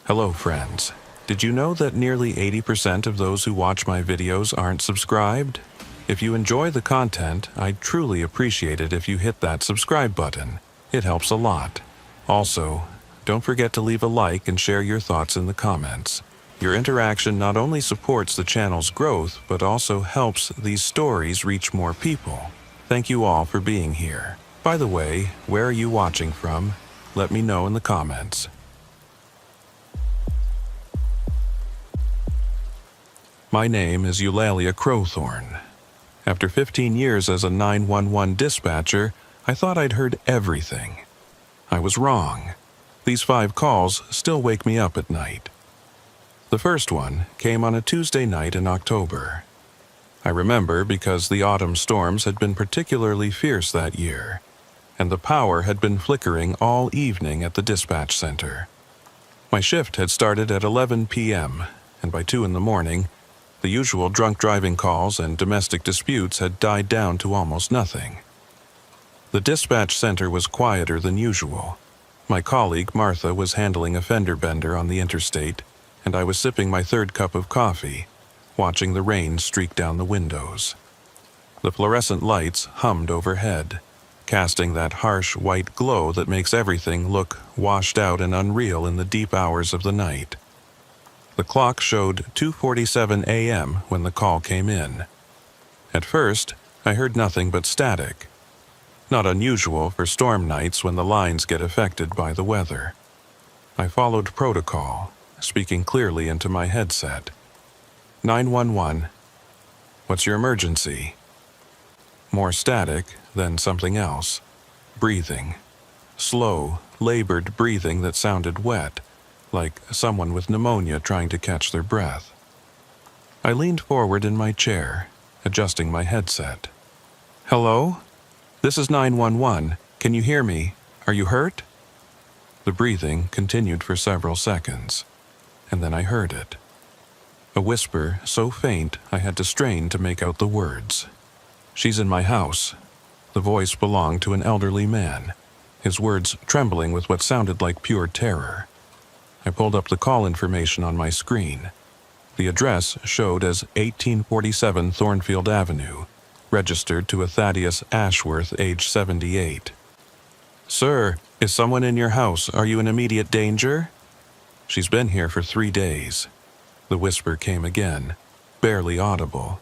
Hello friends. Did you know that nearly 80% of those who watch my videos aren't subscribed? If you enjoy the content, I'd truly appreciate it if you hit that subscribe button. It helps a lot. Also, don't forget to leave a like and share your thoughts in the comments. Your interaction not only supports the channel's growth, but also helps these stories reach more people. Thank you all for being here. By the way, where are you watching from? Let me know in the comments. My name is Eulalia Crowthorne. After 15 years as a 911 dispatcher, I thought I'd heard everything. I was wrong. These 5 calls still wake me up at night. The first one came on a Tuesday night in October. I remember because the autumn storms had been particularly fierce that year, and the power had been flickering all evening at the dispatch center. My shift had started at 11 p.m., and by 2 in the morning, the usual drunk driving calls and domestic disputes had died down to almost nothing. The dispatch center was quieter than usual. My colleague Martha was handling a fender bender on the interstate, and I was sipping my 3rd cup of coffee, watching the rain streak down the windows. The fluorescent lights hummed overhead, casting that harsh white glow that makes everything look washed out and unreal in the deep hours of the night. The clock showed 2:47 a.m. when the call came in. At first, I heard nothing but static. Not unusual for storm nights when the lines get affected by the weather. I followed protocol, speaking clearly into my headset. 911. What's your emergency? More static, then something else. Breathing. Slow, labored breathing that sounded wet, like someone with pneumonia trying to catch their breath. I leaned forward in my chair, adjusting my headset. Hello? This is 911. Can you hear me? Are you hurt? The breathing continued for several seconds, and then I heard it. A whisper so faint I had to strain to make out the words. She's in my house. The voice belonged to an elderly man, his words trembling with what sounded like pure terror. I pulled up the call information on my screen. The address showed as 1847 Thornfield Avenue, registered to a Thaddeus Ashworth, age 78. Sir, is someone in your house? Are you in immediate danger? She's been here for 3 days. The whisper came again, barely audible.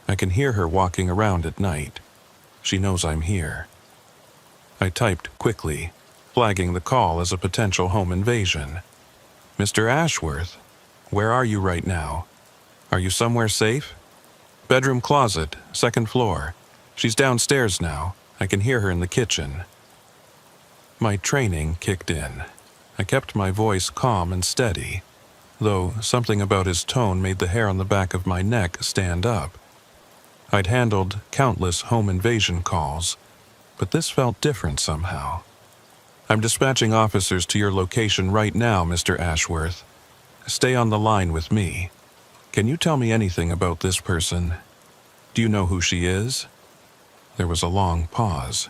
I can hear her walking around at night. She knows I'm here. I typed quickly, flagging the call as a potential home invasion. Mr. Ashworth, where are you right now? Are you somewhere safe? Bedroom closet, 2nd floor. She's downstairs now. I can hear her in the kitchen. My training kicked in. I kept my voice calm and steady, though something about his tone made the hair on the back of my neck stand up. I'd handled countless home invasion calls, but this felt different somehow. I'm dispatching officers to your location right now, Mr. Ashworth. Stay on the line with me. Can you tell me anything about this person? Do you know who she is? There was a long pause.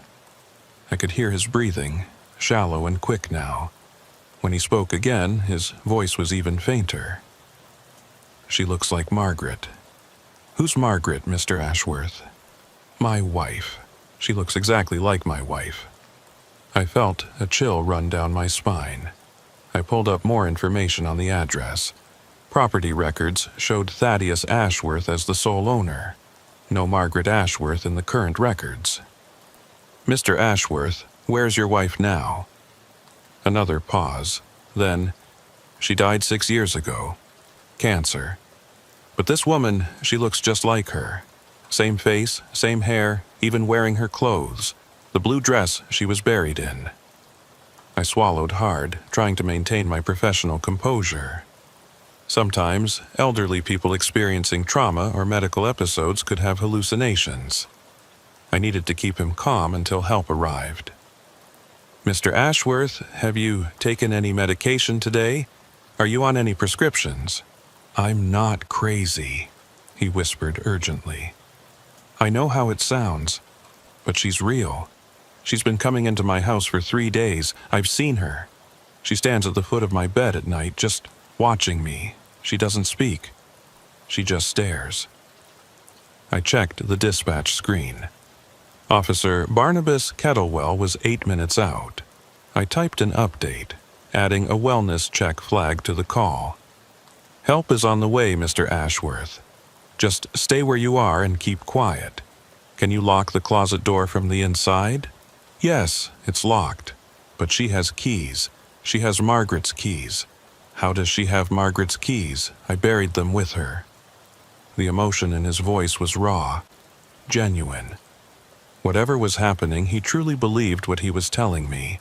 I could hear his breathing, shallow and quick now. When he spoke again, his voice was even fainter. She looks like Margaret. Who's Margaret, Mr. Ashworth? My wife. She looks exactly like my wife. I felt a chill run down my spine. I pulled up more information on the address. Property records showed Thaddeus Ashworth as the sole owner. No Margaret Ashworth in the current records. Mr. Ashworth, where's your wife now? Another pause. Then, she died 6 years ago. Cancer. But this woman, she looks just like her. Same face, same hair, even wearing her clothes. The blue dress she was buried in. I swallowed hard, trying to maintain my professional composure. Sometimes, elderly people experiencing trauma or medical episodes could have hallucinations. I needed to keep him calm until help arrived. Mr. Ashworth, have you taken any medication today? Are you on any prescriptions? I'm not crazy, he whispered urgently. I know how it sounds, but she's real. She's been coming into my house for 3 days. I've seen her. She stands at the foot of my bed at night, just watching me. She doesn't speak. She just stares. I checked the dispatch screen. Officer Barnabas Kettlewell was 8 minutes out. I typed an update, adding a wellness check flag to the call. Help is on the way, Mr. Ashworth. Just stay where you are and keep quiet. Can you lock the closet door from the inside? Yes, it's locked. But she has keys. She has Margaret's keys. How does she have Margaret's keys? I buried them with her. The emotion in his voice was raw, genuine. Whatever was happening, he truly believed what he was telling me.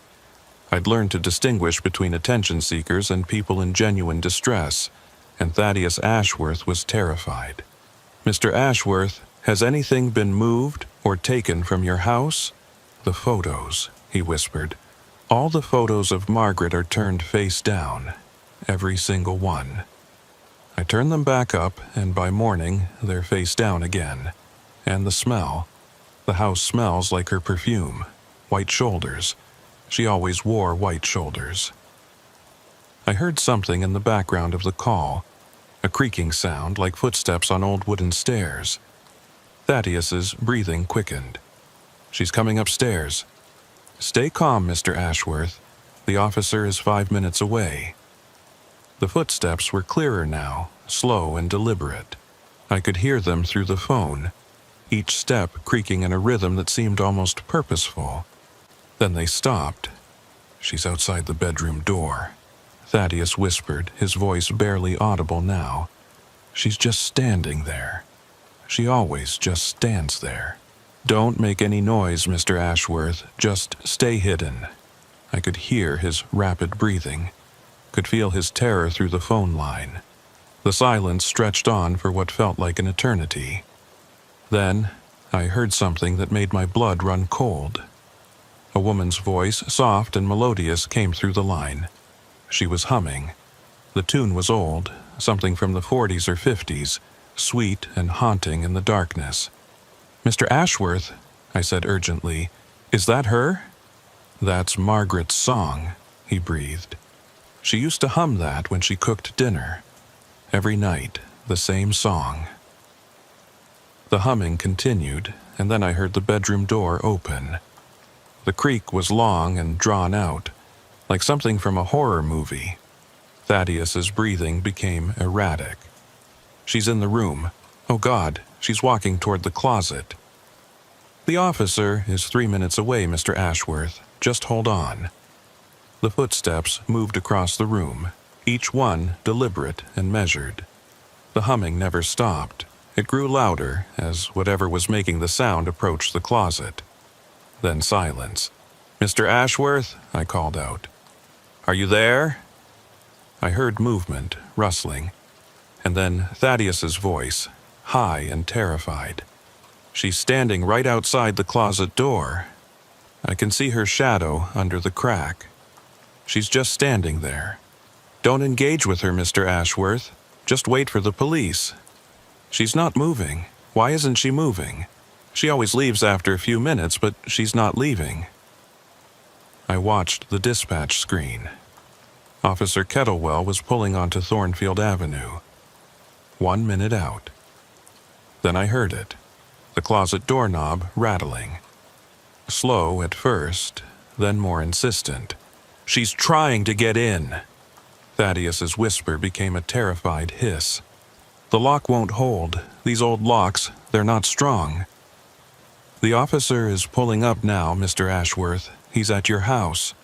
I'd learned to distinguish between attention seekers and people in genuine distress, and Thaddeus Ashworth was terrified. Mr. Ashworth, has anything been moved or taken from your house? The photos, he whispered. All the photos of Margaret are turned face down, every single one. I turned them back up, and by morning, they're face down again. And the smell. The house smells like her perfume. White shoulders. She always wore white shoulders. I heard something in the background of the call, a creaking sound like footsteps on old wooden stairs. Thaddeus's breathing quickened. She's coming upstairs. Stay calm, Mr. Ashworth. The officer is 5 minutes away. The footsteps were clearer now, slow and deliberate. I could hear them through the phone, each step creaking in a rhythm that seemed almost purposeful. Then they stopped. She's outside the bedroom door, Thaddeus whispered, his voice barely audible now. She's just standing there. She always just stands there. Don't make any noise, Mr. Ashworth. Just stay hidden. I could hear his rapid breathing, could feel his terror through the phone line. The silence stretched on for what felt like an eternity. Then, I heard something that made my blood run cold. A woman's voice, soft and melodious, came through the line. She was humming. The tune was old, something from the 40s or 50s, sweet and haunting in the darkness. Mr. Ashworth, I said urgently, is that her? That's Margaret's song, he breathed. She used to hum that when she cooked dinner. Every night, the same song. The humming continued, and then I heard the bedroom door open. The creak was long and drawn out, like something from a horror movie. Thaddeus's breathing became erratic. She's in the room. Oh God, she's walking toward the closet. The officer is 3 minutes away, Mr. Ashworth. Just hold on. The footsteps moved across the room, each one deliberate and measured. The humming never stopped. It grew louder as whatever was making the sound approached the closet. Then silence. Mr. Ashworth, I called out. Are you there? I heard movement, rustling, and then Thaddeus's voice, high and terrified. She's standing right outside the closet door. I can see her shadow under the crack. She's just standing there. Don't engage with her, Mr. Ashworth. Just wait for the police. She's not moving. Why isn't she moving? She always leaves after a few minutes, but she's not leaving. I watched the dispatch screen. Officer Kettlewell was pulling onto Thornfield Avenue. 1 minute out. Then I heard it. The closet doorknob rattling. Slow at first, then more insistent. She's trying to get in. Thaddeus's whisper became a terrified hiss. The lock won't hold. These old locks, they're not strong. The officer is pulling up now, Mr. Ashworth. He's at your house.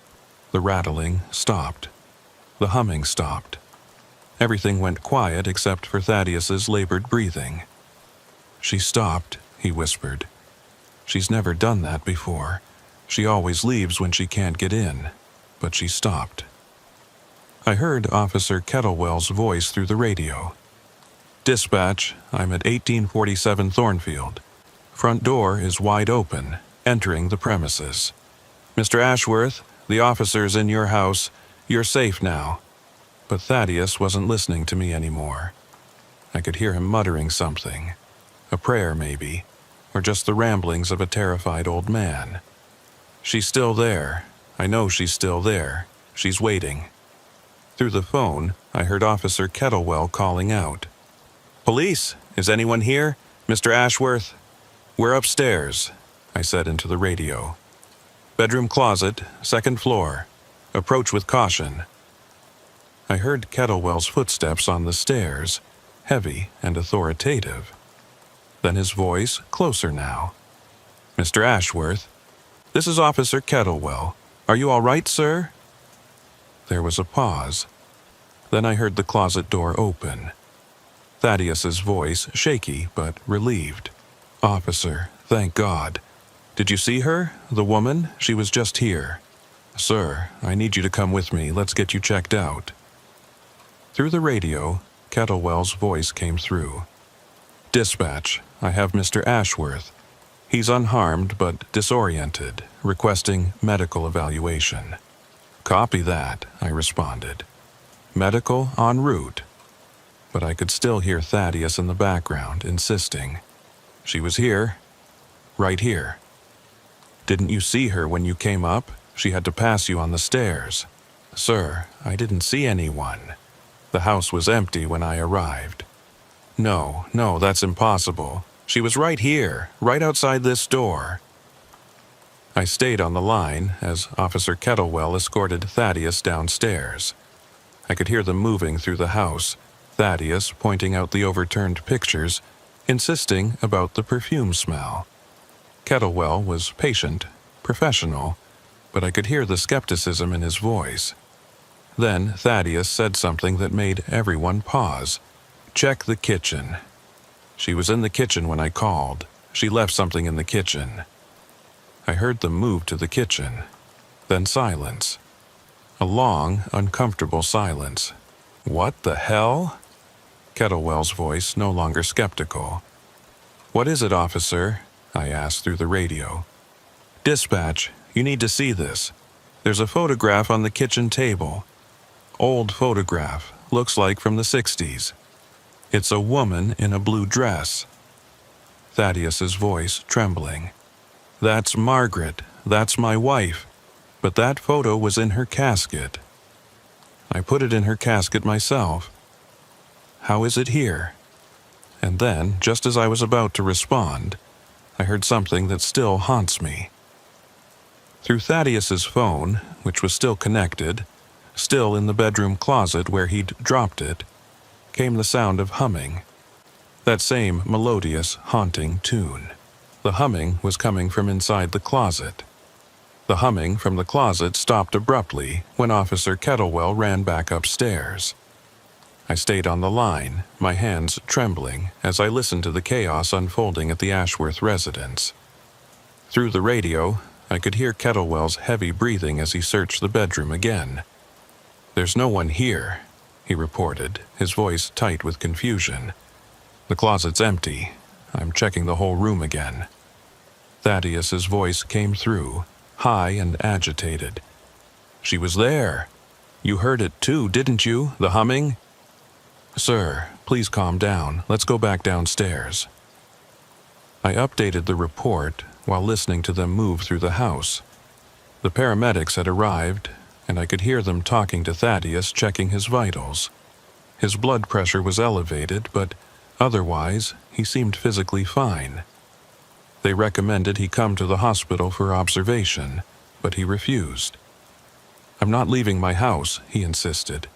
The rattling stopped. The humming stopped. Everything went quiet except for Thaddeus's labored breathing. She stopped, he whispered. She's never done that before. She always leaves when she can't get in. But she stopped. I heard Officer Kettlewell's voice through the radio. Dispatch, I'm at 1847 Thornfield. Front door is wide open, entering the premises. Mr. Ashworth, the officer's in your house. You're safe now. But Thaddeus wasn't listening to me anymore. I could hear him muttering something. A prayer, maybe, or just the ramblings of a terrified old man. She's still there. I know she's still there. She's waiting." Through the phone, I heard Officer Kettlewell calling out. "Police, is anyone here? Mr. Ashworth?" "We're upstairs," I said into the radio. "Bedroom closet, second floor. Approach with caution." I heard Kettlewell's footsteps on the stairs, heavy and authoritative. Then his voice, closer now. "Mr. Ashworth, this is Officer Kettlewell. Are you all right, sir?" There was a pause. Then I heard the closet door open. Thaddeus's voice, shaky but relieved. "Officer, thank God. Did you see her? The woman? She was just here." "Sir, I need you to come with me. Let's get you checked out." Through the radio, Kettlewell's voice came through. "Dispatch, I have Mr. Ashworth. He's unharmed but disoriented, requesting medical evaluation." "Copy that," I responded. "Medical en route." But I could still hear Thaddeus in the background, insisting. "She was here. Right here." "Didn't you see her when you came up? She had to pass you on the stairs." "Sir, I didn't see anyone. The house was empty when I arrived." No, that's impossible. She was right here, right outside this door." I stayed on the line as Officer Kettlewell escorted Thaddeus downstairs. I could hear them moving through the house, Thaddeus pointing out the overturned pictures, insisting about the perfume smell. Kettlewell was patient, professional, but I could hear the skepticism in his voice. Then Thaddeus said something that made everyone pause. "Check the kitchen." "She was in the kitchen when I called. She left something in the kitchen." I heard them move to the kitchen. Then silence. A long, uncomfortable silence. "What the hell?" Kettlewell's voice no longer skeptical. "What is it, officer?" I asked through the radio. "Dispatch, you need to see this. There's a photograph on the kitchen table. Old photograph, looks like from the 60s. It's a woman in a blue dress." Thaddeus's voice trembling. "That's Margaret. That's my wife. But that photo was in her casket. I put it in her casket myself. How is it here?" And then, just as I was about to respond, I heard something that still haunts me. Through Thaddeus's phone, which was still connected, still in the bedroom closet where he'd dropped it, came the sound of humming. That same melodious, haunting tune. The humming was coming from inside the closet. The humming from the closet stopped abruptly when Officer Kettlewell ran back upstairs. I stayed on the line, my hands trembling as I listened to the chaos unfolding at the Ashworth residence. Through the radio, I could hear Kettlewell's heavy breathing as he searched the bedroom again. "There's no one here," he reported, his voice tight with confusion. "The closet's empty. I'm checking the whole room again." Thaddeus's voice came through, high and agitated. "She was there. You heard it too, didn't you, the humming?" "Sir, please calm down. Let's go back downstairs." I updated the report while listening to them move through the house. The paramedics had arrived, and I could hear them talking to Thaddeus, checking his vitals. His blood pressure was elevated, but otherwise, he seemed physically fine. They recommended he come to the hospital for observation, but he refused. "I'm not leaving my house," he insisted.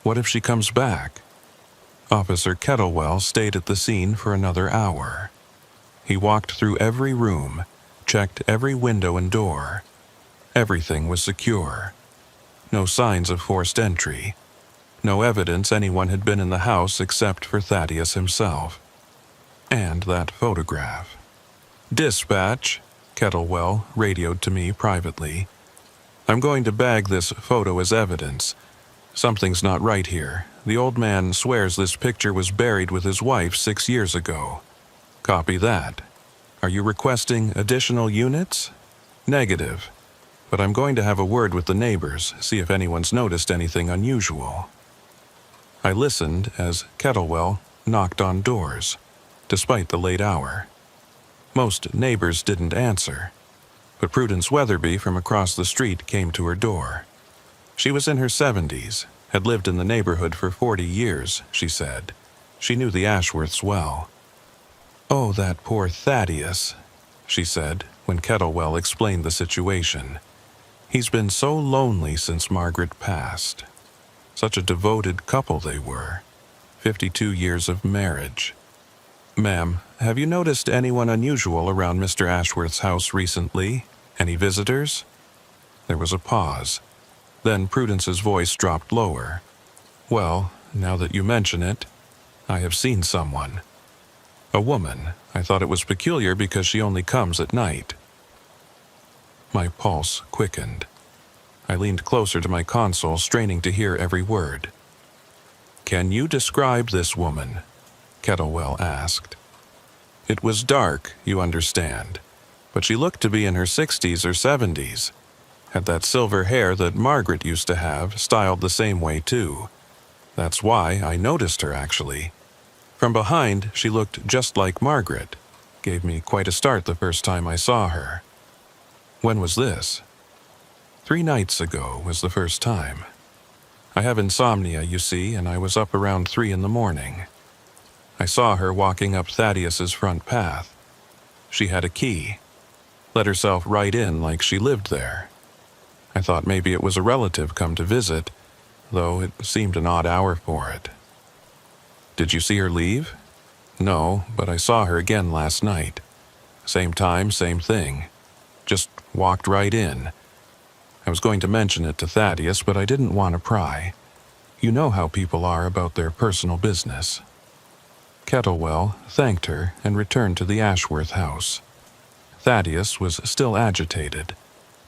"What if she comes back?" Officer Kettlewell stayed at the scene for another hour. He walked through every room, checked every window and door. Everything was secure. No signs of forced entry. No evidence anyone had been in the house except for Thaddeus himself. And that photograph. "Dispatch," Kettlewell radioed to me privately. "I'm going to bag this photo as evidence. Something's not right here. The old man swears this picture was buried with his wife 6 years ago." "Copy that. Are you requesting additional units?" "Negative. But I'm going to have a word with the neighbors, see if anyone's noticed anything unusual." I listened as Kettlewell knocked on doors, despite the late hour. Most neighbors didn't answer, but Prudence Weatherby from across the street came to her door. She was in her 70s, had lived in the neighborhood for 40 years, she said. She knew the Ashworths well. "Oh, that poor Thaddeus," she said when Kettlewell explained the situation. "He's been so lonely since Margaret passed. Such a devoted couple they were. 52 years of marriage. Ma'am, have you noticed anyone unusual around Mr. Ashworth's house recently? Any visitors?" There was a pause. Then Prudence's voice dropped lower. "Well, now that you mention it, I have seen someone. A woman. I thought it was peculiar because she only comes at night." My pulse quickened. I leaned closer to my console, straining to hear every word. "Can you describe this woman?" Kettlewell asked. "It was dark, you understand, but she looked to be in her 60s or 70s. Had that silver hair that Margaret used to have, styled the same way too. That's why I noticed her, actually. From behind, she looked just like Margaret. Gave me quite a start the first time I saw her." "When was this?" 3 nights ago was the first time. I have insomnia, you see, and I was up around 3 in the morning. I saw her walking up Thaddeus's front path. She had a key. Let herself right in like she lived there. I thought maybe it was a relative come to visit, though it seemed an odd hour for it." "Did you see her leave?" "No, but I saw her again last night. Same time, same thing. Just walked right in. I was going to mention it to Thaddeus, but I didn't want to pry. You know how people are about their personal business." Kettlewell thanked her and returned to the Ashworth house. Thaddeus was still agitated,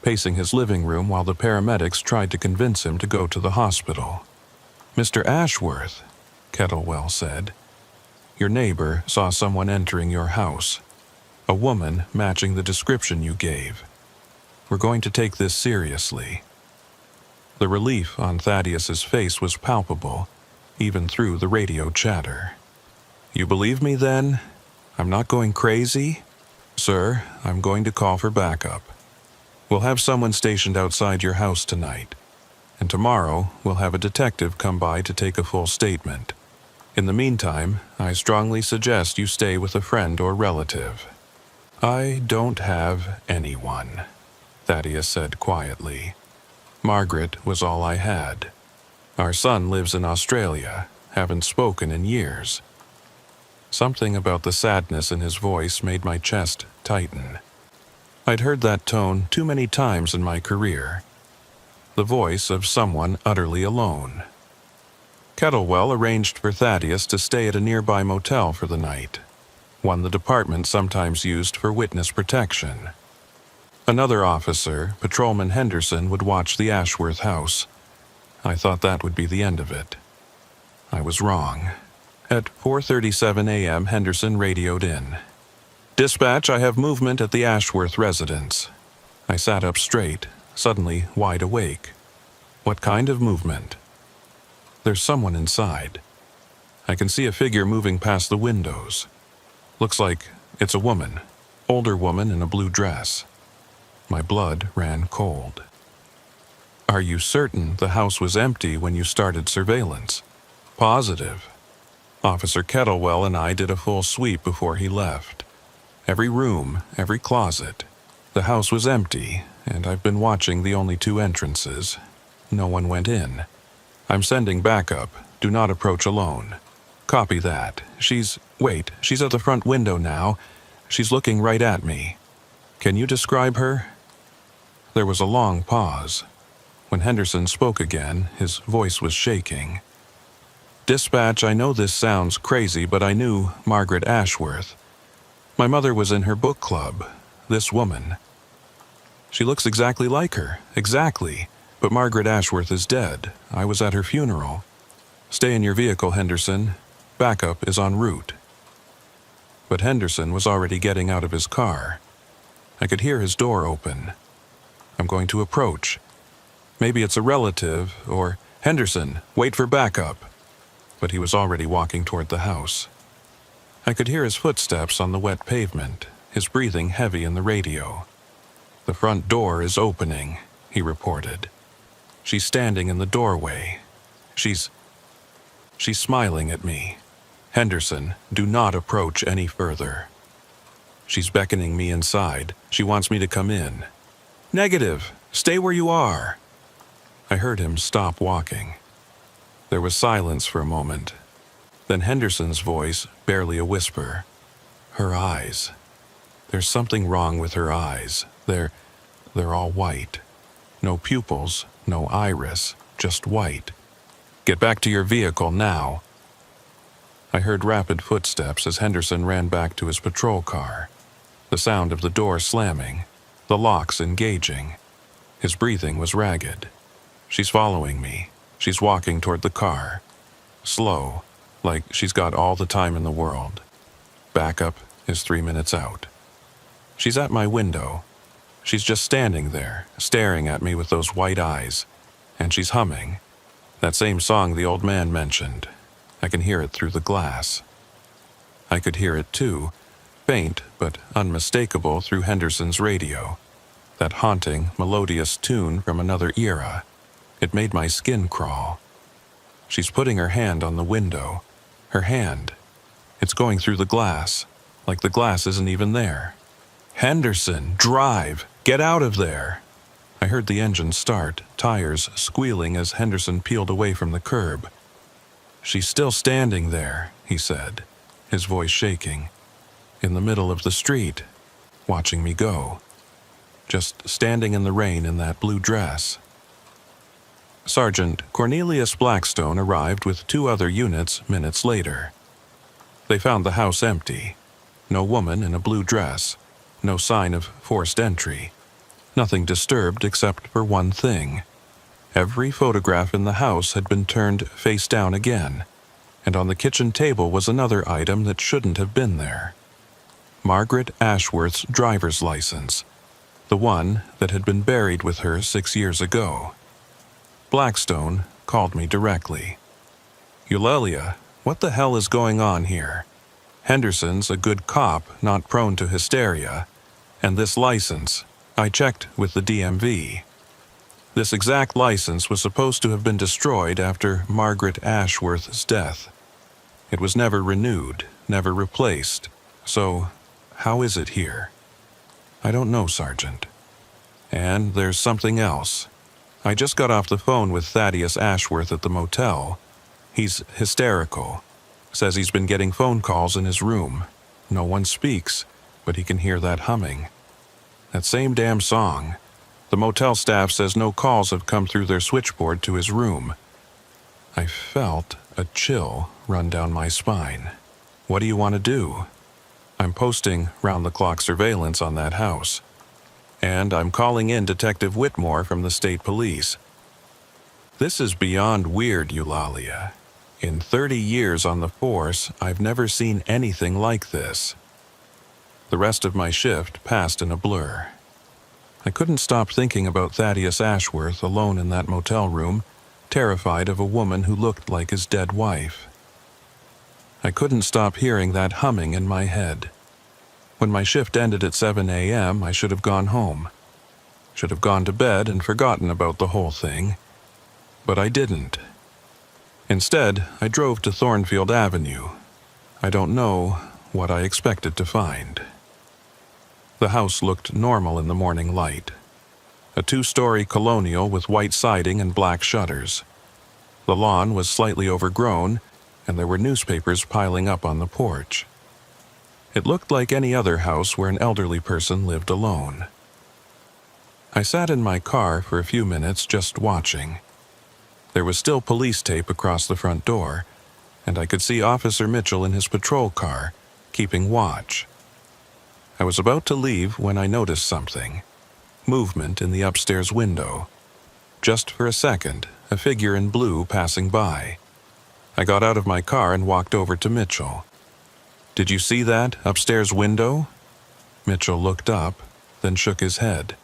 pacing his living room while the paramedics tried to convince him to go to the hospital. "Mr. Ashworth," Kettlewell said, "your neighbor saw someone entering your house. A woman matching the description you gave. We're going to take this seriously." The relief on Thaddeus's face was palpable, even through the radio chatter. "You believe me then? I'm not going crazy? Sir, I'm going to call for backup. We'll have someone stationed outside your house tonight, and tomorrow we'll have a detective come by to take a full statement. In the meantime, I strongly suggest you stay with a friend or relative." "I don't have anyone," Thaddeus said quietly. "Margaret was all I had. Our son lives in Australia, haven't spoken in years." Something about the sadness in his voice made my chest tighten. I'd heard that tone too many times in my career. The voice of someone utterly alone. Kettlewell arranged for Thaddeus to stay at a nearby motel for the night, one the department sometimes used for witness protection. Another officer, Patrolman Henderson, would watch the Ashworth house. I thought that would be the end of it. I was wrong. At 4:37 a.m., Henderson radioed in. "Dispatch, I have movement at the Ashworth residence." I sat up straight, suddenly wide awake. "What kind of movement?" "There's someone inside. I can see a figure moving past the windows. Looks like it's a woman, older woman in a blue dress." My blood ran cold. "Are you certain the house was empty when you started surveillance?" "Positive. Officer Kettlewell and I did a full sweep before he left. Every room, every closet. The house was empty, and I've been watching the only 2 entrances. No one went in. I'm sending backup. Do not approach alone." "Copy that. She's at the front window now. She's looking right at me. Can you describe her?" There was a long pause. When Henderson spoke again, his voice was shaking. "Dispatch, I know this sounds crazy, but I knew Margaret Ashworth. My mother was in her book club. This woman. She looks exactly like her, exactly, but Margaret Ashworth is dead. I was at her funeral. Stay in your vehicle, Henderson. Backup is en route." But Henderson was already getting out of his car. I could hear his door open. I'm going to approach. Maybe it's a relative, or, "Henderson, wait for backup." But he was already walking toward the house. I could hear his footsteps on the wet pavement, his breathing heavy in the radio. "The front door is opening," he reported. She's standing in the doorway. She's smiling at me. Henderson, do not approach any further. She's beckoning me inside. She wants me to come in. Negative. Stay where you are. I heard him stop walking. There was silence for a moment. Then Henderson's voice, barely a whisper. Her eyes. There's something wrong with her eyes. They're all white. No pupils, no iris, just white. Get back to your vehicle now. I heard rapid footsteps as Henderson ran back to his patrol car. The sound of the door slamming, the locks engaging. His breathing was ragged. She's following me. She's walking toward the car. Slow, like she's got all the time in the world. Backup is 3 minutes out. She's at my window. She's just standing there, staring at me with those white eyes. And she's humming. That same song the old man mentioned. I can hear it through the glass. I could hear it too, faint but unmistakable through Henderson's radio. That haunting, melodious tune from another era. It made my skin crawl. She's putting her hand on the window. Her hand. It's going through the glass, like the glass isn't even there. Henderson, drive! Get out of there! I heard the engine start, tires squealing as Henderson peeled away from the curb. She's still standing there, he said, his voice shaking, in the middle of the street, watching me go. Just standing in the rain in that blue dress. Sergeant Cornelius Blackstone arrived with 2 other units minutes later. They found the house empty. No woman in a blue dress. No sign of forced entry. Nothing disturbed except for one thing. Every photograph in the house had been turned face down again, and on the kitchen table was another item that shouldn't have been there. Margaret Ashworth's driver's license, the one that had been buried with her 6 years ago. Blackstone called me directly. Eulalia, what the hell is going on here? Henderson's a good cop, not prone to hysteria. And this license, I checked with the DMV. This exact license was supposed to have been destroyed after Margaret Ashworth's death. It was never renewed, never replaced. So, how is it here? I don't know, Sergeant. And there's something else. I just got off the phone with Thaddeus Ashworth at the motel. He's hysterical. Says he's been getting phone calls in his room. No one speaks, but he can hear that humming. That same damn song. The motel staff says no calls have come through their switchboard to his room. I felt a chill run down my spine. What do you want to do? I'm posting round-the-clock surveillance on that house. And I'm calling in Detective Whitmore from the state police. This is beyond weird, Eulalia. In 30 years on the force, I've never seen anything like this. The rest of my shift passed in a blur. I couldn't stop thinking about Thaddeus Ashworth alone in that motel room, terrified of a woman who looked like his dead wife. I couldn't stop hearing that humming in my head. When my shift ended at 7 a.m., I should have gone home. Should have gone to bed and forgotten about the whole thing. But I didn't. Instead, I drove to Thornfield Avenue. I don't know what I expected to find. The house looked normal in the morning light. A 2-story colonial with white siding and black shutters. The lawn was slightly overgrown, and there were newspapers piling up on the porch. It looked like any other house where an elderly person lived alone. I sat in my car for a few minutes just watching. There was still police tape across the front door, and I could see Officer Mitchell in his patrol car, keeping watch. I was about to leave when I noticed something. Movement in the upstairs window. Just for a second, a figure in blue passing by. I got out of my car and walked over to Mitchell. "Did you see that upstairs window?" Mitchell looked up, then shook his head.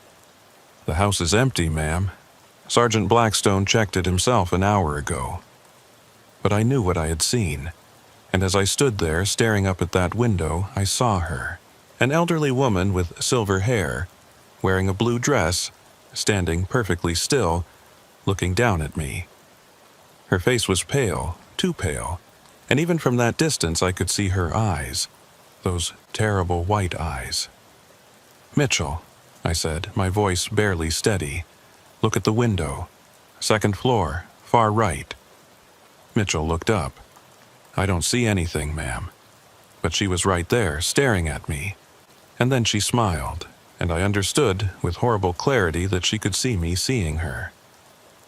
"The house is empty, ma'am. Sergeant Blackstone checked it himself an hour ago." But I knew what I had seen, and as I stood there staring up at that window, I saw her. An elderly woman with silver hair, wearing a blue dress, standing perfectly still, looking down at me. Her face was pale, too pale, and even from that distance I could see her eyes, those terrible white eyes. "Mitchell," I said, my voice barely steady, "look at the window. Second floor, far right." Mitchell looked up. "I don't see anything, ma'am." But she was right there, staring at me. And then she smiled, and I understood with horrible clarity that she could see me seeing her.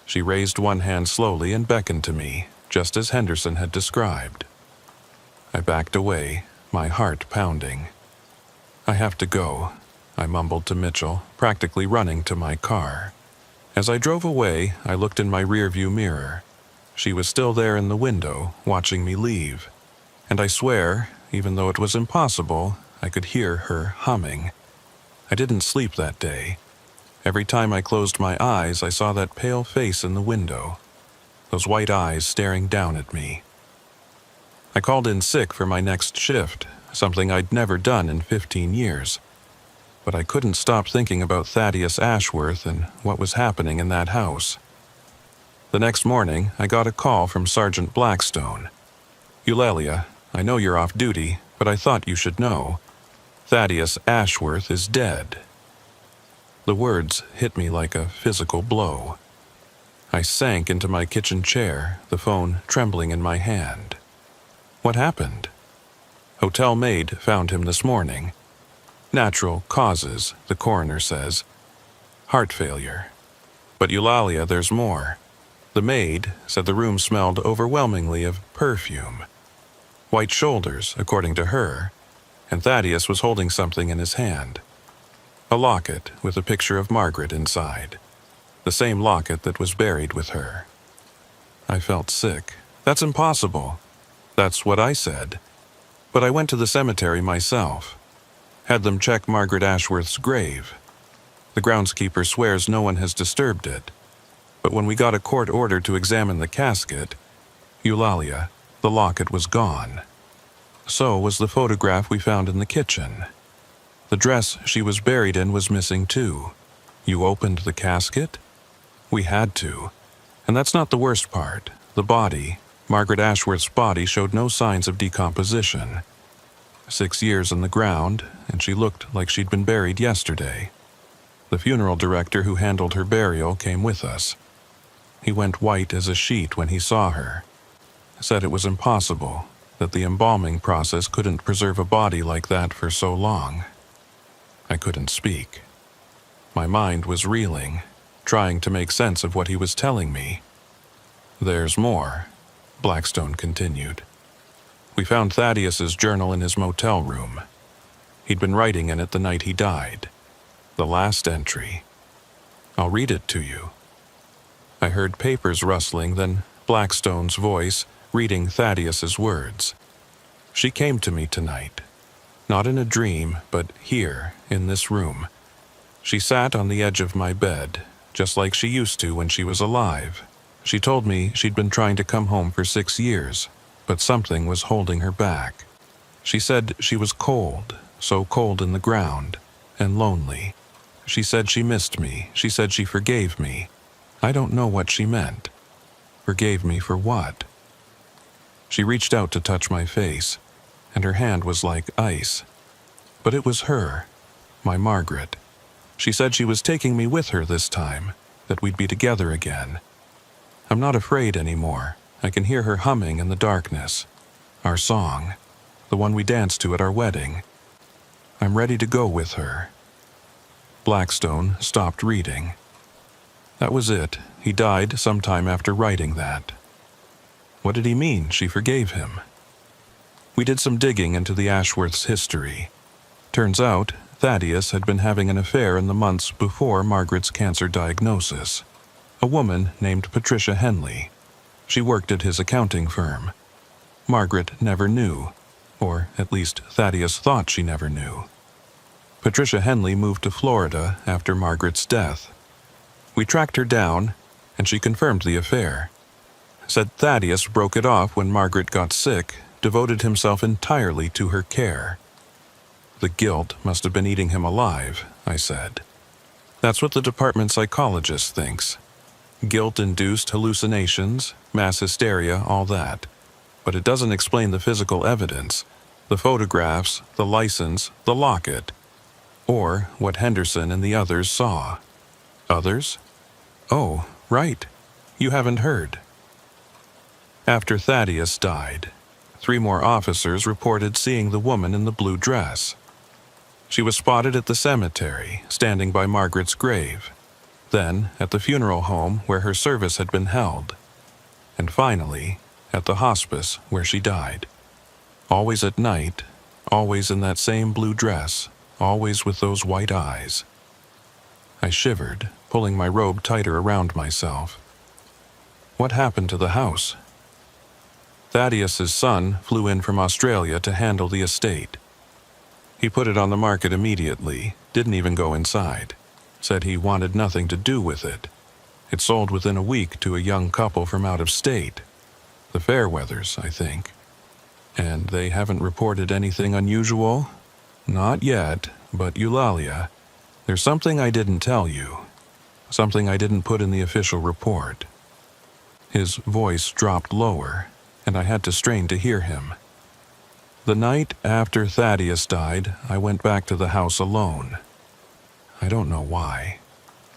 She raised one hand slowly and beckoned to me, just as Henderson had described. I backed away, my heart pounding. "I have to go," I mumbled to Mitchell, practically running to my car. As I drove away, I looked in my rearview mirror. She was still there in the window, watching me leave. And I swear, even though it was impossible, I could hear her humming. I didn't sleep that day. Every time I closed my eyes, I saw that pale face in the window, those white eyes staring down at me. I called in sick for my next shift, something I'd never done in 15 years. But I couldn't stop thinking about Thaddeus Ashworth and what was happening in that house. The next morning, I got a call from Sergeant Blackstone. "Eulalia, I know you're off duty, but I thought you should know. Thaddeus Ashworth is dead." The words hit me like a physical blow. I sank into my kitchen chair, the phone trembling in my hand. What happened? Hotel maid found him this morning. Natural causes, the coroner says. Heart failure. But Eulalia, there's more. The maid said the room smelled overwhelmingly of perfume. White shoulders, according to her, and Thaddeus was holding something in his hand. A locket with a picture of Margaret inside. The same locket that was buried with her. I felt sick. That's impossible. That's what I said. But I went to the cemetery myself. Had them check Margaret Ashworth's grave. The groundskeeper swears no one has disturbed it. But when we got a court order to examine the casket, Eulalia, the locket was gone. So was the photograph we found in the kitchen. The dress she was buried in was missing too. You opened the casket? We had to. And that's not the worst part. The body, Margaret Ashworth's body, showed no signs of decomposition. 6 years in the ground, and she looked like she'd been buried yesterday. The funeral director who handled her burial came with us. He went white as a sheet when he saw her. Said it was impossible, that the embalming process couldn't preserve a body like that for so long. I couldn't speak. My mind was reeling, trying to make sense of what he was telling me. "There's more," Blackstone continued. "We found Thaddeus's journal in his motel room. He'd been writing in it the night he died. The last entry. I'll read it to you." I heard papers rustling, then Blackstone's voice reading Thaddeus's words. "She came to me tonight. Not in a dream, but here, in this room. She sat on the edge of my bed, just like she used to when she was alive. She told me she'd been trying to come home for 6 years, but something was holding her back. She said she was cold, so cold in the ground, and lonely. She said she missed me. She said she forgave me. I don't know what she meant. Forgave me for what? She reached out to touch my face, and her hand was like ice. But it was her, my Margaret. She said she was taking me with her this time, that we'd be together again. I'm not afraid anymore. I can hear her humming in the darkness. Our song, the one we danced to at our wedding. I'm ready to go with her." Blackstone stopped reading. That was it. He died sometime after writing that. What did he mean she forgave him? We did some digging into the Ashworths' history. Turns out, Thaddeus had been having an affair in the months before Margaret's cancer diagnosis. A woman named Patricia Henley. She worked at his accounting firm. Margaret never knew, or at least Thaddeus thought she never knew. Patricia Henley moved to Florida after Margaret's death. We tracked her down, and she confirmed the affair. Said Thaddeus broke it off when Margaret got sick, devoted himself entirely to her care. The guilt must have been eating him alive, I said. That's what the department psychologist thinks. Guilt-induced hallucinations, mass hysteria, all that. But it doesn't explain the physical evidence, the photographs, the license, the locket, or what Henderson and the others saw. Others? Oh, right. You haven't heard. After Thaddeus died, 3 more officers reported seeing the woman in the blue dress. She was spotted at the cemetery, standing by Margaret's grave, then at the funeral home where her service had been held, and finally at the hospice where she died. Always at night, always in that same blue dress, always with those white eyes. I shivered, pulling my robe tighter around myself. What happened to the house? Thaddeus's son flew in from Australia to handle the estate. He put it on the market immediately, didn't even go inside. Said he wanted nothing to do with it. It sold within a week to a young couple from out of state. The Fairweathers, I think. And they haven't reported anything unusual? Not yet, but Eulalia, there's something I didn't tell you. Something I didn't put in the official report. His voice dropped lower, and I had to strain to hear him. The night after Thaddeus died, I went back to the house alone. I don't know why.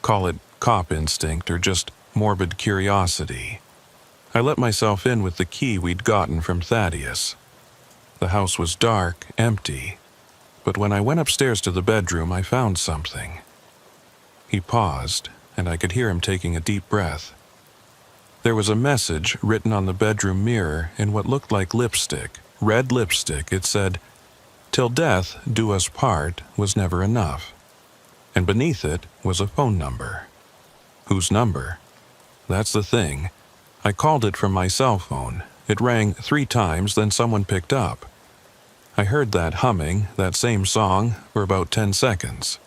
Call it cop instinct or just morbid curiosity. I let myself in with the key we'd gotten from Thaddeus. The house was dark, empty, but when I went upstairs to the bedroom, I found something. He paused, and I could hear him taking a deep breath. There was a message written on the bedroom mirror in what looked like lipstick, red lipstick. It said, "Till death do us part" was never enough. And beneath it was a phone number. Whose number? That's the thing. I called it from my cell phone. It rang 3 times, then someone picked up. I heard that humming, that same song, for about 10 seconds.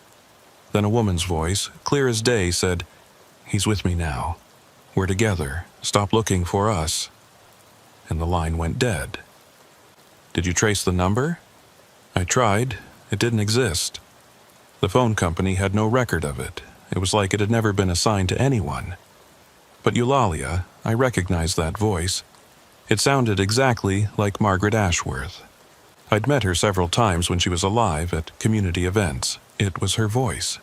Then a woman's voice, clear as day, said, "He's with me now. We're together. Stop looking for us." And the line went dead. Did you trace the number? I tried. It didn't exist. The phone company had no record of it. It was like it had never been assigned to anyone. But Eulalia, I recognized that voice. It sounded exactly like Margaret Ashworth. I'd met her several times when she was alive at community events. It was her voice.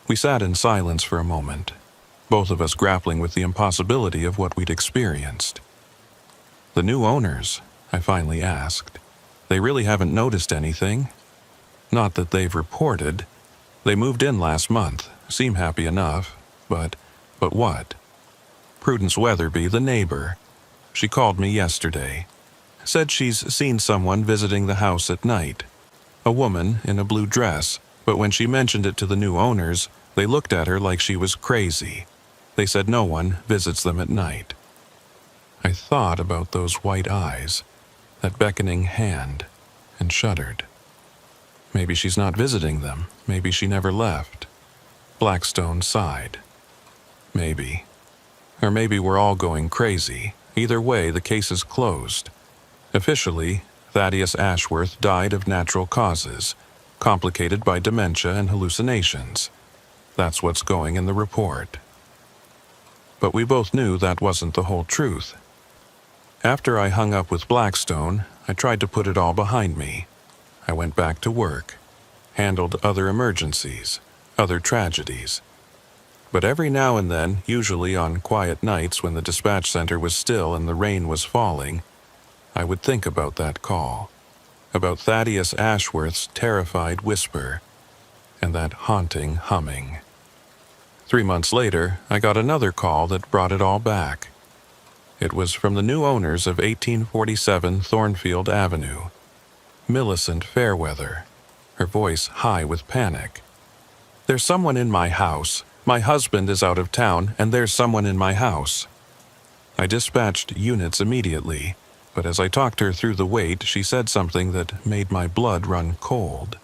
We sat in silence for a moment, both of us grappling with the impossibility of what we'd experienced. "The new owners?" I finally asked. "They really haven't noticed anything?" "Not that they've reported. They moved in last month, seem happy enough, but what?" "Prudence Weatherby, the neighbor. She called me yesterday. Said she's seen someone visiting the house at night. A woman in a blue dress, but when she mentioned it to the new owners, they looked at her like she was crazy. They said no one visits them at night." I thought about those white eyes, that beckoning hand, and shuddered. Maybe she's not visiting them. Maybe she never left. Blackstone sighed. Maybe. Or maybe we're all going crazy. Either way, the case is closed. Officially, Thaddeus Ashworth died of natural causes, complicated by dementia and hallucinations. That's what's going in the report. But we both knew that wasn't the whole truth. After I hung up with Blackstone, I tried to put it all behind me. I went back to work, handled other emergencies, other tragedies. But every now and then, usually on quiet nights when the dispatch center was still and the rain was falling, I would think about that call, about Thaddeus Ashworth's terrified whisper, and that haunting humming. 3 months later, I got another call that brought it all back. It was from the new owners of 1847 Thornfield Avenue, Millicent Fairweather, her voice high with panic. "There's someone in my house. My husband is out of town, and there's someone in my house." I dispatched units immediately, but as I talked her through the wait, she said something that made my blood run cold.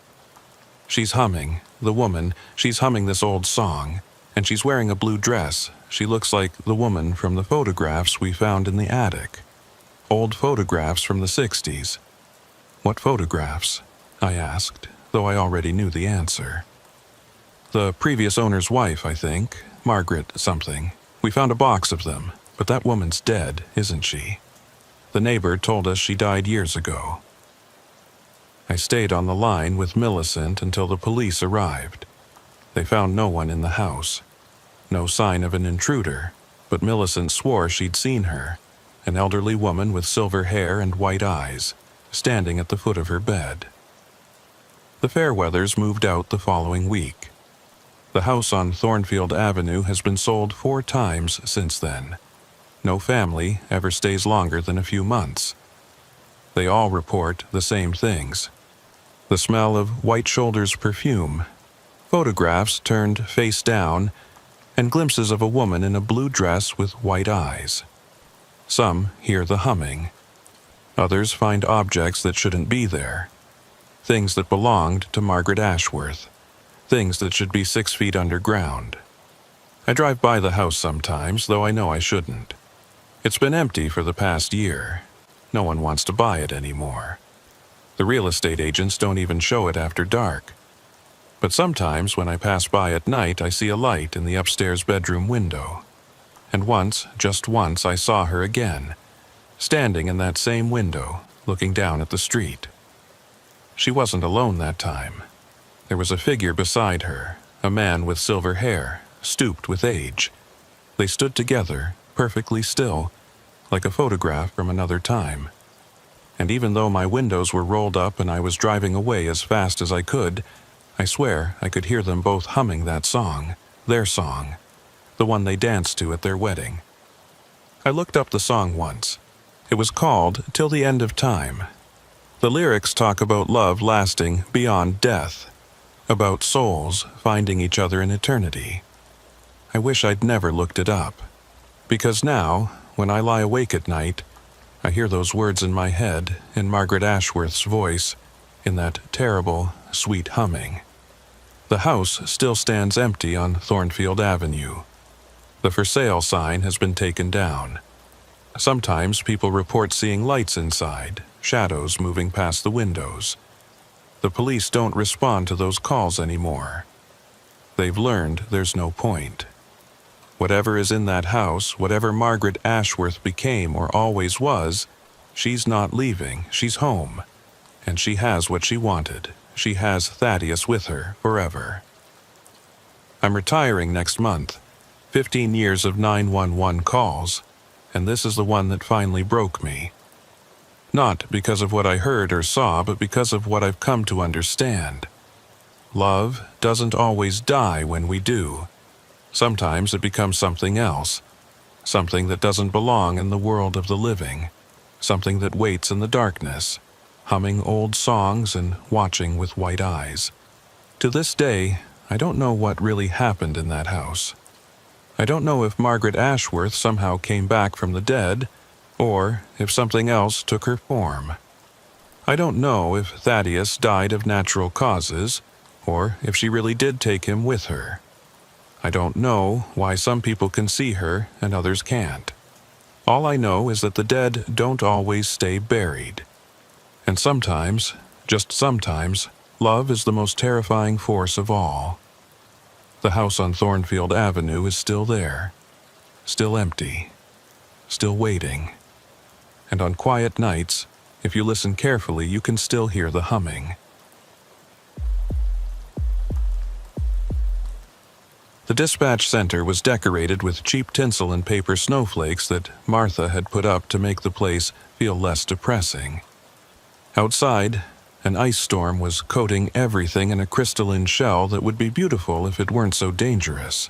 "She's humming, the woman, she's humming this old song, and she's wearing a blue dress. She looks like the woman from the photographs we found in the attic. Old photographs from the 60s. "What photographs?" I asked, though I already knew the answer. "The previous owner's wife, I think, Margaret something. We found a box of them, but that woman's dead, isn't she? The neighbor told us she died years ago. I stayed on the line with Millicent until the police arrived. They found no one in the house. No sign of an intruder, but Millicent swore she'd seen her, an elderly woman with silver hair and white eyes, standing at the foot of her bed. The Fairweathers moved out the following week. The house on Thornfield Avenue has been sold 4 times since then. No family ever stays longer than a few months. They all report the same things. The smell of White Shoulder's perfume, photographs turned face down, and glimpses of a woman in a blue dress with white eyes. Some hear the humming. Others find objects that shouldn't be there. Things that belonged to Margaret Ashworth. Things that should be 6 feet underground. I drive by the house sometimes, though I know I shouldn't. It's been empty for the past year. No one wants to buy it anymore. The real estate agents don't even show it after dark. But sometimes when I pass by at night, I see a light in the upstairs bedroom window. And once, just once, I saw her again, standing in that same window, looking down at the street. She wasn't alone that time. There was a figure beside her, a man with silver hair, stooped with age. They stood together, perfectly still, like a photograph from another time. And even though my windows were rolled up and I was driving away as fast as I could, I swear I could hear them both humming that song, their song, the one they danced to at their wedding. I looked up the song once. It was called Till the End of Time. The lyrics talk about love lasting beyond death, about souls finding each other in eternity. I wish I'd never looked it up, because now, when I lie awake at night, I hear those words in my head, in Margaret Ashworth's voice, in that terrible, sweet humming. The house still stands empty on Thornfield Avenue. The for sale sign has been taken down. Sometimes people report seeing lights inside, shadows moving past the windows. The police don't respond to those calls anymore. They've learned there's no point. Whatever is in that house, whatever Margaret Ashworth became or always was, she's not leaving, she's home. And she has what she wanted. She has Thaddeus with her forever. I'm retiring next month. 15 years of 911 calls, and this is the one that finally broke me. Not because of what I heard or saw, but because of what I've come to understand. Love doesn't always die when we do. Sometimes it becomes something else, something that doesn't belong in the world of the living, something that waits in the darkness, humming old songs and watching with white eyes. To this day, I don't know what really happened in that house. I don't know if Margaret Ashworth somehow came back from the dead, or if something else took her form. I don't know if Thaddeus died of natural causes, or if she really did take him with her. I don't know why some people can see her and others can't. All I know is that the dead don't always stay buried. And sometimes, just sometimes, love is the most terrifying force of all. The house on Thornfield Avenue is still there, still empty, still waiting. And on quiet nights, if you listen carefully, you can still hear the humming. The dispatch center was decorated with cheap tinsel and paper snowflakes that Martha had put up to make the place feel less depressing. Outside, an ice storm was coating everything in a crystalline shell that would be beautiful if it weren't so dangerous.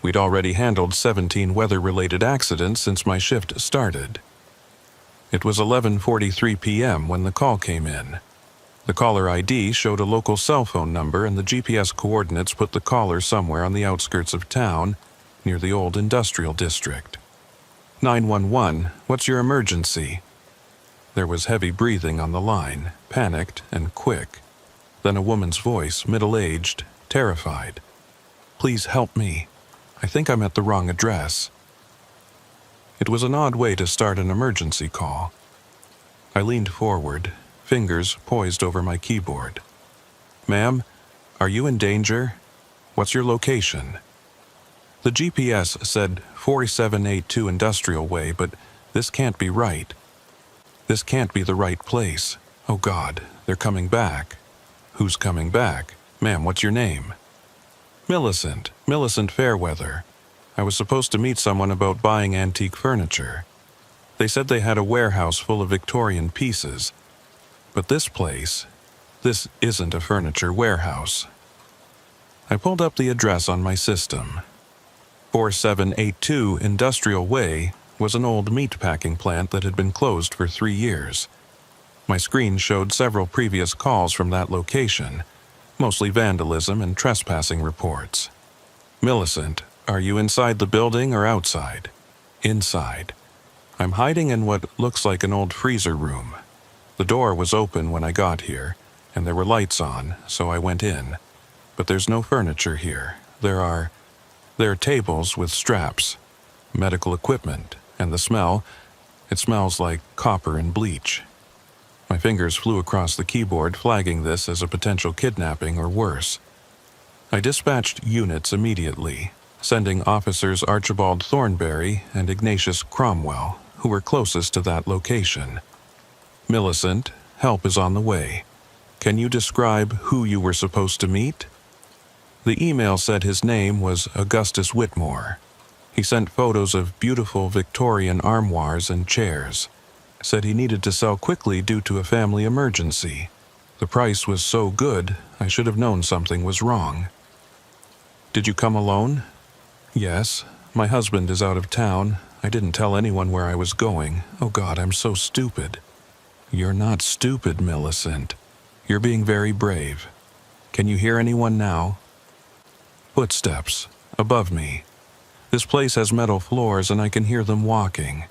We'd already handled 17 weather-related accidents since my shift started. It was 11:43 p.m. when the call came in. The caller ID showed a local cell phone number, and the GPS coordinates put the caller somewhere on the outskirts of town, near the old industrial district. 911, what's your emergency? There was heavy breathing on the line, panicked and quick. Then a woman's voice, middle-aged, terrified. Please help me. I think I'm at the wrong address. It was an odd way to start an emergency call. I leaned forward, fingers poised over my keyboard. Ma'am, are you in danger? What's your location? The GPS said 4782 Industrial Way, but this can't be right. This can't be the right place. Oh God, they're coming back. Who's coming back? Ma'am, what's your name? Millicent Fairweather. I was supposed to meet someone about buying antique furniture. They said they had a warehouse full of Victorian pieces. But this isn't a furniture warehouse. I pulled up the address on my system. 4782 Industrial Way was an old meatpacking plant that had been closed for 3 years. My screen showed several previous calls from that location, mostly vandalism and trespassing reports. Millicent, are you inside the building or outside? Inside. I'm hiding in what looks like an old freezer room. The door was open when I got here, and there were lights on, so I went in. But there's no furniture here. There are tables with straps, medical equipment, and the smell, it smells like copper and bleach. My fingers flew across the keyboard, flagging this as a potential kidnapping or worse. I dispatched units immediately, sending Officers Archibald Thornberry and Ignatius Cromwell, who were closest to that location. Millicent, help is on the way. Can you describe who you were supposed to meet? The email said his name was Augustus Whitmore. He sent photos of beautiful Victorian armoires and chairs. Said he needed to sell quickly due to a family emergency. The price was so good, I should have known something was wrong. Did you come alone? Yes. My husband is out of town. I didn't tell anyone where I was going. Oh God, I'm so stupid. You're not stupid, Millicent. You're being very brave. Can you hear anyone now? Footsteps. Above me. This place has metal floors and I can hear them walking.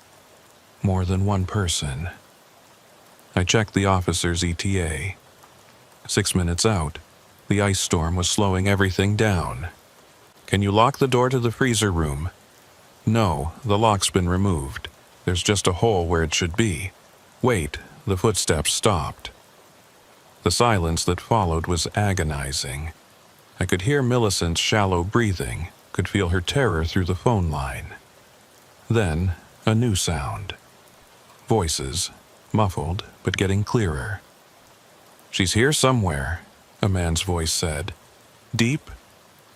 More than one person. I checked the officer's ETA. 6 minutes out. The ice storm was slowing everything down. Can you lock the door to the freezer room? No, the lock's been removed. There's just a hole where it should be. Wait, the footsteps stopped. The silence that followed was agonizing. I could hear Millicent's shallow breathing, could feel her terror through the phone line. Then, a new sound. Voices, muffled but getting clearer. She's here somewhere, a man's voice said. Deep,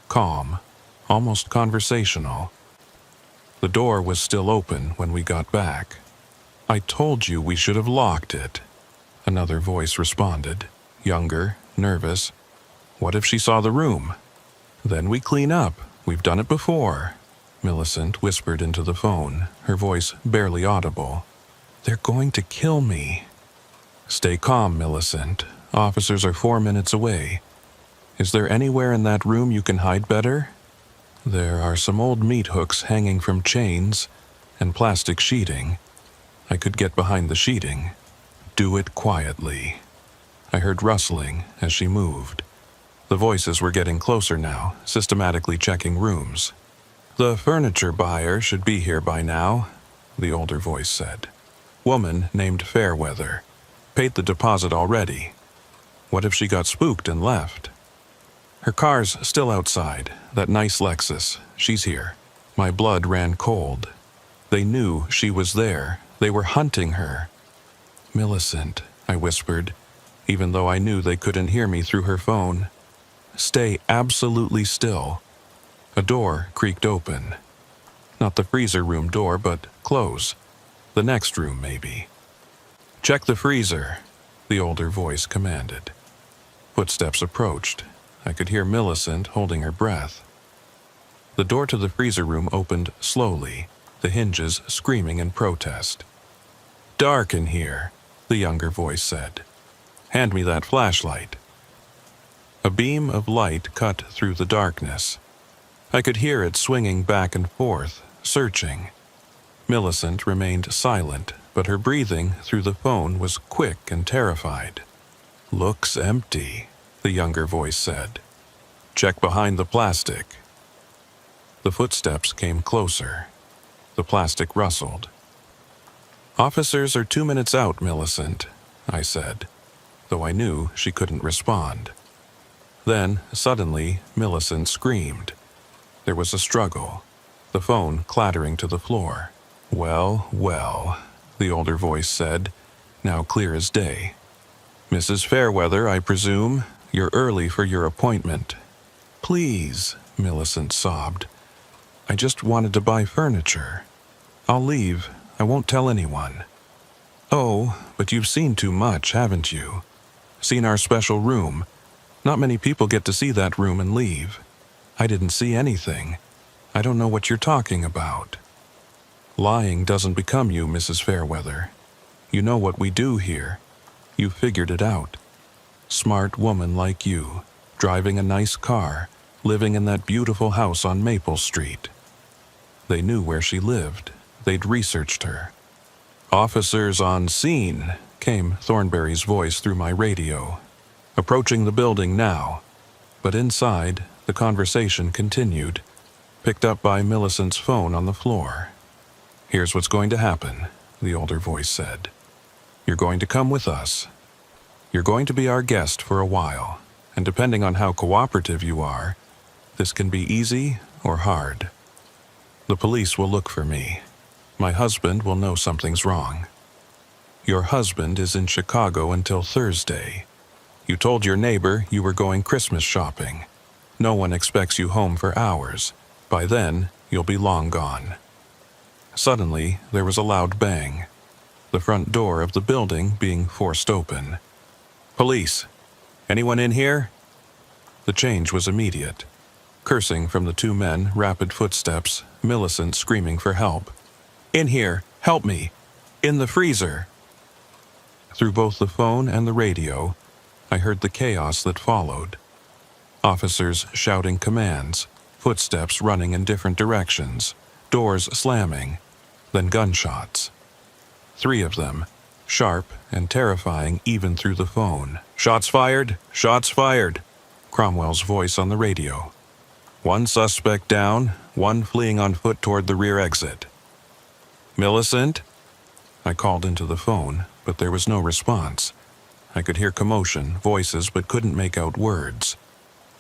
calm, almost conversational. The door was still open when we got back. I told you we should have locked it, another voice responded, younger, nervous. What if she saw the room? Then we clean up. We've done it before, Millicent whispered into the phone, her voice barely audible. They're going to kill me. Stay calm, Millicent. Officers are 4 minutes away. Is there anywhere in that room you can hide better? There are some old meat hooks hanging from chains and plastic sheeting. I could get behind the sheeting. Do it quietly. I heard rustling as she moved. The voices were getting closer now, systematically checking rooms. The furniture buyer should be here by now, the older voice said. Woman named Fairweather. Paid the deposit already. What if she got spooked and left? Her car's still outside, that nice Lexus. She's here. My blood ran cold. They knew she was there. They were hunting her. Millicent, I whispered, even though I knew they couldn't hear me through her phone. Stay absolutely still. A door creaked open. Not the freezer room door, but close. The next room, maybe. Check the freezer, the older voice commanded. Footsteps approached. I could hear Millicent holding her breath. The door to the freezer room opened slowly, the hinges screaming in protest. Dark in here, the younger voice said. Hand me that flashlight. A beam of light cut through the darkness. I could hear it swinging back and forth, searching. Millicent remained silent, but her breathing through the phone was quick and terrified. Looks empty, the younger voice said. Check behind the plastic. The footsteps came closer. The plastic rustled. Officers are 2 minutes out, Millicent, I said, though I knew she couldn't respond. Then, suddenly, Millicent screamed. There was a struggle. the phone clattering to the floor. "Well, well," the older voice said, now clear as day. "Mrs. Fairweather, I presume. You're early for your appointment." "Please," Millicent sobbed. "I just wanted to buy furniture. I'll leave. I won't tell anyone." "Oh, but you've seen too much, haven't you? Seen our special room. Not many people get to see that room and leave. I didn't see anything. I don't know what you're talking about." "Lying doesn't become you, Mrs. Fairweather. You know what we do here. You figured it out. Smart woman like you, driving a nice car, living in that beautiful house on Maple Street." They knew where she lived. They'd researched her. "Officers on scene," came Thornberry's voice through my radio. "Approaching the building now." But inside, the conversation continued, picked up by Millicent's phone on the floor. "Here's what's going to happen," the older voice said. "You're going to come with us. You're going to be our guest for a while, and depending on how cooperative you are, this can be easy or hard. The police will look for me. My husband will know something's wrong. Your husband is in Chicago until Thursday. You told your neighbor you were going Christmas shopping. No one expects you home for hours. By then, you'll be long gone." Suddenly, there was a loud bang, the front door of the building being forced open. "Police! Anyone in here?" The change was immediate. Cursing from the two men, rapid footsteps, Millicent screaming for help. "In here! Help me! In the freezer!" Through both the phone and the radio, I heard the chaos that followed. Officers shouting commands, footsteps running in different directions, doors slamming, then gunshots. 3 of them, sharp and terrifying even through the phone. "Shots fired! Shots fired!" Cromwell's voice on the radio. "1 suspect down, 1 fleeing on foot toward the rear exit." "Millicent?" I called into the phone, but there was no response. I could hear commotion, voices, but couldn't make out words.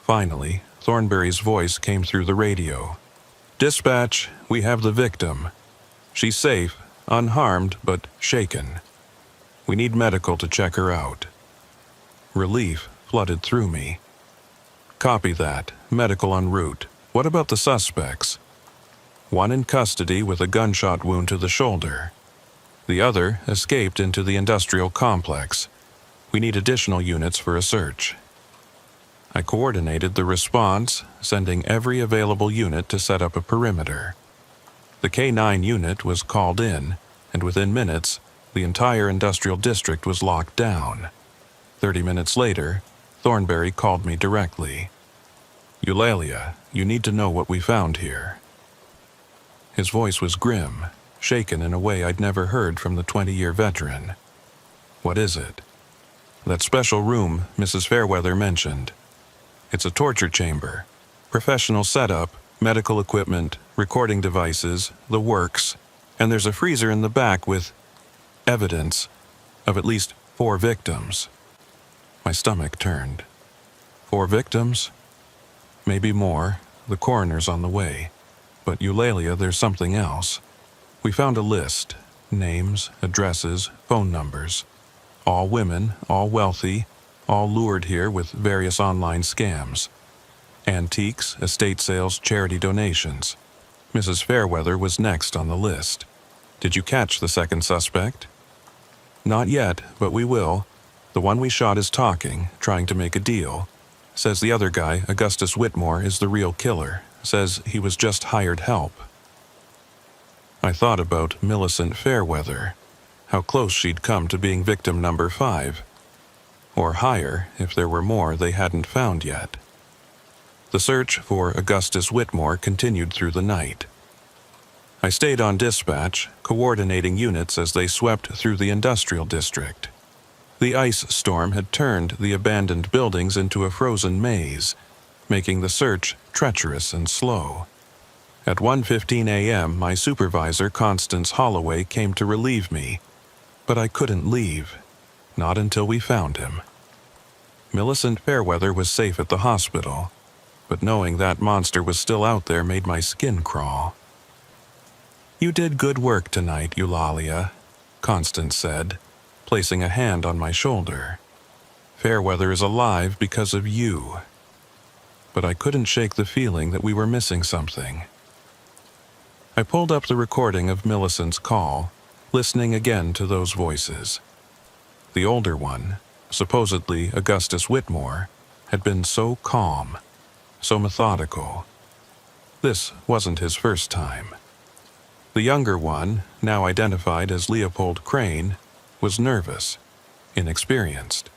Finally, Thornberry's voice came through the radio. "Dispatch, we have the victim. She's safe, unharmed, but shaken. We need medical to check her out." Relief flooded through me. "Copy that. Medical en route. What about the suspects?" "1 in custody with a gunshot wound to the shoulder. The other escaped into the industrial complex. We need additional units for a search." I coordinated the response, sending every available unit to set up a perimeter. The K9 unit was called in, and within minutes, the entire industrial district was locked down. 30 minutes later, Thornberry called me directly. "Eulalia, you need to know what we found here." His voice was grim, shaken in a way I'd never heard from the 20-year veteran. "What is it?" "That special room Mrs. Fairweather mentioned. It's a torture chamber. Professional setup, medical equipment, recording devices, the works, and there's a freezer in the back with evidence of at least 4 victims." My stomach turned. 4 victims? Maybe more. The coroner's on the way. But Eulalia, there's something else. We found a list. Names, addresses, phone numbers. All women, all wealthy, all lured here with various online scams. Antiques, estate sales, charity donations. Mrs. Fairweather was next on the list. Did you catch the second suspect? Not yet, but we will. The one we shot is talking, trying to make a deal. Says the other guy, Augustus Whitmore, is the real killer. Says he was just hired help. I thought about Millicent Fairweather, how close she'd come to being victim number 5. Or higher, if there were more they hadn't found yet. The search for Augustus Whitmore continued through the night. I stayed on dispatch, coordinating units as they swept through the industrial district. The ice storm had turned the abandoned buildings into a frozen maze, making the search treacherous and slow. At 1:15 a.m., my supervisor, Constance Holloway, came to relieve me, but I couldn't leave, not until we found him. Millicent Fairweather was safe at the hospital, but knowing that monster was still out there made my skin crawl. "You did good work tonight, Eulalia," Constance said, placing a hand on my shoulder. "Fairweather is alive because of you." But I couldn't shake the feeling that we were missing something. I pulled up the recording of Millicent's call, listening again to those voices. The older one, supposedly Augustus Whitmore, had been so calm, so methodical. This wasn't his first time. The younger one, now identified as Leopold Crane, was nervous, inexperienced.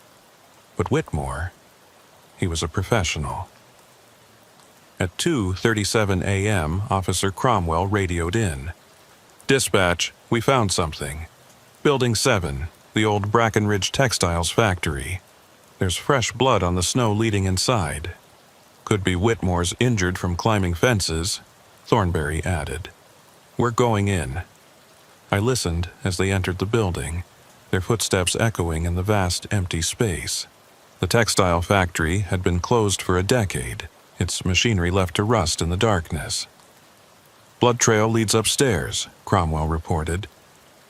But Whitmore, he was a professional. At 2:37 a.m., Officer Cromwell radioed in. "Dispatch, we found something. Building 7, the old Brackenridge Textiles factory. There's fresh blood on the snow leading inside. Could be Whitmore's injured from climbing fences," Thornberry added. "We're going in." I listened as they entered the building, their footsteps echoing in the vast empty space. The textile factory had been closed for a decade, its machinery left to rust in the darkness. "Blood trail leads upstairs," Cromwell reported.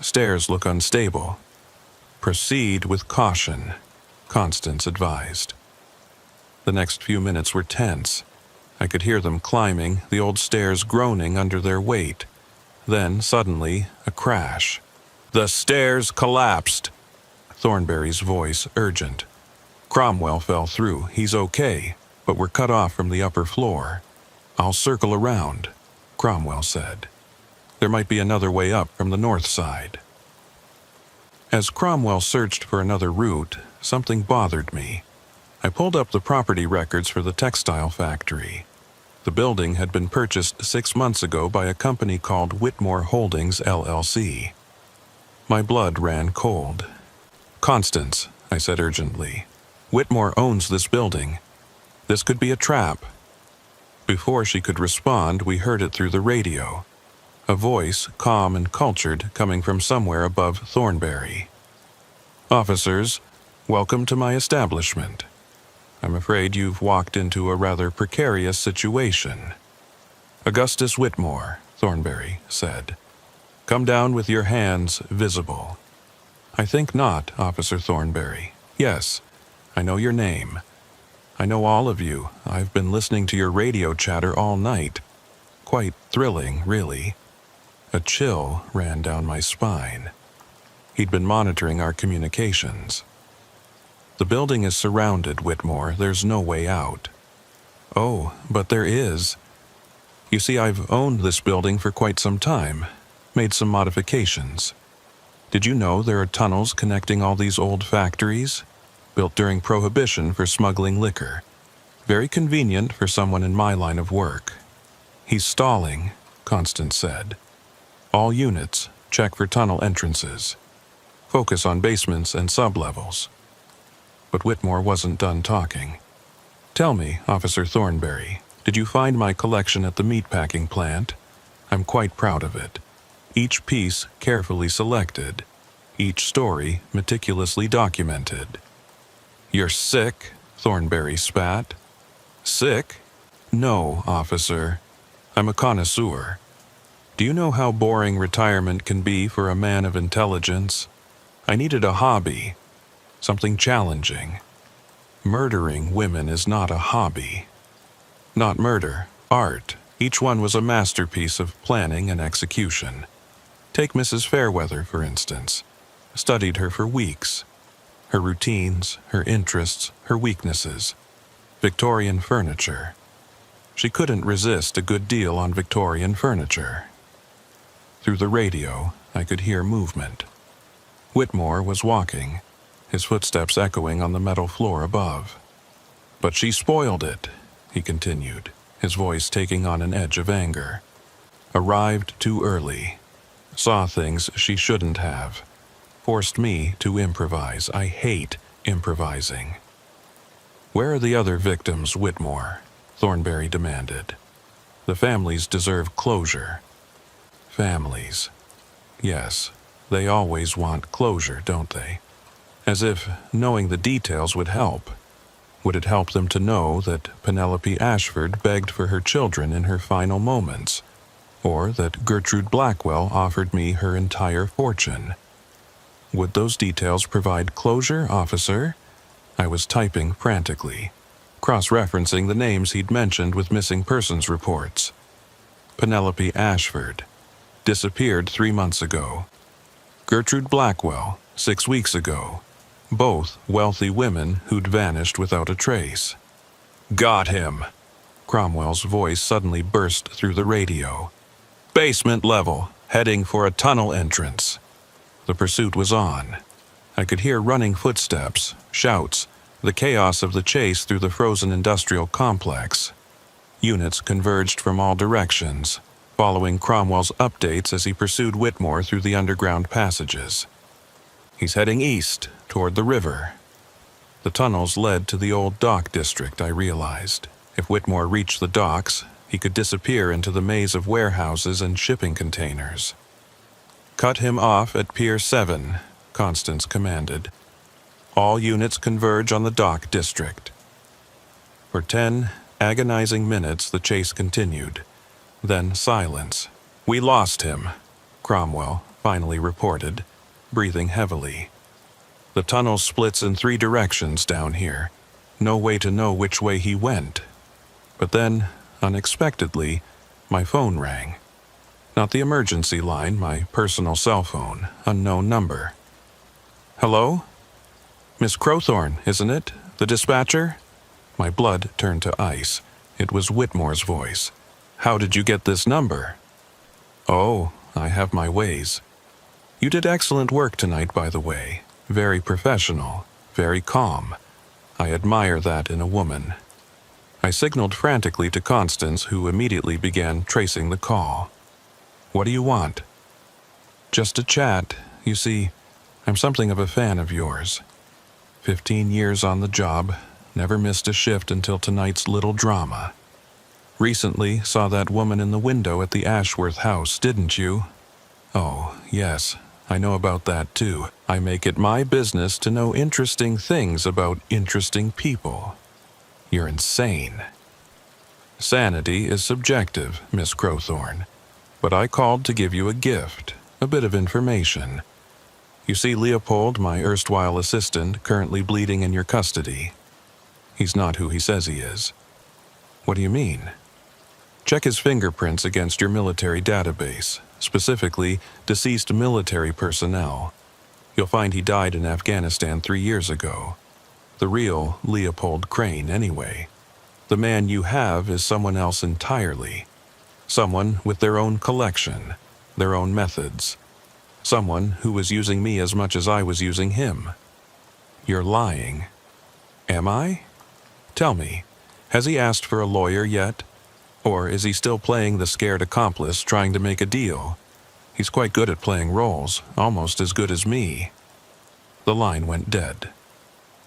"Stairs look unstable." "Proceed with caution," Constance advised. The next few minutes were tense. I could hear them climbing, the old stairs groaning under their weight. Then, suddenly, a crash. "The stairs collapsed!" Thornberry's voice urgent. "Cromwell fell through. He's okay, but we're cut off from the upper floor." "I'll circle around," Cromwell said. "There might be another way up from the north side." As Cromwell searched for another route, something bothered me. I pulled up the property records for the textile factory. The building had been purchased 6 months ago by a company called Whitmore Holdings, LLC. My blood ran cold. "Constance," I said urgently, "Whitmore owns this building. This could be a trap." Before she could respond, we heard it through the radio. A voice, calm and cultured, coming from somewhere above Thornberry. "Officers, welcome to my establishment. I'm afraid you've walked into a rather precarious situation." "Augustus Whitmore," Thornberry said. "Come down with your hands visible." "I think not, Officer Thornberry. Yes, I know your name. I know all of you. I've been listening to your radio chatter all night. Quite thrilling, really." A chill ran down my spine. He'd been monitoring our communications. "The building is surrounded, Whitmore. There's no way out." "Oh, but there is. You see, I've owned this building for quite some time, made some modifications. Did you know there are tunnels connecting all these old factories? Built during Prohibition for smuggling liquor. Very convenient for someone in my line of work." "He's stalling," Constance said. "All units, check for tunnel entrances. Focus on basements and sublevels." But Whitmore wasn't done talking. "Tell me, Officer Thornberry, did you find my collection at the meatpacking plant? I'm quite proud of it. Each piece carefully selected. Each story meticulously documented." "You're sick," Thornberry spat. "Sick? No, officer. I'm a connoisseur. Do you know how boring retirement can be for a man of intelligence? I needed a hobby, something challenging. Murdering women is not a hobby. Not murder, art. Each one was a masterpiece of planning and execution. Take Mrs. Fairweather, for instance. Studied her for weeks. Her routines, her interests, her weaknesses. Victorian furniture. She couldn't resist a good deal on Victorian furniture." Through the radio, I could hear movement. Whitmore was walking, his footsteps echoing on the metal floor above. "But she spoiled it," he continued, his voice taking on an edge of anger. "Arrived too early. Saw things she shouldn't have. Forced me to improvise. I hate improvising." "Where are the other victims, Whitmore?" Thornberry demanded. "The families deserve closure." Families. Yes, they always want closure, don't they? As if knowing the details would help. Would it help them to know that Penelope Ashford begged for her children in her final moments? or that Gertrude Blackwell offered me her entire fortune. Would those details provide closure, officer? I was typing frantically, cross-referencing the names he'd mentioned with missing persons reports. Penelope Ashford, disappeared 3 months ago. Gertrude Blackwell, 6 weeks ago. Both wealthy women who'd vanished without a trace. Got him! Cromwell's voice suddenly burst through the radio. Basement level, heading for a tunnel entrance. The pursuit was on. I could hear running footsteps, shouts, the chaos of the chase through the frozen industrial complex. Units converged from all directions, following Cromwell's updates as he pursued Whitmore through the underground passages. He's heading east, toward the river. The tunnels led to the old dock district, I realized. If Whitmore reached the docks, he could disappear into the maze of warehouses and shipping containers. Cut him off at Pier 7, Constance commanded. All units converge on the dock district. For 10 agonizing minutes, the chase continued. Then silence. We lost him, Cromwell finally reported, breathing heavily. The tunnel splits in 3 directions down here. No way to know which way he went. But then, unexpectedly, my phone rang. Not the emergency line, my personal cell phone, unknown number. Hello? Miss Crowthorne, isn't it? The dispatcher? My blood turned to ice. It was Whitmore's voice. How did you get this number? Oh, I have my ways. You did excellent work tonight, by the way. Very professional, very calm. I admire that in a woman. I signaled frantically to Constance, who immediately began tracing the call. What do you want? Just a chat. You see, I'm something of a fan of yours. 15 years on the job, never missed a shift until tonight's little drama. Recently saw that woman in the window at the Ashworth house, didn't you? Oh, yes, I know about that too. I make it my business to know interesting things about interesting people. You're insane. Sanity is subjective, Miss Crowthorne. But I called to give you a gift, a bit of information. You see Leopold, my erstwhile assistant, currently bleeding in your custody. He's not who he says he is. What do you mean? Check his fingerprints against your military database, specifically deceased military personnel. You'll find he died in Afghanistan 3 years ago. The real Leopold Crane, anyway. The man you have is someone else entirely. Someone with their own collection, their own methods. Someone who was using me as much as I was using him. You're lying. Am I? Tell me, has he asked for a lawyer yet? Or is he still playing the scared accomplice trying to make a deal? He's quite good at playing roles, almost as good as me. The line went dead.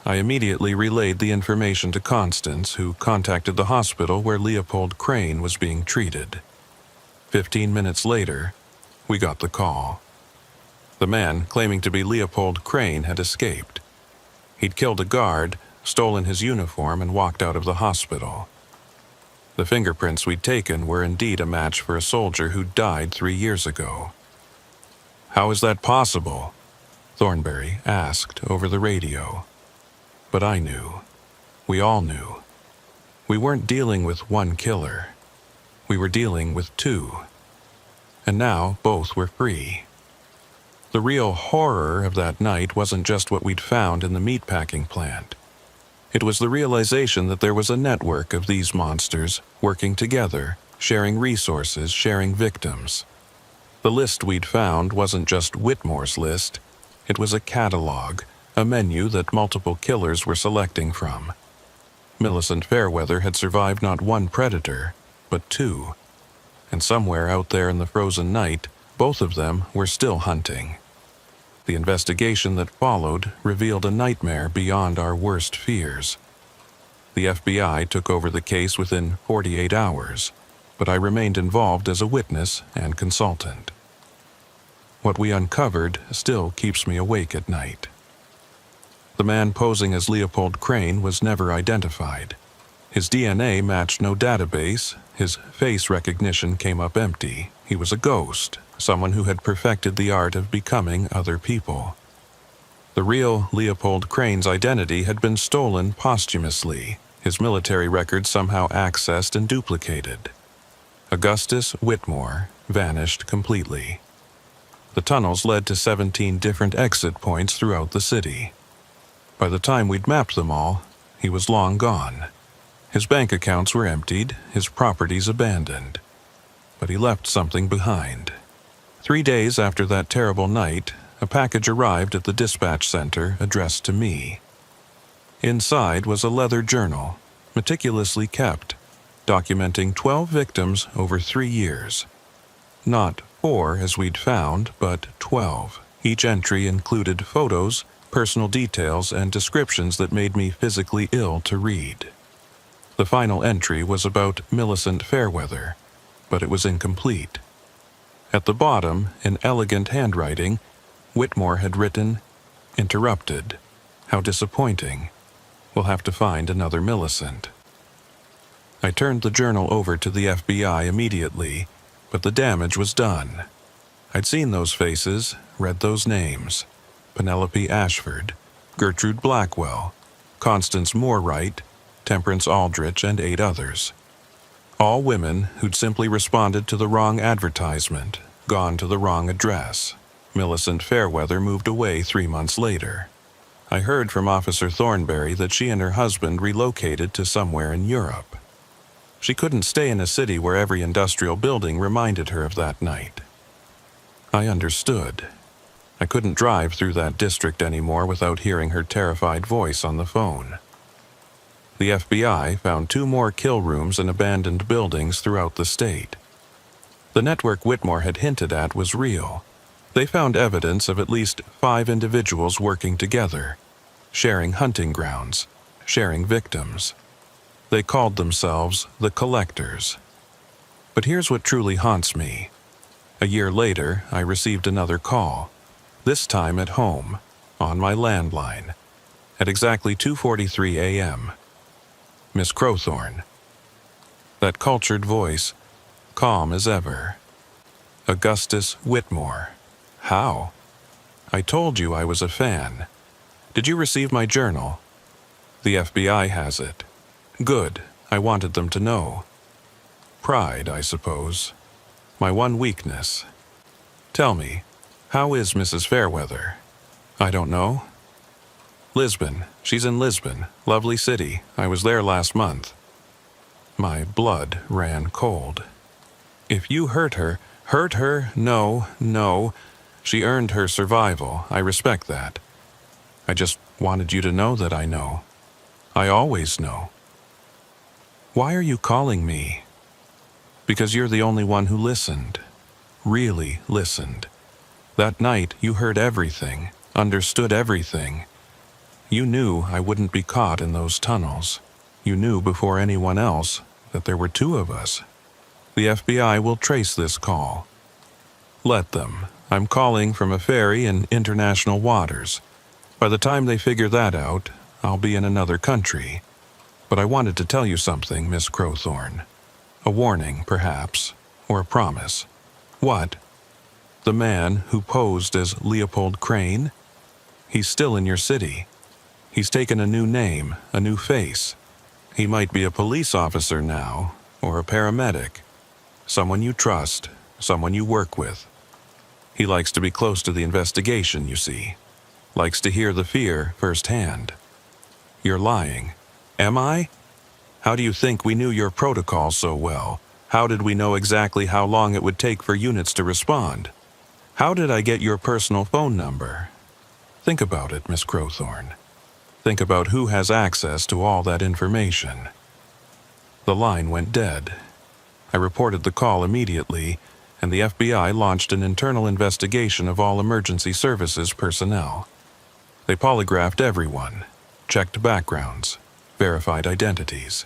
I immediately relayed the information to Constance, who contacted the hospital where Leopold Crane was being treated. 15 minutes later, we got the call. The man claiming to be Leopold Crane had escaped. He'd killed a guard, stolen his uniform, and walked out of the hospital. The fingerprints we'd taken were indeed a match for a soldier who died 3 years ago. How is that possible? Thornberry asked over the radio. But I knew. We all knew. We weren't dealing with one killer. We were dealing with 2. And now both were free. The real horror of that night wasn't just what we'd found in the meatpacking plant. It was the realization that there was a network of these monsters working together, sharing resources, sharing victims. The list we'd found wasn't just Whitmore's list. It was a catalog, a menu that multiple killers were selecting from. Millicent Fairweather had survived not 1 predator, but 2. And somewhere out there in the frozen night, both of them were still hunting. The investigation that followed revealed a nightmare beyond our worst fears. The FBI took over the case within 48 hours, but I remained involved as a witness and consultant. What we uncovered still keeps me awake at night. The man posing as Leopold Crane was never identified. His DNA matched no database, his face recognition came up empty. He was a ghost, someone who had perfected the art of becoming other people. The real Leopold Crane's identity had been stolen posthumously, his military records somehow accessed and duplicated. Augustus Whitmore vanished completely. The tunnels led to 17 different exit points throughout the city. By the time we'd mapped them all, he was long gone. His bank accounts were emptied, his properties abandoned. But he left something behind. 3 days after that terrible night, a package arrived at the dispatch center addressed to me. Inside was a leather journal, meticulously kept, documenting 12 victims over 3 years. Not 4 as we'd found, but 12. Each entry included photos, personal details, and descriptions that made me physically ill to read. The final entry was about Millicent Fairweather, but it was incomplete. At the bottom, in elegant handwriting, Whitmore had written, "Interrupted. How disappointing. We'll have to find another Millicent." I turned the journal over to the FBI immediately, but the damage was done. I'd seen those faces, read those names: Penelope Ashford, Gertrude Blackwell, Constance Moorwright, Temperance Aldrich, and 8 others. All women who'd simply responded to the wrong advertisement, gone to the wrong address. Millicent Fairweather moved away 3 months later. I heard from Officer Thornberry that she and her husband relocated to somewhere in Europe. She couldn't stay in a city where every industrial building reminded her of that night. I understood. I couldn't drive through that district anymore without hearing her terrified voice on the phone. The FBI found 2 more kill rooms in abandoned buildings throughout the state. The network Whitmore had hinted at was real. They found evidence of at least 5 individuals working together, sharing hunting grounds, sharing victims. They called themselves the Collectors. But here's what truly haunts me. A year later, I received another call, this time at home, on my landline, at exactly 2:43 a.m. Miss Crowthorne. That cultured voice, calm as ever. Augustus Whitmore. How? I told you I was a fan. Did you receive my journal? The FBI has it. Good. I wanted them to know. Pride, I suppose. My one weakness. Tell me, how is Mrs. Fairweather? I don't know. Lisbon. She's in Lisbon. Lovely city. I was there last month. My blood ran cold. If you hurt her, no. She earned her survival. I respect that. I just wanted you to know that I know. I always know. Why are you calling me? Because you're the only one who listened. Really listened. That night you heard everything, understood everything. You knew I wouldn't be caught in those tunnels. You knew before anyone else that there were 2 of us. The FBI will trace this call. Let them. I'm calling from a ferry in international waters. By the time they figure that out, I'll be in another country. But I wanted to tell you something, Miss Crowthorne. A warning, perhaps, or a promise. What? The man who posed as Leopold Crane? He's still in your city. He's taken a new name, a new face. He might be a police officer now, or a paramedic. Someone you trust, someone you work with. He likes to be close to the investigation, you see. Likes to hear the fear firsthand. You're lying. Am I? How do you think we knew your protocol so well? How did we know exactly how long it would take for units to respond? How did I get your personal phone number? Think about it, Miss Crowthorne. Think about who has access to all that information. The line went dead. I reported the call immediately, and the FBI launched an internal investigation of all emergency services personnel. They polygraphed everyone, checked backgrounds, verified identities.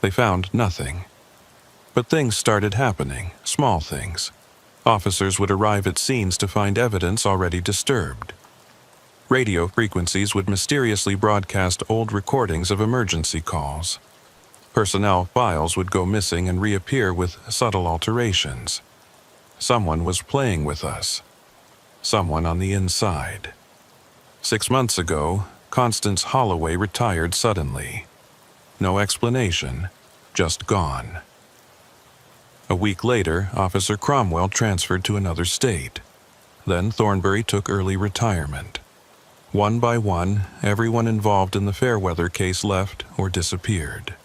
They found nothing. But things started happening, small things. Officers would arrive at scenes to find evidence already disturbed. Radio frequencies would mysteriously broadcast old recordings of emergency calls. Personnel files would go missing and reappear with subtle alterations. Someone was playing with us. Someone on the inside. 6 months ago, Constance Holloway retired suddenly. No explanation, just gone. A week later, Officer Cromwell transferred to another state. Then Thornbury took early retirement. One by one, everyone involved in the Fairweather case left or disappeared.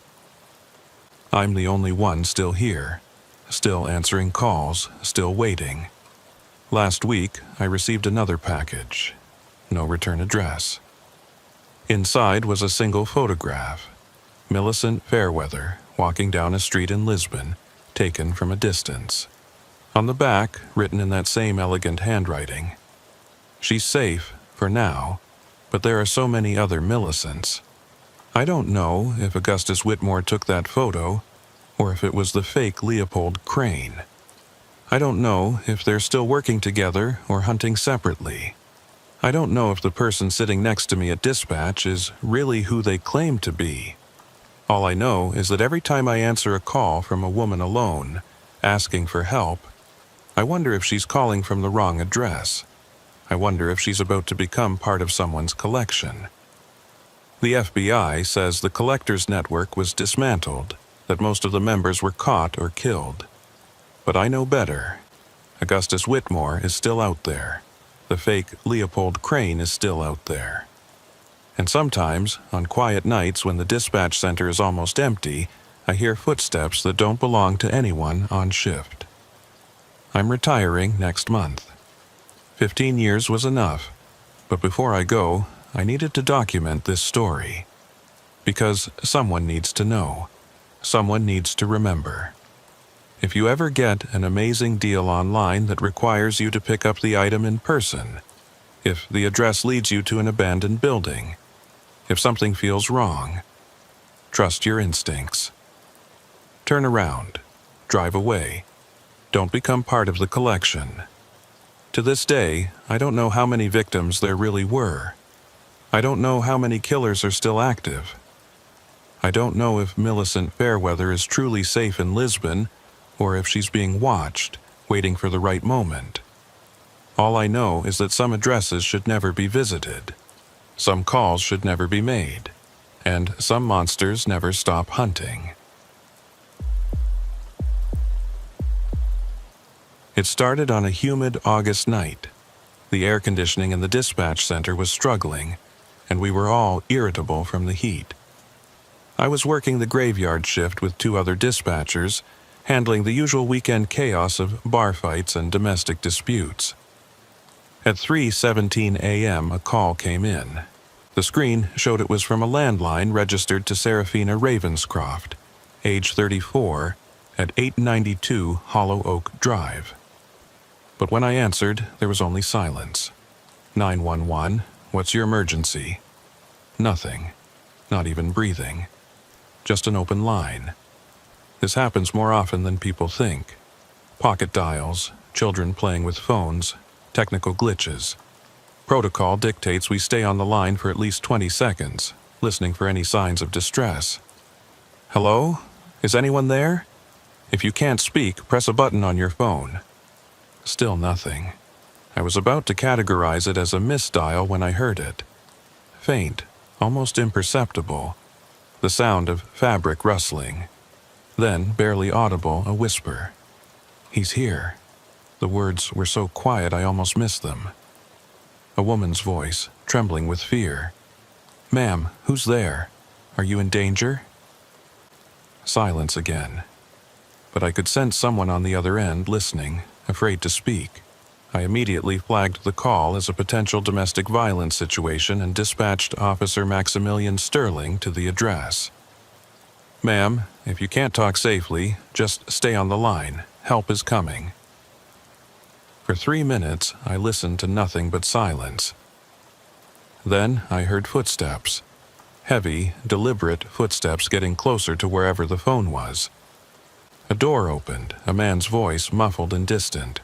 I'm the only one still here, still answering calls, still waiting. Last week, I received another package. No return address. Inside was a single photograph. Millicent Fairweather walking down a street in Lisbon, taken from a distance. On the back, written in that same elegant handwriting, "She's safe, for now, but there are so many other Millicents." I don't know if Augustus Whitmore took that photo, or if it was the fake Leopold Crane. I don't know if they're still working together or hunting separately. I don't know if the person sitting next to me at dispatch is really who they claim to be. All I know is that every time I answer a call from a woman alone, asking for help, I wonder if she's calling from the wrong address. I wonder if she's about to become part of someone's collection. The FBI says the collectors' network was dismantled, that most of the members were caught or killed. But I know better. Augustus Whitmore is still out there. The fake Leopold Crane is still out there. And sometimes, on quiet nights when the dispatch center is almost empty, I hear footsteps that don't belong to anyone on shift. I'm retiring next month. 15 years was enough, but before I go, I needed to document this story. Because someone needs to know. Someone needs to remember. If you ever get an amazing deal online that requires you to pick up the item in person, if the address leads you to an abandoned building, if something feels wrong, trust your instincts. Turn around. Drive away. Don't become part of the collection. To this day, I don't know how many victims there really were. I don't know how many killers are still active. I don't know if Millicent Fairweather is truly safe in Lisbon, or if she's being watched, waiting for the right moment. All I know is that some addresses should never be visited, some calls should never be made, and some monsters never stop hunting. It started on a humid August night. The air conditioning in the dispatch center was struggling, and we were all irritable from the heat. I was working the graveyard shift with 2 other dispatchers, handling the usual weekend chaos of bar fights and domestic disputes. At 3:17 a.m., a call came in. The screen showed it was from a landline registered to Seraphina Ravenscroft, age 34, at 892 Hollow Oak Drive. But when I answered, there was only silence. 911, what's your emergency? Nothing. Not even breathing. Just an open line. This happens more often than people think. Pocket dials, children playing with phones, technical glitches. Protocol dictates we stay on the line for at least 20 seconds, listening for any signs of distress. Hello? Is anyone there? If you can't speak, press a button on your phone. Still nothing. I was about to categorize it as a misdial when I heard it. Faint, almost imperceptible. The sound of fabric rustling. Then, barely audible, a whisper. He's here. The words were so quiet I almost missed them. A woman's voice, trembling with fear. Ma'am, who's there? Are you in danger? Silence again. But I could sense someone on the other end listening, afraid to speak. I immediately flagged the call as a potential domestic violence situation and dispatched Officer Maximilian Sterling to the address. Ma'am, if you can't talk safely, just stay on the line. Help is coming. For 3 minutes, I listened to nothing but silence. Then I heard footsteps. Heavy, deliberate footsteps getting closer to wherever the phone was. A door opened, a man's voice muffled and distant.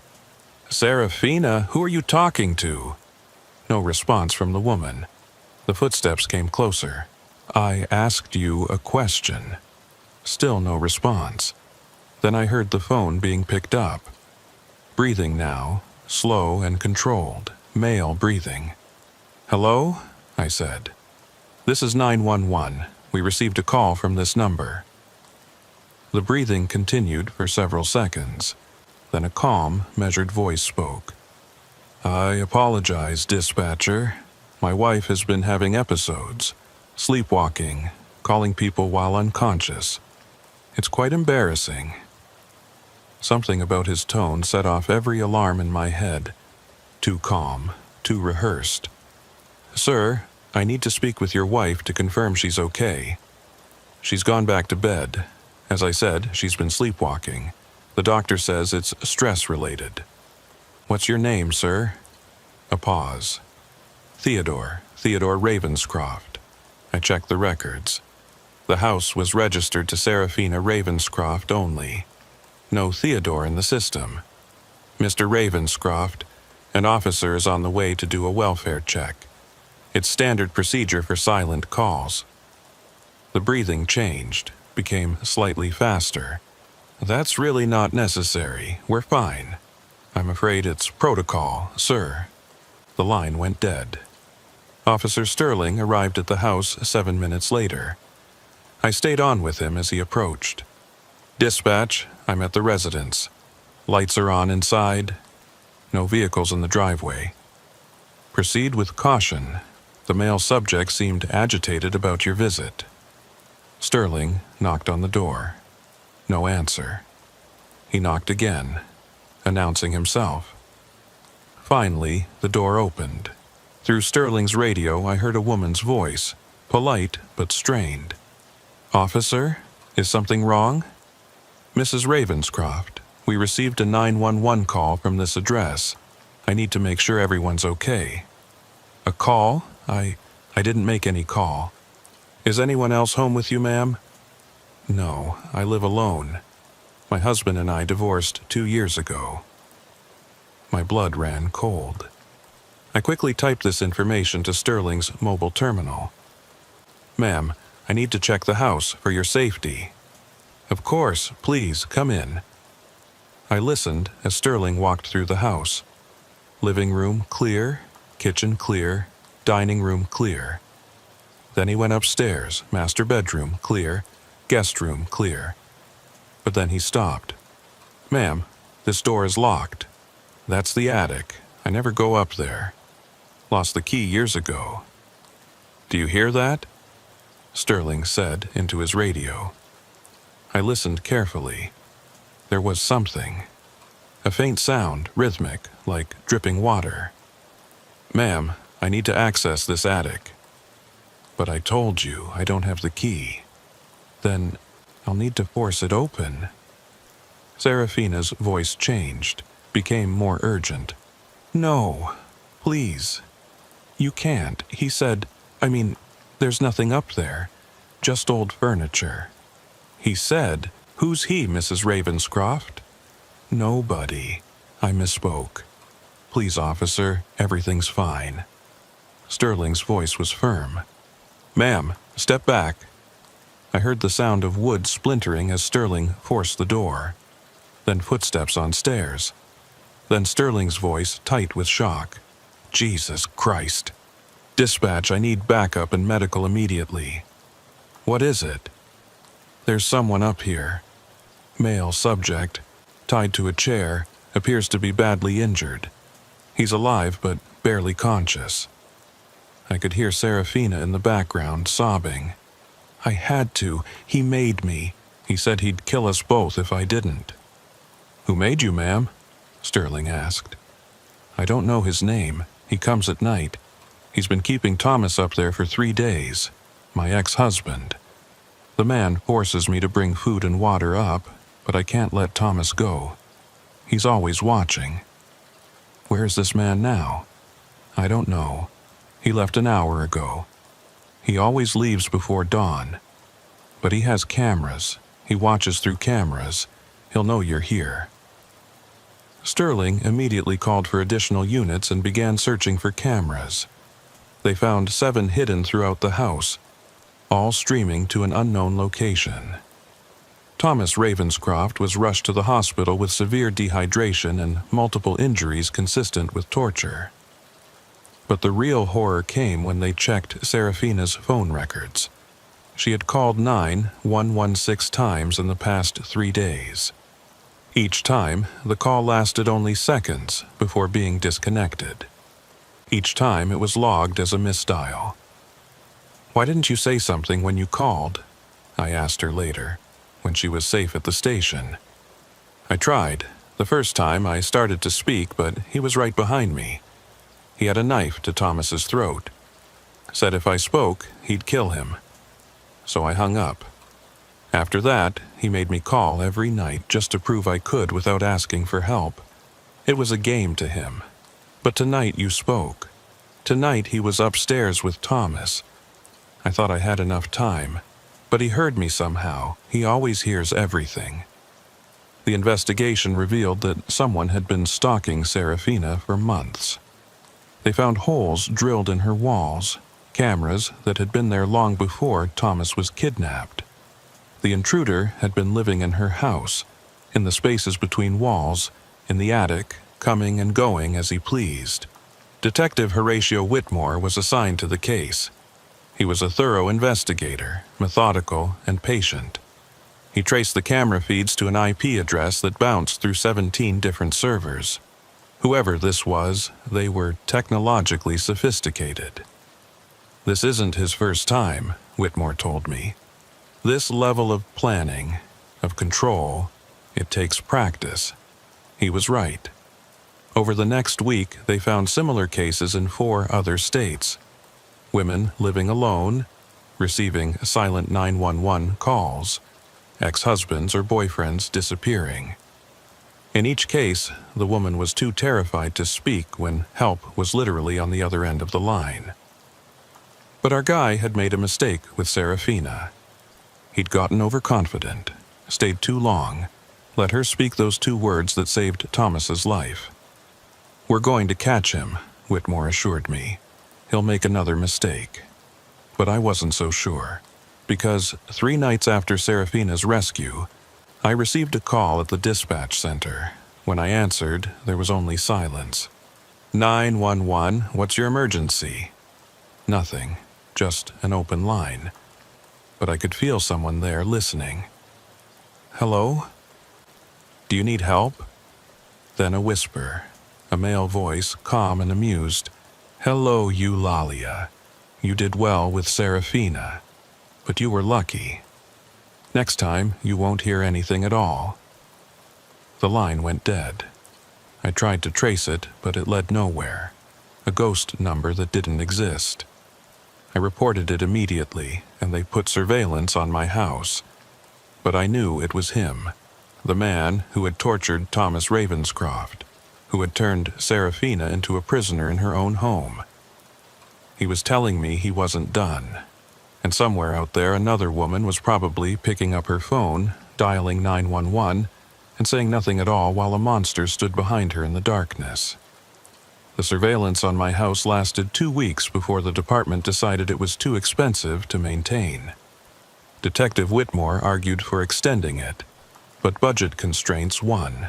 Seraphina, who are you talking to? No response from the woman. The footsteps came closer. I asked you a question. Still no response. Then I heard the phone being picked up. Breathing now, slow and controlled, male breathing. "Hello?" I said. "This is 911. We received a call from this number." The breathing continued for several seconds. Then a calm, measured voice spoke. "I apologize, dispatcher. My wife has been having episodes, sleepwalking, calling people while unconscious. It's quite embarrassing." Something about his tone set off every alarm in my head. Too calm, too rehearsed. "Sir, I need to speak with your wife to confirm she's okay. She's gone back to bed. As I said, she's been sleepwalking. The doctor says it's stress-related." "What's your name, sir?" A pause. Theodore Ravenscroft." I checked the records. The house was registered to Serafina Ravenscroft only. No Theodore in the system. "Mr. Ravenscroft, an officer is on the way to do a welfare check. It's standard procedure for silent calls." The breathing changed, became slightly faster. "That's really not necessary. We're fine. I'm afraid it's protocol, sir." The line went dead. Officer Sterling arrived at the house 7 minutes later. I stayed on with him as he approached. "Dispatch, I'm at the residence. Lights are on inside. No vehicles in the driveway. Proceed with caution. The male subject seemed agitated about your visit." Sterling knocked on the door. No answer. He knocked again, announcing himself. Finally, the door opened. Through Sterling's radio, I heard a woman's voice, polite but strained. "Officer, is something wrong?" "Mrs. Ravenscroft, we received a 911 call from this address. I need to make sure everyone's okay." "A call? I didn't make any call." "Is anyone else home with you, ma'am?" "No, I live alone. My husband and I divorced 2 years ago." My blood ran cold. I quickly typed this information to Sterling's mobile terminal. "Ma'am, I need to check the house for your safety." "Of course, please, come in." I listened as Sterling walked through the house. Living room clear, kitchen clear, dining room clear. Then he went upstairs, master bedroom clear, guest room clear. But then he stopped. "Ma'am, this door is locked. That's the attic. I never go up there. Lost the key years ago." "Do you hear that?" Sterling said into his radio. I listened carefully. There was something. A faint sound, rhythmic, like dripping water. "Ma'am, I need to access this attic." "But I told you I don't have the key." "Then I'll need to force it open." Serafina's voice changed, became more urgent. "No, please. You can't. He said, there's nothing up there. Just old furniture." "He said? Who's he, Mrs. Ravenscroft?" "Nobody. I misspoke. Please, officer, everything's fine." Sterling's voice was firm. "Ma'am, step back." I heard the sound of wood splintering as Sterling forced the door. Then footsteps on stairs. Then Sterling's voice tight with shock. "Jesus Christ. Dispatch, I need backup and medical immediately." "What is it?" "There's someone up here. Male subject, tied to a chair, appears to be badly injured. He's alive but barely conscious." I could hear Serafina in the background sobbing. "I had to. He made me. He said he'd kill us both if I didn't." "Who made you, ma'am?" Sterling asked. "I don't know his name. He comes at night. He's been keeping Thomas up there for 3 days. My ex-husband. The man forces me to bring food and water up, but I can't let Thomas go. He's always watching." "Where is this man now?" "I don't know. He left an hour ago. He always leaves before dawn. But he has cameras. He watches through cameras. He'll know you're here." Sterling immediately called for additional units and began searching for cameras. They found 7 hidden throughout the house, all streaming to an unknown location. Thomas Ravenscroft was rushed to the hospital with severe dehydration and multiple injuries consistent with torture. But the real horror came when they checked Serafina's phone records. She had called 911 times in the past 3 days. Each time, the call lasted only seconds before being disconnected. Each time it was logged as a misdial. "Why didn't you say something when you called?" I asked her later, when she was safe at the station. "I tried. The first time I started to speak, but he was right behind me. He had a knife to Thomas's throat. Said if I spoke, he'd kill him. So I hung up. After that, he made me call every night just to prove I could without asking for help. It was a game to him. But tonight you spoke. Tonight he was upstairs with Thomas. I thought I had enough time, but he heard me somehow. He always hears everything." The investigation revealed that someone had been stalking Serafina for months. They found holes drilled in her walls, cameras that had been there long before Thomas was kidnapped. The intruder had been living in her house, in the spaces between walls, in the attic, coming and going as he pleased. Detective Horatio Whitmore was assigned to the case. He was a thorough investigator, methodical and patient. He traced the camera feeds to an IP address that bounced through 17 different servers. Whoever this was, they were technologically sophisticated. "This isn't his first time," Whitmore told me. "This level of planning, of control, it takes practice." He was right. Over the next week, they found similar cases in 4 other states. Women living alone, receiving silent 911 calls, ex-husbands or boyfriends disappearing. In each case, the woman was too terrified to speak when help was literally on the other end of the line. But our guy had made a mistake with Serafina. He'd gotten overconfident, stayed too long, let her speak those 2 words that saved Thomas's life. "We're going to catch him," Whitmore assured me. "He'll make another mistake." But I wasn't so sure, because 3 nights after Serafina's rescue, I received a call at the dispatch center. When I answered, there was only silence. 911, what's your emergency?" Nothing, just an open line. But I could feel someone there listening. "Hello? Do you need help?" Then a whisper, a male voice, calm and amused. "Hello, Eulalia. You did well with Serafina, but you were lucky. Next time, you won't hear anything at all." The line went dead. I tried to trace it, but it led nowhere. A ghost number that didn't exist. I reported it immediately, and they put surveillance on my house. But I knew it was him, the man who had tortured Thomas Ravenscroft, who had turned Serafina into a prisoner in her own home. He was telling me he wasn't done. And somewhere out there another woman was probably picking up her phone, dialing 911, and saying nothing at all while a monster stood behind her in the darkness. The surveillance on my house lasted 2 weeks before the department decided it was too expensive to maintain. Detective Whitmore argued for extending it, but budget constraints won.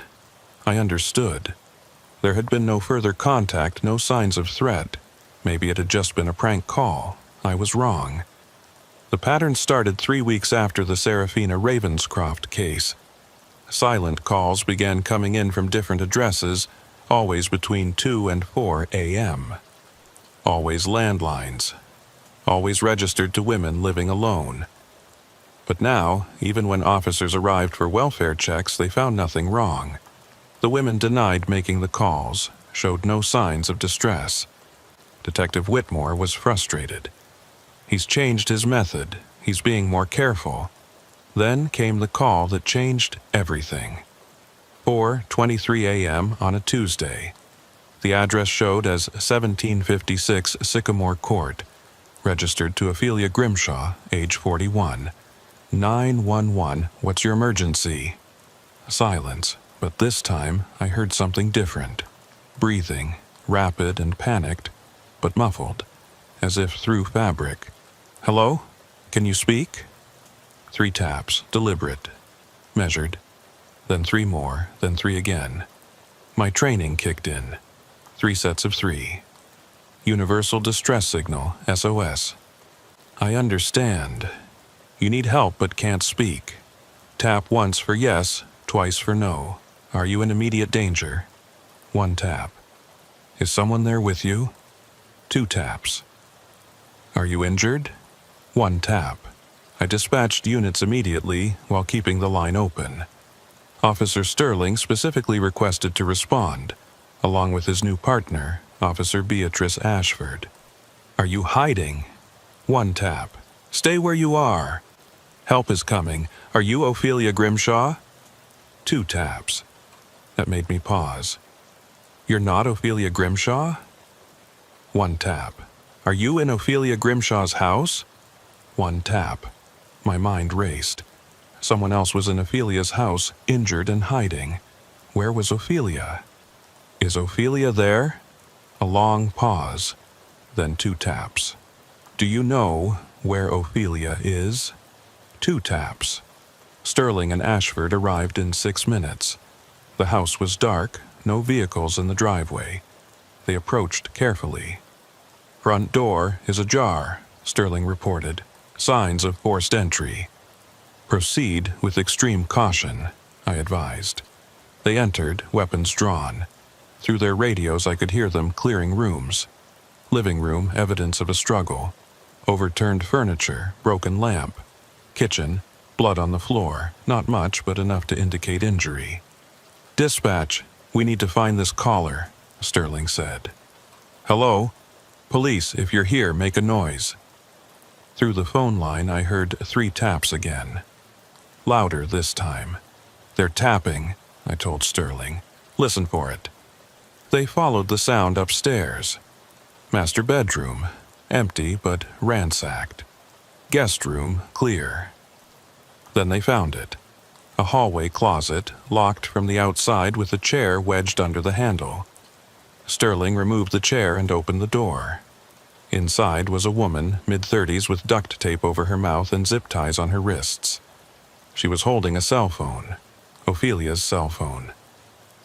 I understood. There had been no further contact, no signs of threat. Maybe it had just been a prank call. I was wrong. The pattern started 3 weeks after the Serafina Ravenscroft case. Silent calls began coming in from different addresses, always between 2 and 4 a.m. Always landlines. Always registered to women living alone. But now, even when officers arrived for welfare checks, they found nothing wrong. The women denied making the calls, showed no signs of distress. Detective Whitmore was frustrated. He's changed his method. He's being more careful. Then came the call that changed everything. 4:23 a.m. on a Tuesday. The address showed as 1756 Sycamore Court, registered to Ophelia Grimshaw, age 41. 911, what's your emergency? Silence, but this time I heard something different. Breathing, rapid and panicked, but muffled, as if through fabric. "Hello? Can you speak?" 3 taps, deliberate. measured. Then 3 more, then 3 again. My training kicked in. 3 sets of 3. Universal distress signal, SOS. I understand. You need help but can't speak. Tap once for yes, twice for no. Are you in immediate danger? 1 tap. Is someone there with you? 2 taps. Are you injured? 1 tap. I dispatched units immediately while keeping the line open. Officer Sterling specifically requested to respond, along with his new partner, Officer Beatrice Ashford. Are you hiding? 1 tap. Stay where you are. Help is coming. Are you Ophelia Grimshaw? 2 taps. That made me pause. You're not Ophelia Grimshaw? 1 tap. Are you in Ophelia Grimshaw's house? 1 tap. My mind raced. Someone else was in Ophelia's house, injured and hiding. Where was Ophelia? Is Ophelia there? A long pause, then 2 taps. Do you know where Ophelia is? 2 taps. Sterling and Ashford arrived in 6 minutes. The house was dark, no vehicles in the driveway. They approached carefully. Front door is ajar, Sterling reported. Signs of forced entry. Proceed with extreme caution, I advised. They entered, weapons drawn. Through their radios I could hear them clearing rooms. Living room, evidence of a struggle. Overturned furniture, broken lamp. Kitchen, blood on the floor, not much but enough to indicate injury. Dispatch, we need to find this caller, Sterling said. Hello? Police, if you're here, make a noise. Through the phone line I heard 3 taps again. Louder this time. They're tapping, I told Sterling. Listen for it. They followed the sound upstairs. Master bedroom, empty but ransacked. Guest room, clear. Then they found it. A hallway closet, locked from the outside with a chair wedged under the handle. Sterling removed the chair and opened the door. Inside was a woman, mid-30s, with duct tape over her mouth and zip ties on her wrists. She was holding a cell phone, Ophelia's cell phone.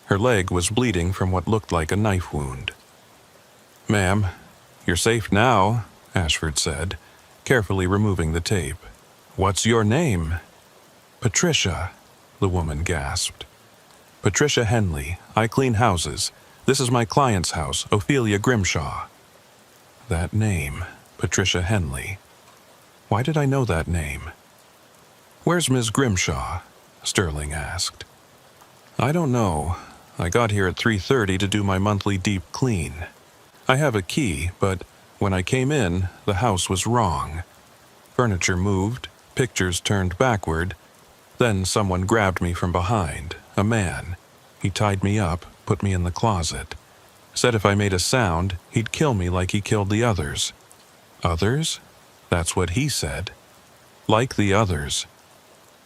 Her leg was bleeding from what looked like a knife wound. Ma'am, you're safe now, Ashford said, carefully removing the tape. What's your name? Patricia, the woman gasped. Patricia Henley, I clean houses. This is my client's house, Ophelia Grimshaw. That name, Patricia Henley. Why did I know that name? Where's Ms. Grimshaw? Sterling asked. I don't know. I got here at 3:30 to do my monthly deep clean. I have a key, but when I came in, the house was wrong. Furniture moved, pictures turned backward. Then someone grabbed me from behind, a man. He tied me up, put me in the closet. Said if I made a sound, he'd kill me like he killed the others. Others? That's what he said. Like the others.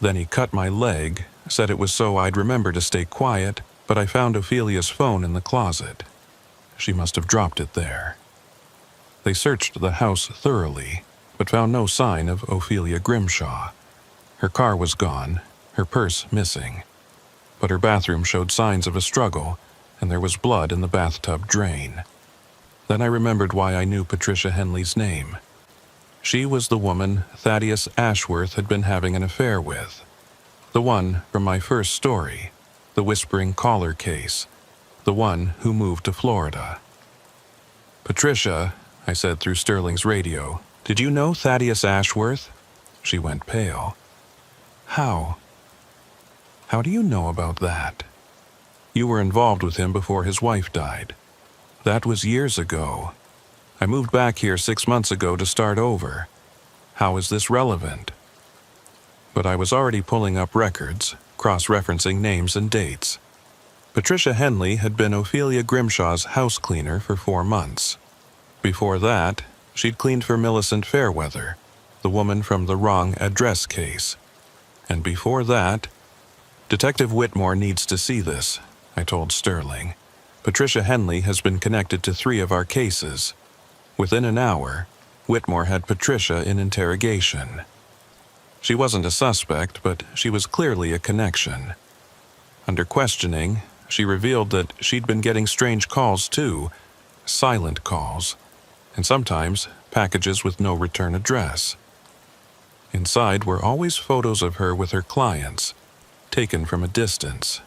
Then he cut my leg, said it was so I'd remember to stay quiet, but I found Ophelia's phone in the closet. She must have dropped it there. They searched the house thoroughly, but found no sign of Ophelia Grimshaw. Her car was gone, her purse missing. But her bathroom showed signs of a struggle, and there was blood in the bathtub drain. Then I remembered why I knew Patricia Henley's name. She was the woman Thaddeus Ashworth had been having an affair with. The one from my first story, the whispering caller case. The one who moved to Florida. Patricia, I said through Sterling's radio, did you know Thaddeus Ashworth? She went pale. How? How do you know about that? You were involved with him before his wife died. That was years ago. I moved back here 6 months ago to start over. How is this relevant? But I was already pulling up records, cross-referencing names and dates. Patricia Henley had been Ophelia Grimshaw's house cleaner for 4 months. Before that, she'd cleaned for Millicent Fairweather, the woman from the wrong address case. And before that, Detective Whitmore needs to see this, I told Sterling. Patricia Henley has been connected to 3 of our cases. Within an hour, Whitmore had Patricia in interrogation. She wasn't a suspect, but she was clearly a connection. Under questioning, she revealed that she'd been getting strange calls too, silent calls, and sometimes packages with no return address. Inside were always photos of her with her clients, taken from a distance.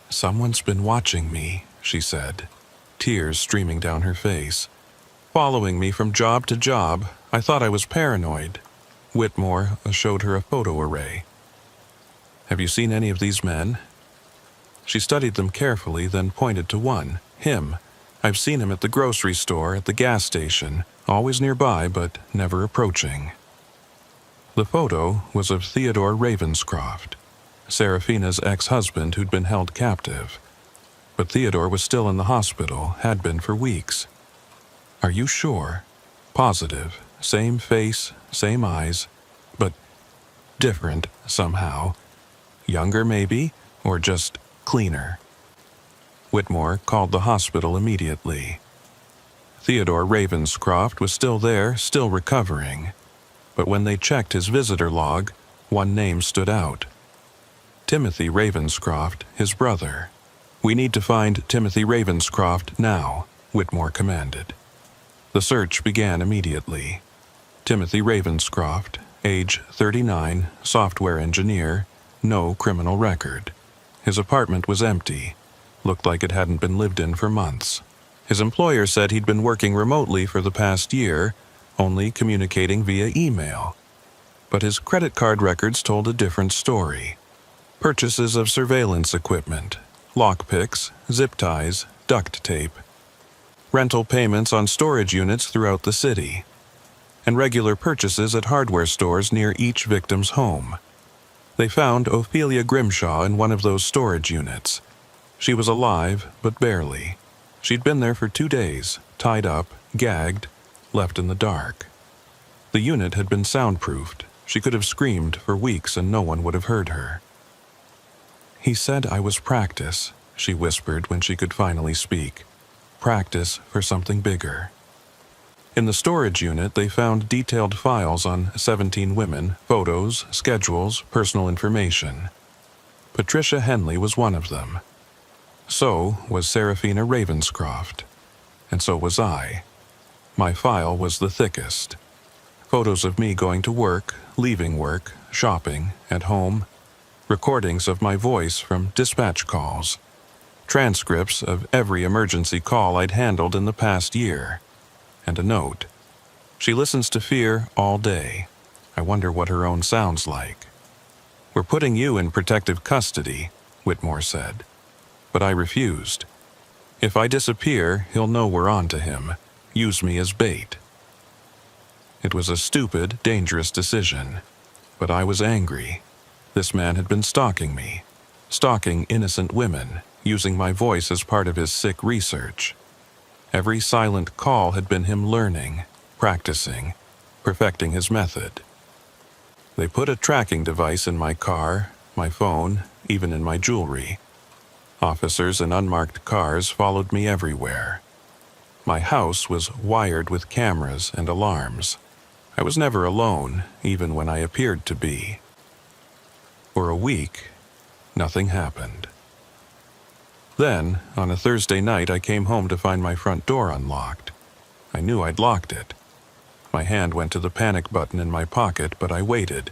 "Someone's been watching me," she said, tears streaming down her face. "Following me from job to job. I thought I was paranoid." Whitmore showed her a photo array. "Have you seen any of these men?" She studied them carefully, then pointed to one. "Him. I've seen him at the grocery store, at the gas station, always nearby but never approaching." The photo was of Theodore Ravenscroft, Seraphina's ex-husband who'd been held captive. But Theodore was still in the hospital, had been for weeks. "Are you sure?" "Positive. Same face, same eyes, but different somehow. Younger maybe, or just cleaner." Whitmore called the hospital immediately. Theodore Ravenscroft was still there, still recovering. But when they checked his visitor log, one name stood out. Timothy Ravenscroft, his brother. "We need to find Timothy Ravenscroft now," Whitmore commanded. The search began immediately. Timothy Ravenscroft, age 39, software engineer, no criminal record. His apartment was empty, looked like it hadn't been lived in for months. His employer said he'd been working remotely for the past year, only communicating via email. But his credit card records told a different story. Purchases of surveillance equipment, lockpicks, zip ties, duct tape, rental payments on storage units throughout the city, and regular purchases at hardware stores near each victim's home. They found Ophelia Grimshaw in one of those storage units. She was alive, but barely. She'd been there for 2 days, tied up, gagged, left in the dark. The unit had been soundproofed. She could have screamed for weeks and no one would have heard her. "He said I was practice," she whispered when she could finally speak. "Practice for something bigger." In the storage unit, they found detailed files on 17 women, photos, schedules, personal information. Patricia Henley was one of them. So was Seraphina Ravenscroft. And so was I. My file was the thickest. Photos of me going to work, leaving work, shopping, at home. Recordings of my voice from dispatch calls. Transcripts of every emergency call I'd handled in the past year. And a note. "She listens to fear all day. I wonder what her own sounds like." "We're putting you in protective custody," Whitmore said. But I refused. "If I disappear, he'll know we're on to him. Use me as bait." It was a stupid, dangerous decision. But I was angry. This man had been stalking me. Stalking innocent women, using my voice as part of his sick research. Every silent call had been him learning, practicing, perfecting his method. They put a tracking device in my car, my phone, even in my jewelry. Officers in unmarked cars followed me everywhere. My house was wired with cameras and alarms. I was never alone, even when I appeared to be. For a week, nothing happened. Then, on a Thursday night, I came home to find my front door unlocked. I knew I'd locked it. My hand went to the panic button in my pocket, but I waited.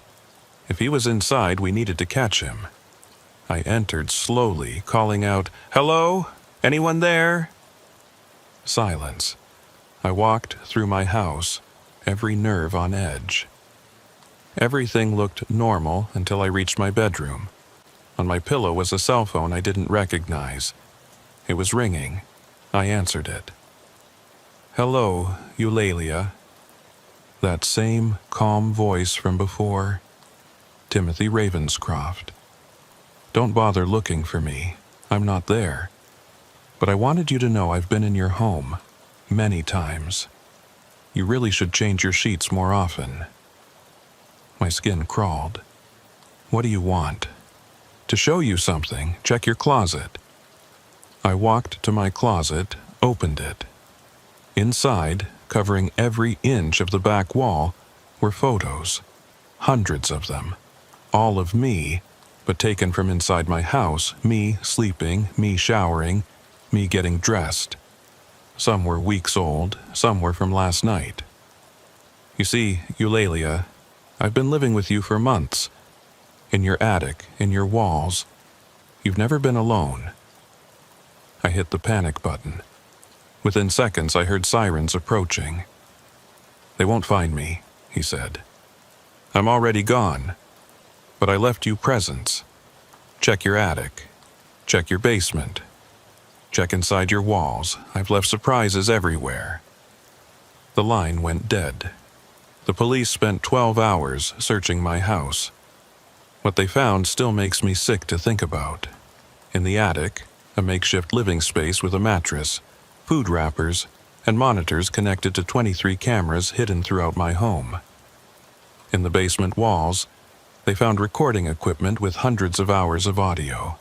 If he was inside, we needed to catch him. I entered slowly, calling out, "Hello? Anyone there?" Silence. I walked through my house, every nerve on edge. Everything looked normal until I reached my bedroom. On my pillow was a cell phone I didn't recognize. It was ringing. I answered it. "Hello, Eulalia." That same calm voice from before. Timothy Ravenscroft. "Don't bother looking for me. I'm not there. But I wanted you to know I've been in your home. Many times. You really should change your sheets more often." My skin crawled. "What do you want?" "To show you something. Check your closet." I walked to my closet, opened it. Inside, covering every inch of the back wall, were photos. Hundreds of them, all of me, but taken from inside my house, me sleeping, me showering, me getting dressed. Some were weeks old, some were from last night. You see, Eulalia, I've been living with you for months. In your attic, in your walls. You've never been alone. I hit the panic button. Within seconds, I heard sirens approaching. They won't find me, he said. I'm already gone. But I left you presents. Check your attic. Check your basement. Check inside your walls. I've left surprises everywhere. The line went dead. The police spent 12 hours searching my house. What they found still makes me sick to think about. In the attic, a makeshift living space with a mattress, food wrappers, and monitors connected to 23 cameras hidden throughout my home. In the basement walls, they found recording equipment with hundreds of hours of audio.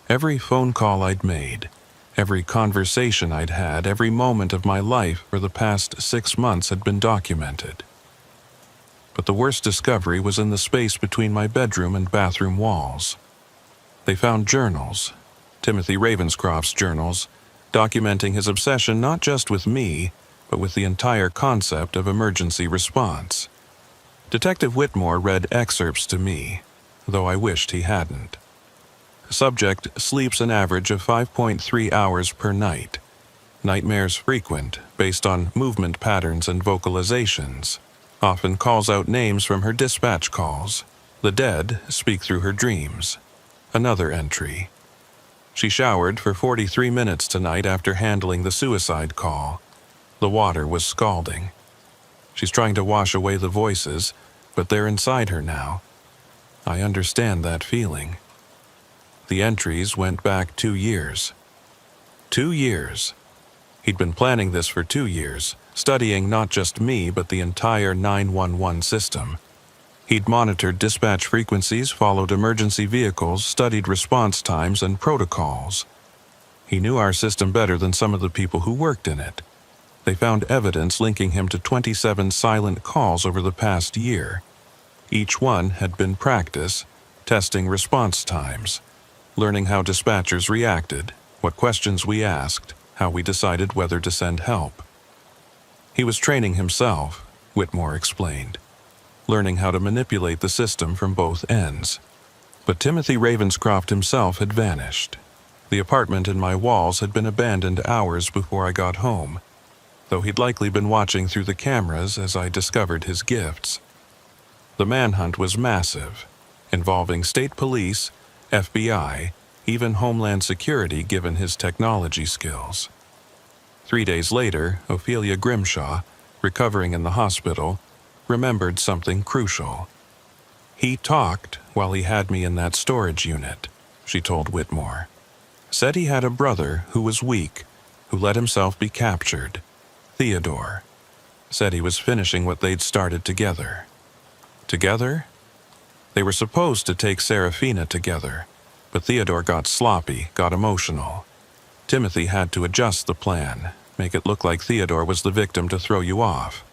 Every phone call I'd made, every conversation I'd had, every moment of my life for the past 6 months had been documented. But the worst discovery was in the space between my bedroom and bathroom walls. They found journals, Timothy Ravenscroft's journals, documenting his obsession not just with me, but with the entire concept of emergency response. Detective Whitmore read excerpts to me, though I wished he hadn't. Subject sleeps an average of 5.3 hours per night. Nightmares frequent, based on movement patterns and vocalizations. Often calls out names from her dispatch calls. The dead speak through her dreams. Another entry. She showered for 43 minutes tonight after handling the suicide call. The water was scalding. She's trying to wash away the voices, but they're inside her now. I understand that feeling. The entries went back 2 years. 2 years. He'd been planning this for 2 years, studying not just me but the entire 911 system. He'd monitored dispatch frequencies, followed emergency vehicles, studied response times and protocols. He knew our system better than some of the people who worked in it. They found evidence linking him to 27 silent calls over the past year. Each one had been practice, testing response times, learning how dispatchers reacted, what questions we asked, how we decided whether to send help. He was training himself, Whitmore explained, learning how to manipulate the system from both ends. But Timothy Ravenscroft himself had vanished. The apartment and my walls had been abandoned hours before I got home, though he'd likely been watching through the cameras as I discovered his gifts. The manhunt was massive, involving state police, FBI, even Homeland Security given his technology skills. 3 days later, Ophelia Grimshaw, recovering in the hospital, remembered something crucial. He talked while he had me in that storage unit, she told Whitmore. Said he had a brother who was weak, who let himself be captured. Theodore. Said he was finishing what they'd started together. Together? They were supposed to take Serafina together, but Theodore got sloppy, got emotional. Timothy had to adjust the plan, make it look like Theodore was the victim to throw you off.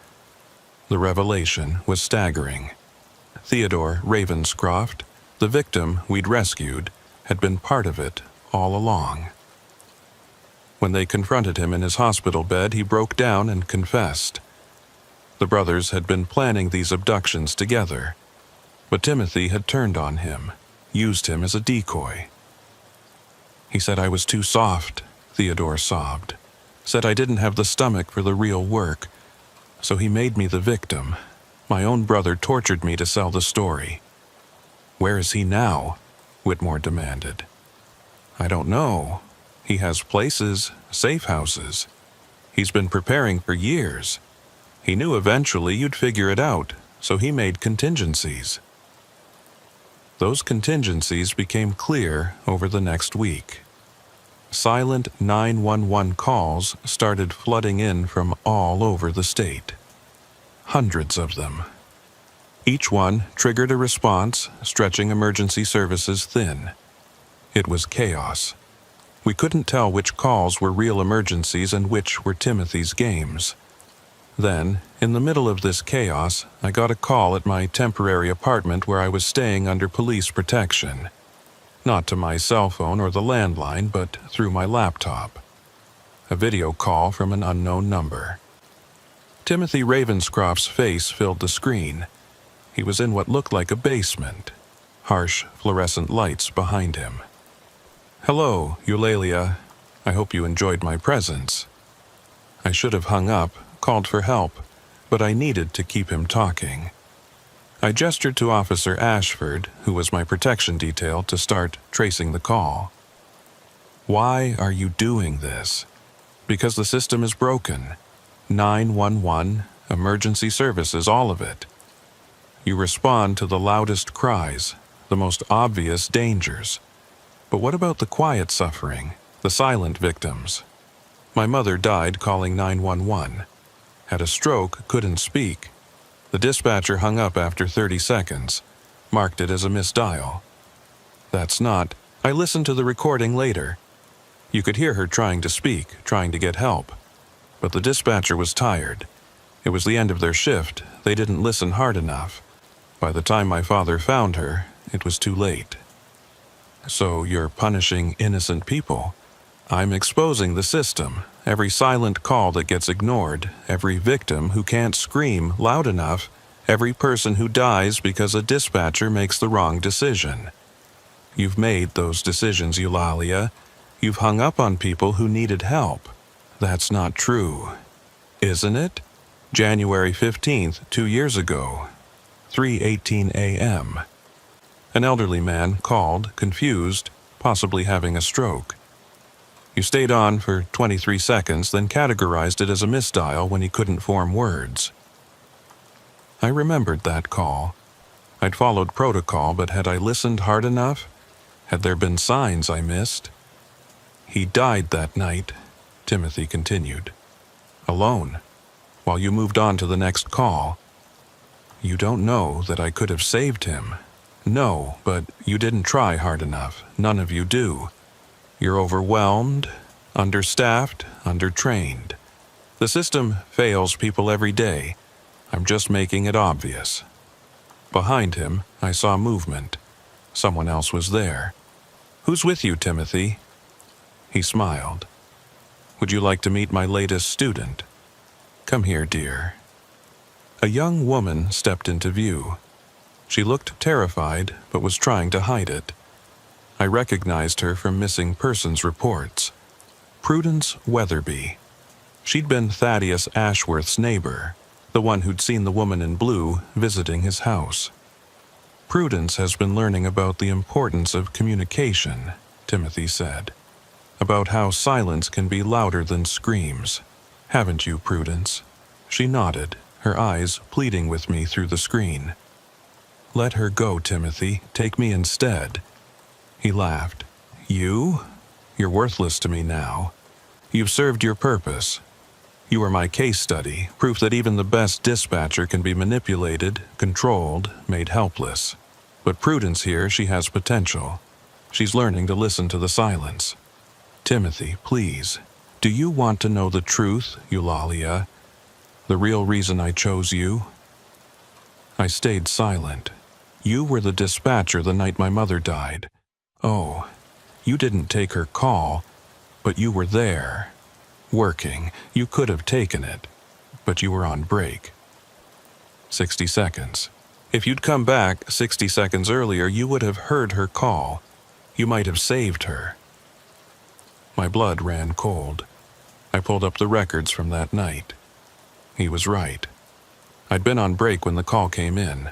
The revelation was staggering. Theodore Ravenscroft, the victim we'd rescued, had been part of it all along. When they confronted him in his hospital bed, he broke down and confessed. The brothers had been planning these abductions together, but Timothy had turned on him, used him as a decoy. He said I was too soft, Theodore sobbed. Said I didn't have the stomach for the real work, so he made me the victim. My own brother tortured me to sell the story. Where is he now? Whitmore demanded. I don't know. He has places, safe houses. He's been preparing for years. He knew eventually you'd figure it out, so he made contingencies. Those contingencies became clear over the next week. Silent 911 calls started flooding in from all over the state. Hundreds of them. Each one triggered a response, stretching emergency services thin. It was chaos. We couldn't tell which calls were real emergencies and which were Timothy's games. Then, in the middle of this chaos, I got a call at my temporary apartment where I was staying under police protection. Not to my cell phone or the landline, but through my laptop. A video call from an unknown number. Timothy Ravenscroft's face filled the screen. He was in what looked like a basement. Harsh fluorescent lights behind him. "Hello, Eulalia. I hope you enjoyed my presence." I should have hung up, called for help, but I needed to keep him talking. I gestured to Officer Ashford, who was my protection detail, to start tracing the call. "Why are you doing this?" "Because the system is broken. 911, emergency services, all of it. You respond to the loudest cries, the most obvious dangers. But what about the quiet suffering, the silent victims? My mother died calling 911. Had a stroke, couldn't speak. The dispatcher hung up after 30 seconds, marked it as a misdial. That's not. I listened to the recording later. You could hear her trying to speak, trying to get help. But the dispatcher was tired. It was the end of their shift. They didn't listen hard enough. By the time my father found her, it was too late." "So you're punishing innocent people?" "I'm exposing the system. Every silent call that gets ignored, every victim who can't scream loud enough, every person who dies because a dispatcher makes the wrong decision. You've made those decisions, Eulalia. You've hung up on people who needed help. That's not true. Isn't it? January 15th, 2 years ago, 3:18 a.m. An elderly man called, confused, possibly having a stroke. You stayed on for 23 seconds, then categorized it as a misdial when he couldn't form words." I remembered that call. I'd followed protocol, but had I listened hard enough? Had there been signs I missed? "He died that night," Timothy continued. "Alone, while you moved on to the next call. You don't know that I could have saved him. No, but you didn't try hard enough. None of you do. You're overwhelmed, understaffed, undertrained. The system fails people every day. I'm just making it obvious." Behind him, I saw movement. Someone else was there. "Who's with you, Timothy?" He smiled. "Would you like to meet my latest student? Come here, dear." A young woman stepped into view. She looked terrified, but was trying to hide it. I recognized her from missing persons reports. Prudence Weatherby. She'd been Thaddeus Ashworth's neighbor, the one who'd seen the woman in blue visiting his house. "Prudence has been learning about the importance of communication," Timothy said. "About how silence can be louder than screams. Haven't you, Prudence?" She nodded, her eyes pleading with me through the screen. "Let her go, Timothy. Take me instead." He laughed. "You? You're worthless to me now. You've served your purpose. You are my case study, proof that even the best dispatcher can be manipulated, controlled, made helpless. But Prudence here, she has potential. She's learning to listen to the silence. Timothy, please, do you want to know the truth, Eulalia? The real reason I chose you?" I stayed silent. "You were the dispatcher the night my mother died. Oh, you didn't take her call, but you were there. Working. You could have taken it, but you were on break. 60 seconds. If you'd come back 60 seconds earlier, you would have heard her call. You might have saved her." My blood ran cold. I pulled up the records from that night. He was right. I'd been on break when the call came in.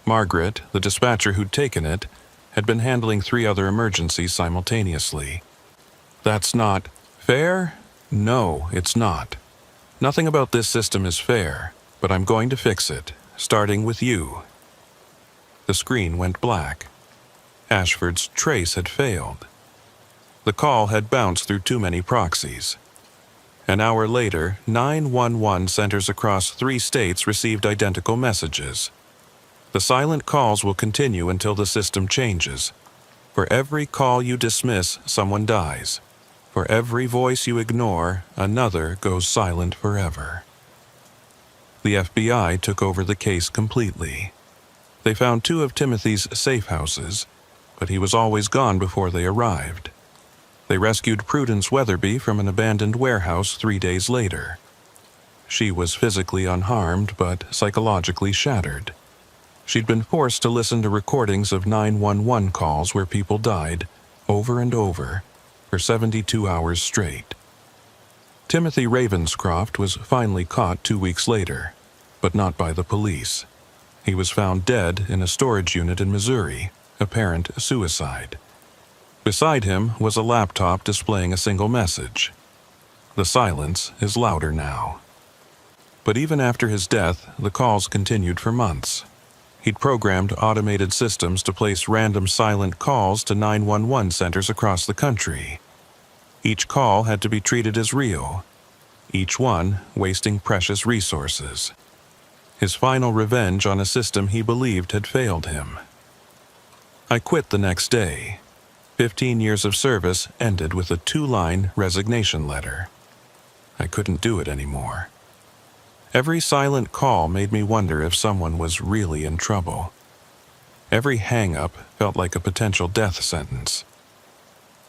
Margaret, the dispatcher who'd taken it, had been handling 3 other emergencies simultaneously. "That's not fair? No, it's not. Nothing about this system is fair, but I'm going to fix it, starting with you." The screen went black. Ashford's trace had failed. The call had bounced through too many proxies. An hour later, 911 centers across 3 states received identical messages. The silent calls will continue until the system changes. For every call you dismiss, someone dies. For every voice you ignore, another goes silent forever. The FBI took over the case completely. They found 2 of Timothy's safe houses, but he was always gone before they arrived. They rescued Prudence Weatherby from an abandoned warehouse 3 days later. She was physically unharmed, but psychologically shattered. She'd been forced to listen to recordings of 911 calls where people died, over and over, for 72 hours straight. Timothy Ravenscroft was finally caught 2 weeks later, but not by the police. He was found dead in a storage unit in Missouri, apparent suicide. Beside him was a laptop displaying a single message. The silence is louder now. But even after his death, the calls continued for months. He'd programmed automated systems to place random silent calls to 911 centers across the country. Each call had to be treated as real, each one wasting precious resources. His final revenge on a system he believed had failed him. I quit the next day. 15 years of service ended with a 2-line resignation letter. I couldn't do it anymore. Every silent call made me wonder if someone was really in trouble. Every hang-up felt like a potential death sentence.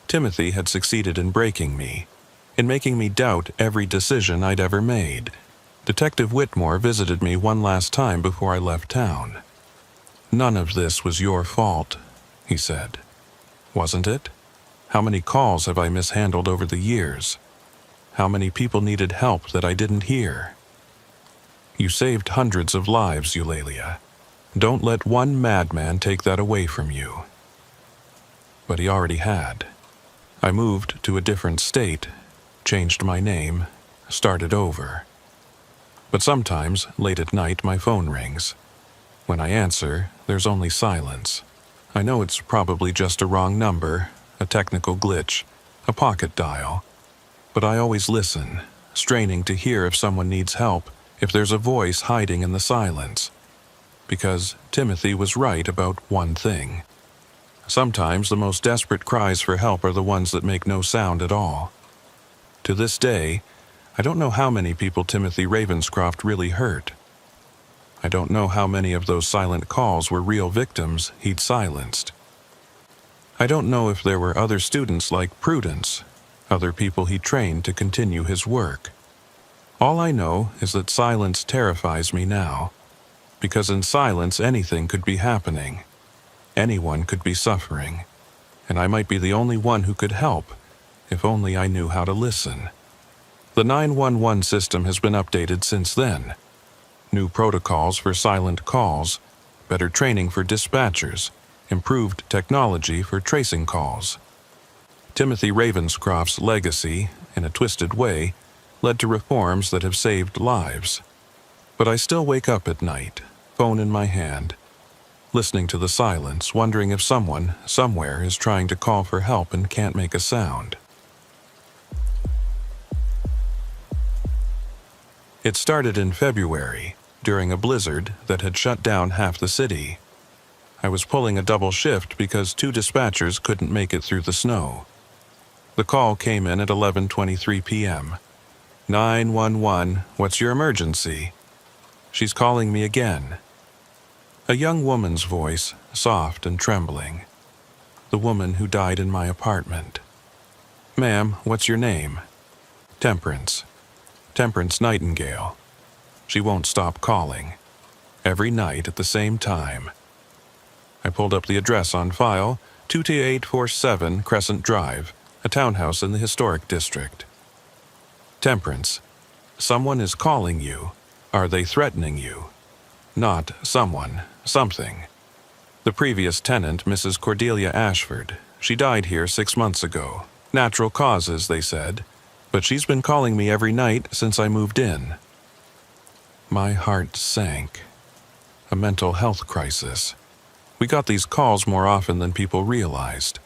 Timothy had succeeded in breaking me, in making me doubt every decision I'd ever made. Detective Whitmore visited me one last time before I left town. "None of this was your fault," he said. "Wasn't it? How many calls have I mishandled over the years? How many people needed help that I didn't hear? You saved hundreds of lives, Eulalia. Don't let one madman take that away from you." But he already had. I moved to a different state, changed my name, started over. But sometimes, late at night, my phone rings. When I answer, there's only silence. I know it's probably just a wrong number, a technical glitch, a pocket dial. But I always listen, straining to hear if someone needs help, if there's a voice hiding in the silence. Because Timothy was right about one thing. Sometimes the most desperate cries for help are the ones that make no sound at all. To this day, I don't know how many people Timothy Ravenscroft really hurt. I don't know how many of those silent calls were real victims he'd silenced. I don't know if there were other students like Prudence, other people he trained to continue his work. All I know is that silence terrifies me now, because in silence anything could be happening. Anyone could be suffering, and I might be the only one who could help, if only I knew how to listen. The 911 system has been updated since then. New protocols for silent calls, better training for dispatchers, improved technology for tracing calls. Timothy Ravenscroft's legacy, in a twisted way, led to reforms that have saved lives. But I still wake up at night, phone in my hand, listening to the silence, wondering if someone, somewhere, is trying to call for help and can't make a sound. It started in February, during a blizzard that had shut down half the city. I was pulling a double shift because 2 dispatchers couldn't make it through the snow. The call came in at 11:23 p.m. 911, what's your emergency? She's calling me again. A young woman's voice, soft and trembling. The woman who died in my apartment. "Ma'am, what's your name?" "Temperance. Temperance Nightingale." She won't stop calling. Every night at the same time. I pulled up the address on file, 22847 Crescent Drive, a townhouse in the historic district. "Temperance, someone is calling you. Are they threatening you?" "Not someone, something. The previous tenant, Mrs. Cordelia Ashford, she died here 6 months ago. Natural causes, they said, but she's been calling me every night since I moved in." My heart sank. A mental health crisis. We got these calls more often than people realized.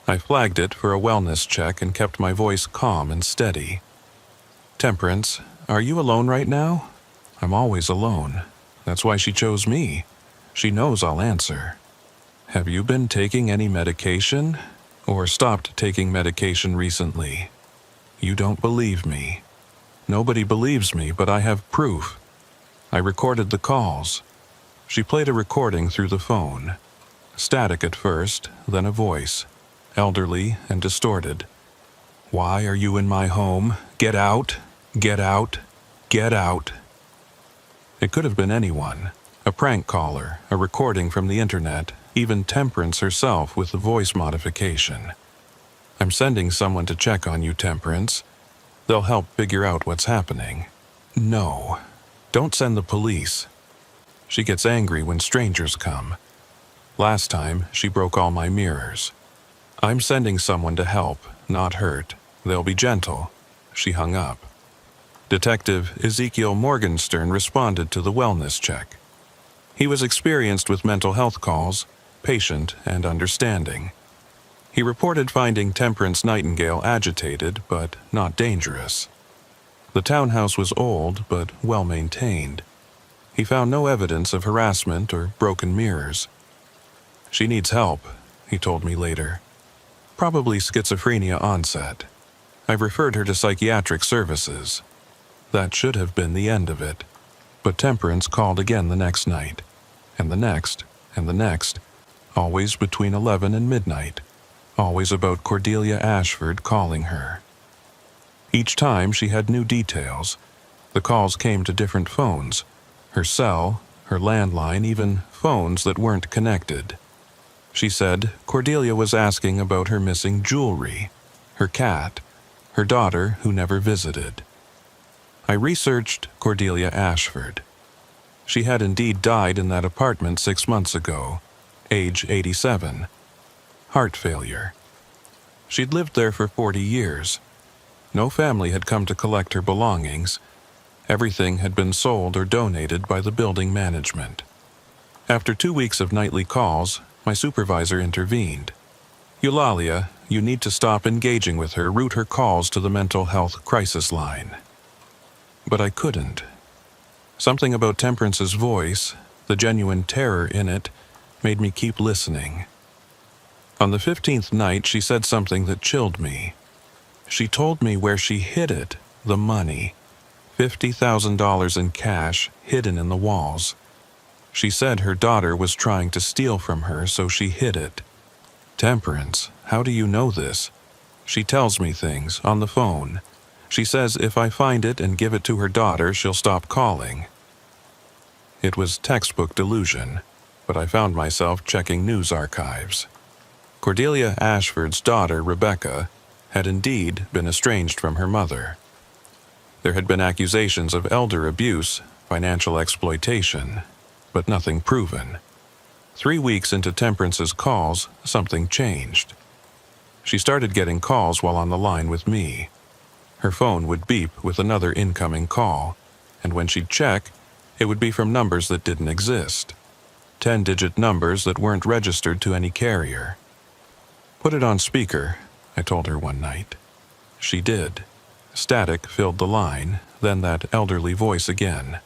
I flagged it for a wellness check and kept my voice calm and steady. "Temperance, are you alone right now?" "I'm always alone. That's why she chose me. She knows I'll answer." "Have you been taking any medication? Or stopped taking medication recently?" "You don't believe me." Nobody believes me, but I have proof. I recorded the calls. She played a recording through the phone. Static at first, then a voice, elderly and distorted. "Why are you in my home? Get out! Get out! Get out!" It could have been anyone. A prank caller, a recording from the internet, even Temperance herself with the voice modification. "I'm sending someone to check on you, Temperance. They'll help figure out what's happening." No, don't send the police. She gets angry when strangers come. Last time, she broke all my mirrors. "I'm sending someone to help, not hurt. They'll be gentle." She hung up. Detective Ezekiel Morgenstern responded to the wellness check. He was experienced with mental health calls, patient and understanding. He reported finding Temperance Nightingale agitated but not dangerous. The townhouse was old but well maintained. He found no evidence of harassment or broken mirrors. "She needs help," he told me later. "Probably schizophrenia onset. I've referred her to psychiatric services." That should have been the end of it. But Temperance called again the next night, and the next, and the next, always between 11 and midnight, always about Cordelia Ashford calling her. Each time she had new details. The calls came to different phones, her cell, her landline, even phones that weren't connected. She said Cordelia was asking about her missing jewelry, her cat, her daughter who never visited. I researched Cordelia Ashford. She had indeed died in that apartment 6 months ago, age 87. Heart failure. She'd lived there for 40 years. No family had come to collect her belongings. Everything had been sold or donated by the building management. After 2 weeks of nightly calls, my supervisor intervened. "Eulalia, you need to stop engaging with her, route her calls to the mental health crisis line." But I couldn't. Something about Temperance's voice, the genuine terror in it, made me keep listening. On the 15th night, she said something that chilled me. She told me where she hid it, the money, $50,000 in cash hidden in the walls. She said her daughter was trying to steal from her, so she hid it. "Temperance, how do you know this? She tells me things on the phone. She says if I find it and give it to her daughter, she'll stop calling." It was textbook delusion, but I found myself checking news archives. Cordelia Ashford's daughter, Rebecca, had indeed been estranged from her mother. There had been accusations of elder abuse, financial exploitation, but nothing proven. 3 weeks into Temperance's calls, something changed. She started getting calls while on the line with me. Her phone would beep with another incoming call, and when she'd check, it would be from numbers that didn't exist. 10-digit numbers that weren't registered to any carrier. "Put it on speaker," I told her one night. She did. Static filled the line, then that elderly voice again.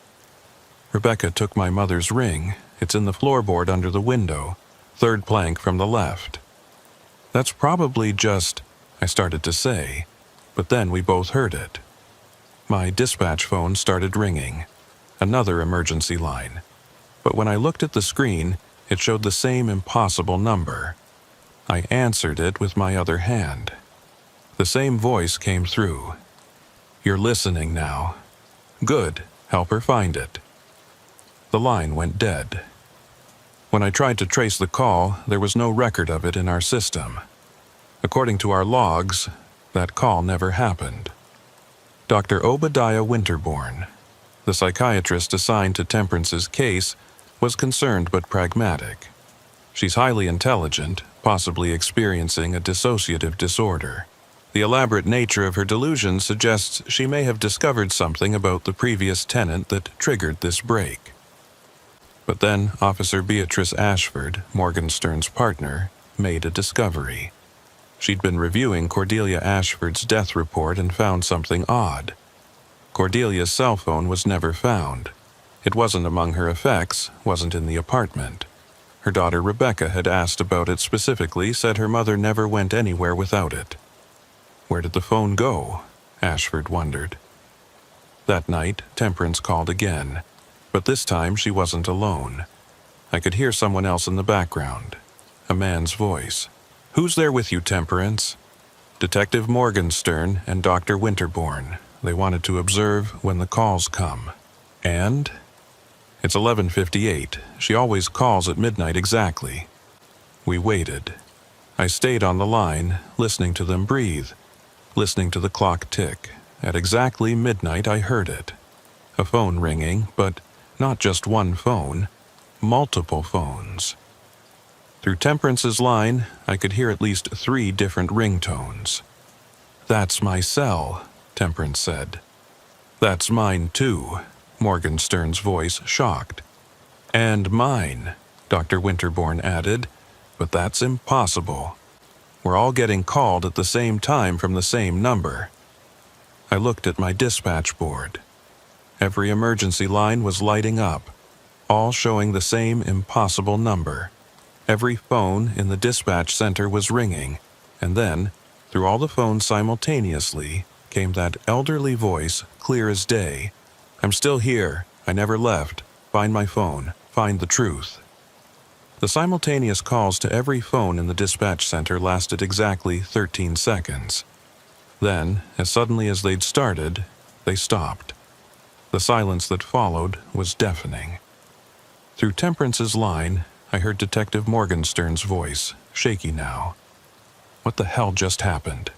"Rebecca took my mother's ring. It's in the floorboard under the window, 3rd plank from the left." "That's probably just," I started to say, but then we both heard it. My dispatch phone started ringing. Another emergency line. But when I looked at the screen, it showed the same impossible number. I answered it with my other hand. The same voice came through. "You're listening now. Good, help her find it." The line went dead. When I tried to trace the call, there was no record of it in our system. According to our logs, that call never happened. Dr. Obadiah Winterbourne, the psychiatrist assigned to Temperance's case, was concerned but pragmatic. She's highly intelligent, possibly experiencing a dissociative disorder. The elaborate nature of her delusion suggests she may have discovered something about the previous tenant that triggered this break. But then Officer Beatrice Ashford, Morgenstern's partner, made a discovery. She'd been reviewing Cordelia Ashford's death report and found something odd. Cordelia's cell phone was never found. It wasn't among her effects, wasn't in the apartment. Her daughter Rebecca had asked about it specifically, said her mother never went anywhere without it. Where did the phone go? Ashford wondered. That night, Temperance called again, but this time she wasn't alone. I could hear someone else in the background. A man's voice. "Who's there with you, Temperance?" "Detective Morgenstern and Dr. Winterbourne. They wanted to observe when the calls come." "And?" "It's 11:58. She always calls at midnight exactly." We waited. I stayed on the line, listening to them breathe, listening to the clock tick. At exactly midnight I heard it. A phone ringing, but not just one phone, multiple phones. Through Temperance's line, I could hear at least 3 different ringtones. "That's my cell," Temperance said. "That's mine too," Morgenstern's voice shocked. "And mine," Dr. Winterbourne added, "but that's impossible. We're all getting called at the same time from the same number." I looked at my dispatch board. Every emergency line was lighting up, all showing the same impossible number. Every phone in the dispatch center was ringing, and then, through all the phones simultaneously, came that elderly voice, clear as day. "I'm still here. I never left. Find my phone. Find the truth." The simultaneous calls to every phone in the dispatch center lasted exactly 13 seconds. Then, as suddenly as they'd started, they stopped. The silence that followed was deafening. Through Temperance's line, I heard Detective Morgenstern's voice, shaky now. "What the hell just happened?"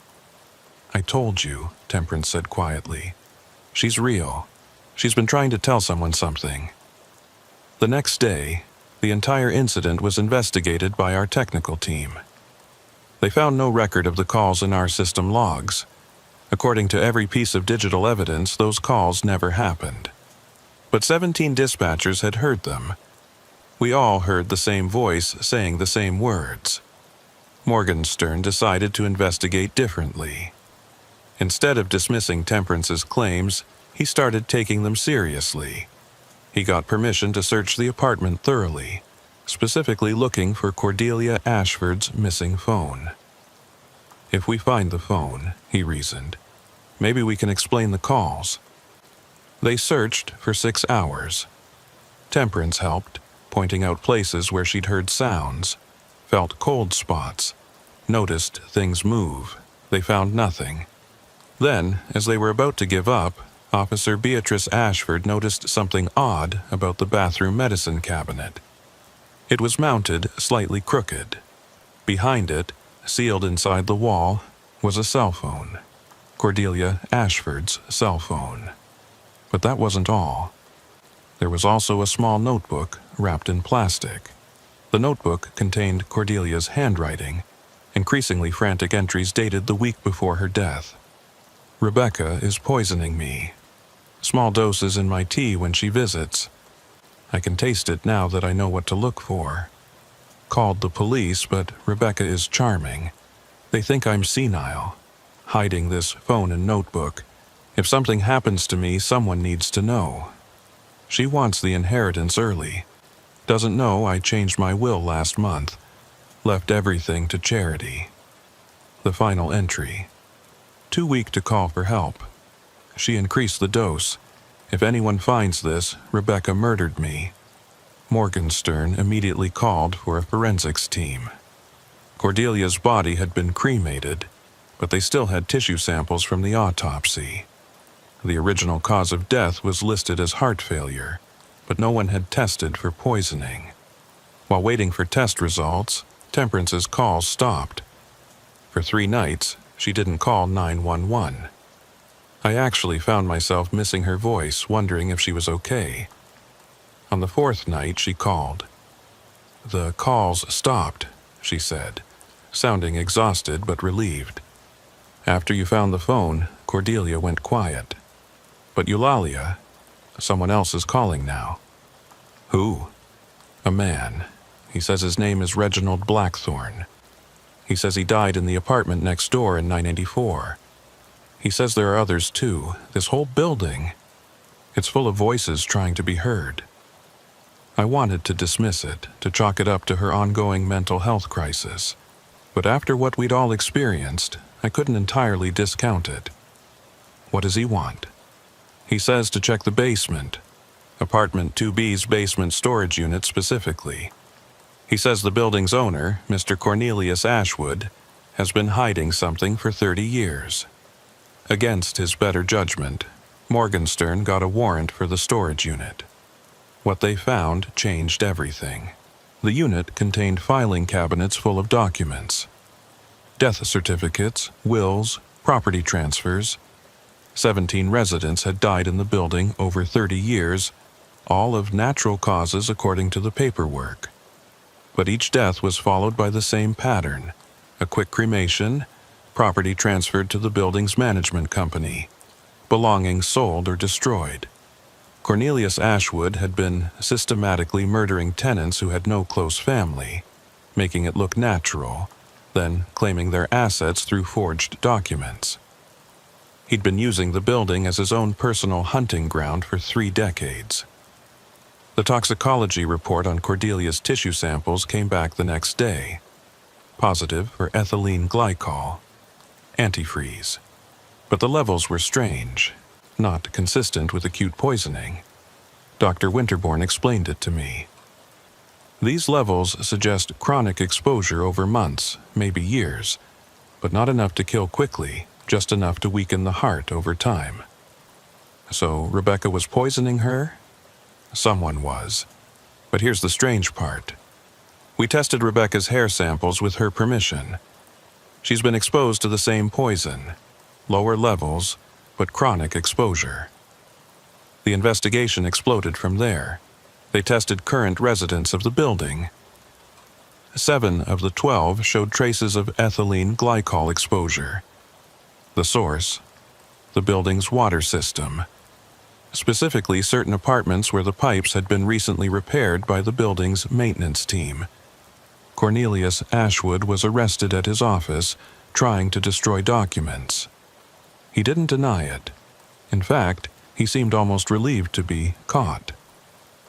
"I told you," Temperance said quietly. "She's real. She's been trying to tell someone something." The next day, the entire incident was investigated by our technical team. They found no record of the calls in our system logs. According to every piece of digital evidence, those calls never happened. But 17 dispatchers had heard them. We all heard the same voice saying the same words. Morgenstern decided to investigate differently. Instead of dismissing Temperance's claims, he started taking them seriously. He got permission to search the apartment thoroughly, specifically looking for Cordelia Ashford's missing phone. "If we find the phone," he reasoned, "maybe we can explain the calls." They searched for 6 hours. Temperance helped, pointing out places where she'd heard sounds, felt cold spots, noticed things move. They found nothing. Then, as they were about to give up, Officer Beatrice Ashford noticed something odd about the bathroom medicine cabinet. It was mounted slightly crooked. Behind it, sealed inside the wall, was a cell phone. Cordelia Ashford's cell phone. But that wasn't all. There was also a small notebook wrapped in plastic. The notebook contained Cordelia's handwriting, increasingly frantic entries dated the week before her death. "Rebecca is poisoning me. Small doses in my tea when she visits. I can taste it now that I know what to look for. Called the police, but Rebecca is charming. They think I'm senile. Hiding this phone and notebook. If something happens to me, someone needs to know. She wants the inheritance early. Doesn't know I changed my will last month. Left everything to charity." The final entry. "Too weak to call for help. She increased the dose. If anyone finds this, Rebecca murdered me." Morgenstern immediately called for a forensics team. Cordelia's body had been cremated, but they still had tissue samples from the autopsy. The original cause of death was listed as heart failure, but no one had tested for poisoning. While waiting for test results, Temperance's calls stopped. For 3 nights, she didn't call 911. I actually found myself missing her voice, wondering if she was okay. On the 4th night, she called. "The calls stopped," she said, sounding exhausted but relieved. "After you found the phone, Cordelia went quiet. But Eulalia, someone else is calling now." "Who?" "A man. He says his name is Reginald Blackthorne. He says he died in the apartment next door in 984. He says there are others too. This whole building. It's full of voices trying to be heard." I wanted to dismiss it, to chalk it up to her ongoing mental health crisis. But after what we'd all experienced, I couldn't entirely discount it. "What does he want?" He says to check the basement, Apartment 2B's basement storage unit specifically. He says the building's owner, Mr. Cornelius Ashwood, has been hiding something for 30 years. Against his better judgment, Morgenstern got a warrant for the storage unit. What they found changed everything. The unit contained filing cabinets full of documents. Death certificates, wills, property transfers. 17 residents had died in the building over 30 years, all of natural causes according to the paperwork. But each death was followed by the same pattern: a quick cremation, property transferred to the building's management company, belongings sold or destroyed. Cornelius Ashwood had been systematically murdering tenants who had no close family, making it look natural, then claiming their assets through forged documents. He'd been using the building as his own personal hunting ground for 3 decades. The toxicology report on Cordelia's tissue samples came back the next day. Positive for ethylene glycol, antifreeze. But the levels were strange, not consistent with acute poisoning. Dr. Winterbourne explained it to me. These levels suggest chronic exposure over months, maybe years, but not enough to kill quickly, just enough to weaken the heart over time. So Rebecca was poisoning her? Someone was. But here's the strange part. We tested Rebecca's hair samples with her permission. She's been exposed to the same poison, lower levels, but chronic exposure. The investigation exploded from there. They tested current residents of the building. 7 of the 12 showed traces of ethylene glycol exposure. The source: the building's water system. Specifically, certain apartments where the pipes had been recently repaired by the building's maintenance team. Cornelius Ashwood was arrested at his office, trying to destroy documents. He didn't deny it. In fact, he seemed almost relieved to be caught.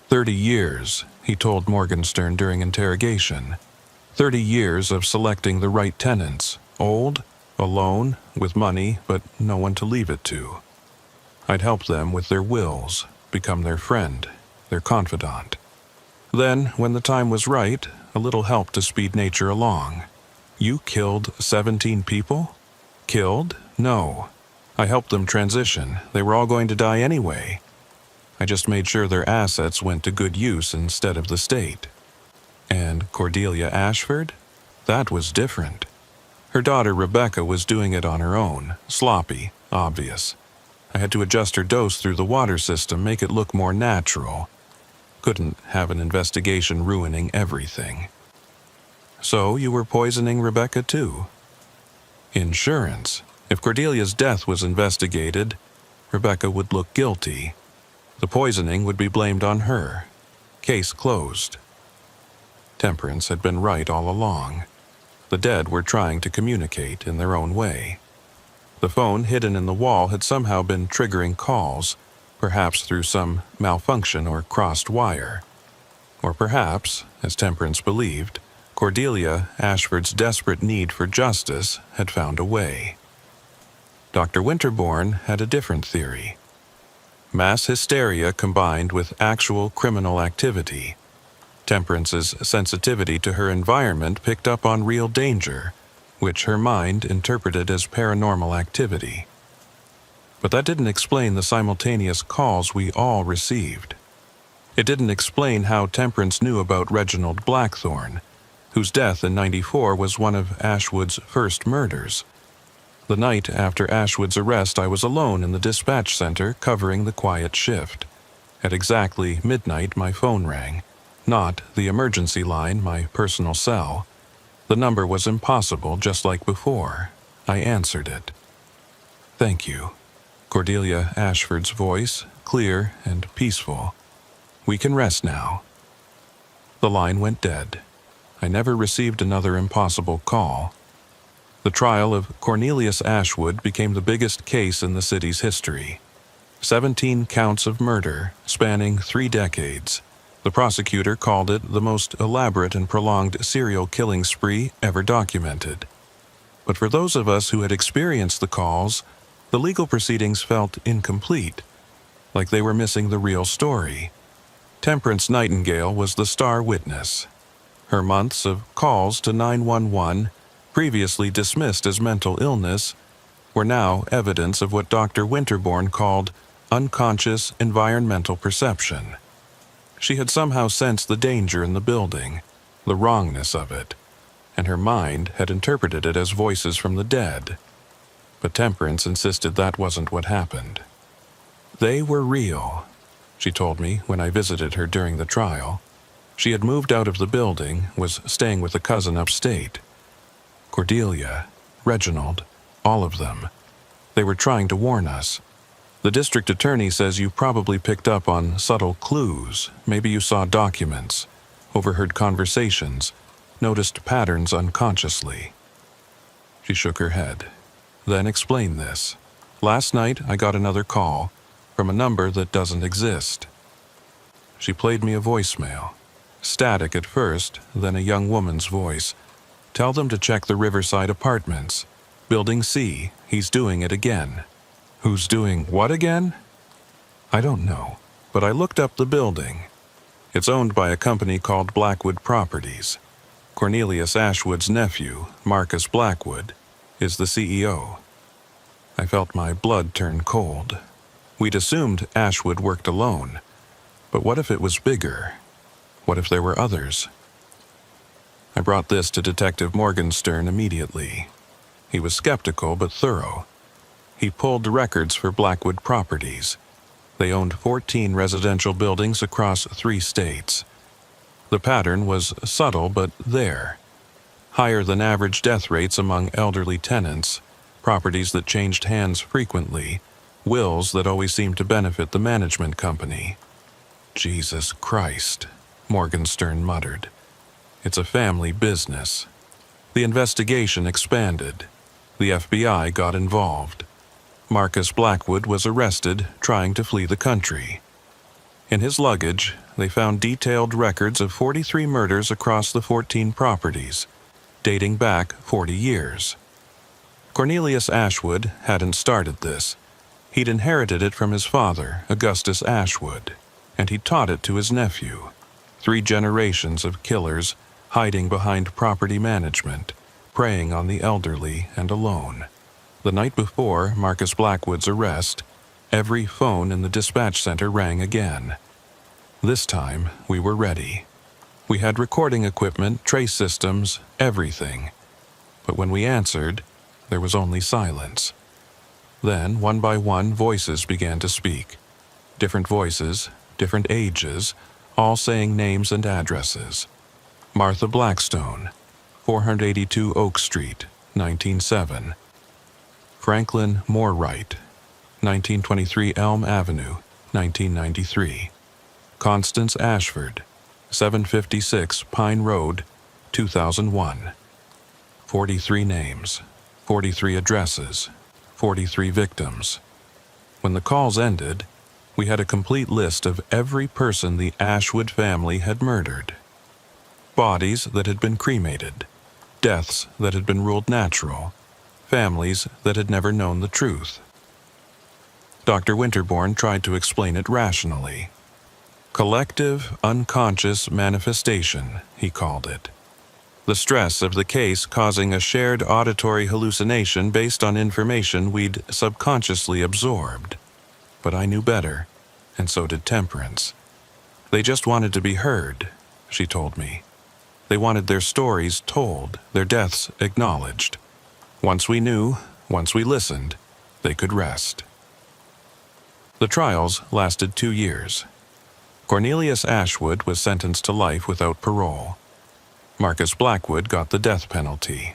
30 years, he told Morgenstern during interrogation. 30 years of selecting the right tenants, old, alone, with money, but no one to leave it to. I'd help them with their wills, become their friend, their confidant. Then, when the time was right, a little help to speed nature along. You killed 17 people? Killed? No. I helped them transition. They were all going to die anyway. I just made sure their assets went to good use instead of the state. And Cordelia Ashford? That was different. Her daughter Rebecca was doing it on her own, sloppy, obvious. I had to adjust her dose through the water system, make it look more natural. Couldn't have an investigation ruining everything. So you were poisoning Rebecca too? Insurance. If Cordelia's death was investigated, Rebecca would look guilty. The poisoning would be blamed on her. Case closed. Temperance had been right all along. The dead were trying to communicate in their own way. The phone hidden in the wall had somehow been triggering calls, perhaps through some malfunction or crossed wire. Or perhaps, as Temperance believed, Cordelia Ashford's desperate need for justice had found a way. Dr. Winterbourne had a different theory. Mass hysteria combined with actual criminal activity. Temperance's sensitivity to her environment picked up on real danger, which her mind interpreted as paranormal activity. But that didn't explain the simultaneous calls we all received. It didn't explain how Temperance knew about Reginald Blackthorne, whose death in '94 was one of Ashwood's first murders. The night after Ashwood's arrest, I was alone in the dispatch center covering the quiet shift. At exactly midnight, my phone rang. Not the emergency line, my personal cell. The number was impossible, just like before. I answered it. "Thank you." Cordelia Ashford's voice, clear and peaceful. "We can rest now." The line went dead. I never received another impossible call. The trial of Cornelius Ashwood became the biggest case in the city's history. 17 counts of murder, spanning 3 decades. The prosecutor called it the most elaborate and prolonged serial killing spree ever documented. But for those of us who had experienced the calls, the legal proceedings felt incomplete. like they were missing the real story. Temperance Nightingale was the star witness. Her months of calls to 911, previously dismissed as mental illness, were now evidence of what Dr. Winterbourne called unconscious environmental perception. She had somehow sensed the danger in the building, the wrongness of it, and her mind had interpreted it as voices from the dead. But Temperance insisted that wasn't what happened. They were real, she told me when I visited her during the trial. She had moved out of the building, was staying with a cousin upstate. Cordelia, Reginald, all of them. They were trying to warn us. The district attorney says you probably picked up on subtle clues. Maybe you saw documents, overheard conversations, noticed patterns unconsciously. She shook her head, then explained this. Last night I got another call from a number that doesn't exist. She played me a voicemail. Static at first, then a young woman's voice. Tell them to check the Riverside Apartments. Building C, he's doing it again. Who's doing what again? I don't know, but I looked up the building. It's owned by a company called Blackwood Properties. Cornelius Ashwood's nephew, Marcus Blackwood, is the CEO. I felt my blood turn cold. We'd assumed Ashwood worked alone. But what if it was bigger? What if there were others? I brought this to Detective Morgenstern immediately. He was skeptical but thorough. He pulled records for Blackwood Properties. They owned 14 residential buildings across 3 states. The pattern was subtle but there. Higher than average death rates among elderly tenants, properties that changed hands frequently, wills that always seemed to benefit the management company. Jesus Christ, Morgenstern muttered. It's a family business. The investigation expanded. The FBI got involved. Marcus Blackwood was arrested trying to flee the country. In his luggage, they found detailed records of 43 murders across the 14 properties, dating back 40 years. Cornelius Ashwood hadn't started this. He'd inherited it from his father, Augustus Ashwood, and he taught it to his nephew. 3 generations of killers hiding behind property management, preying on the elderly and alone. The night before Marcus Blackwood's arrest, every phone in the dispatch center rang again. This time, we were ready. We had recording equipment, trace systems, everything. But when we answered, there was only silence. Then, one by one, voices began to speak. Different voices, different ages, all saying names and addresses. Martha Blackstone, 482 Oak Street, 1907. Franklin Moorwright, 1923 Elm Avenue, 1993. Constance Ashford, 756 Pine Road, 2001. 43 names, 43 addresses, 43 victims. When the calls ended, we had a complete list of every person the Ashwood family had murdered. Bodies that had been cremated, deaths that had been ruled natural, families that had never known the truth. Dr. Winterbourne tried to explain it rationally. Collective, unconscious manifestation, he called it. The stress of the case causing a shared auditory hallucination based on information we'd subconsciously absorbed. But I knew better, and so did Temperance. They just wanted to be heard, she told me. They wanted their stories told, their deaths acknowledged. Once we knew, once we listened, they could rest. The trials lasted 2 years. Cornelius Ashwood was sentenced to life without parole. Marcus Blackwood got the death penalty.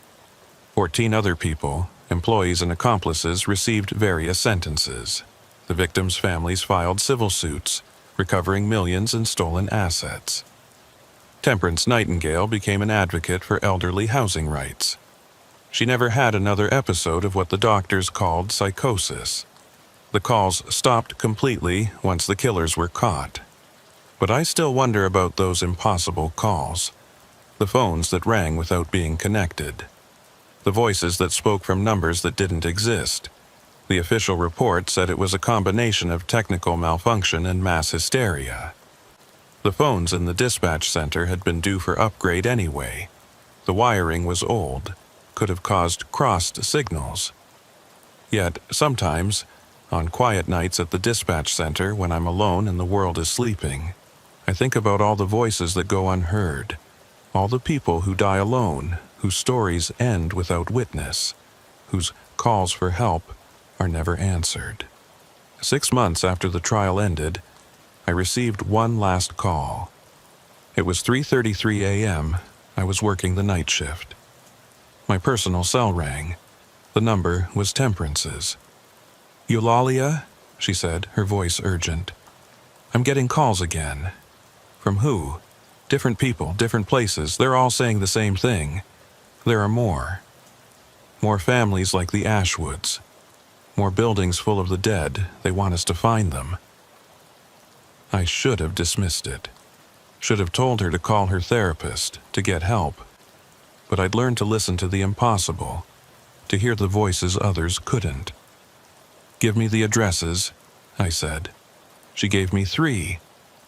14 other people, employees and accomplices, received various sentences. The victims' families filed civil suits, recovering millions in stolen assets. Temperance Nightingale became an advocate for elderly housing rights. She never had another episode of what the doctors called psychosis. The calls stopped completely once the killers were caught. But I still wonder about those impossible calls. The phones that rang without being connected. The voices that spoke from numbers that didn't exist. The official report said it was a combination of technical malfunction and mass hysteria. The phones in the dispatch center had been due for upgrade anyway. The wiring was old, could have caused crossed signals. Yet, sometimes, on quiet nights at the dispatch center when I'm alone and the world is sleeping, I think about all the voices that go unheard, all the people who die alone, whose stories end without witness, whose calls for help are never answered. 6 months after the trial ended, I received one last call. It was 3:33 a.m. I was working the night shift. My personal cell rang. The number was Temperance's. "Eulalia," she said, her voice urgent. "I'm getting calls again." "From who?" "Different people, different places. They're all saying the same thing. There are more. More families like the Ashwoods. More buildings full of the dead. They want us to find them." I should have dismissed it. Should have told her to call her therapist, to get help. But I'd learned to listen to the impossible, to hear the voices others couldn't. "Give me the addresses," I said. She gave me 3.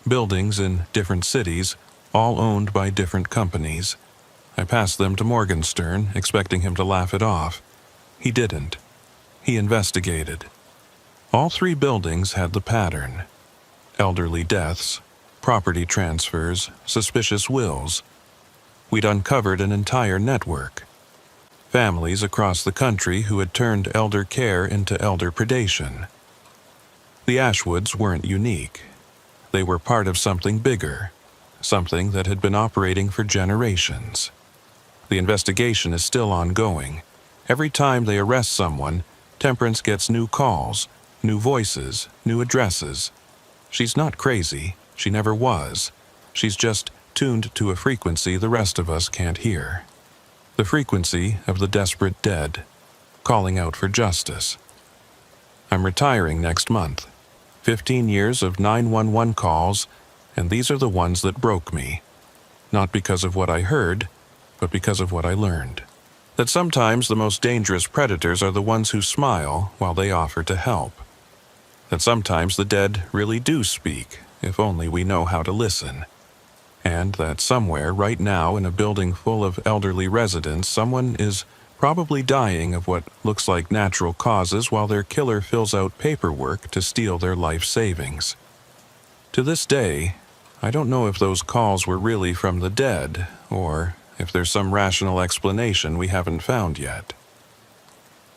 Buildings in different cities, all owned by different companies. I passed them to Morgenstern, expecting him to laugh it off. He didn't. He investigated. All 3 buildings had the pattern: elderly deaths, property transfers, suspicious wills. We'd uncovered an entire network. Families across the country who had turned elder care into elder predation. The Ashwoods weren't unique. They were part of something bigger, something that had been operating for generations. The investigation is still ongoing. Every time they arrest someone, Temperance gets new calls, new voices, new addresses. She's not crazy. She never was. She's just tuned to a frequency the rest of us can't hear. The frequency of the desperate dead, calling out for justice. I'm retiring next month. 15 years of 911 calls, and these are the ones that broke me. Not because of what I heard, but because of what I learned. That sometimes the most dangerous predators are the ones who smile while they offer to help. That sometimes the dead really do speak, if only we know how to listen. And that somewhere right now in a building full of elderly residents, someone is probably dying of what looks like natural causes while their killer fills out paperwork to steal their life savings. To this day, I don't know if those calls were really from the dead, or if there's some rational explanation we haven't found yet.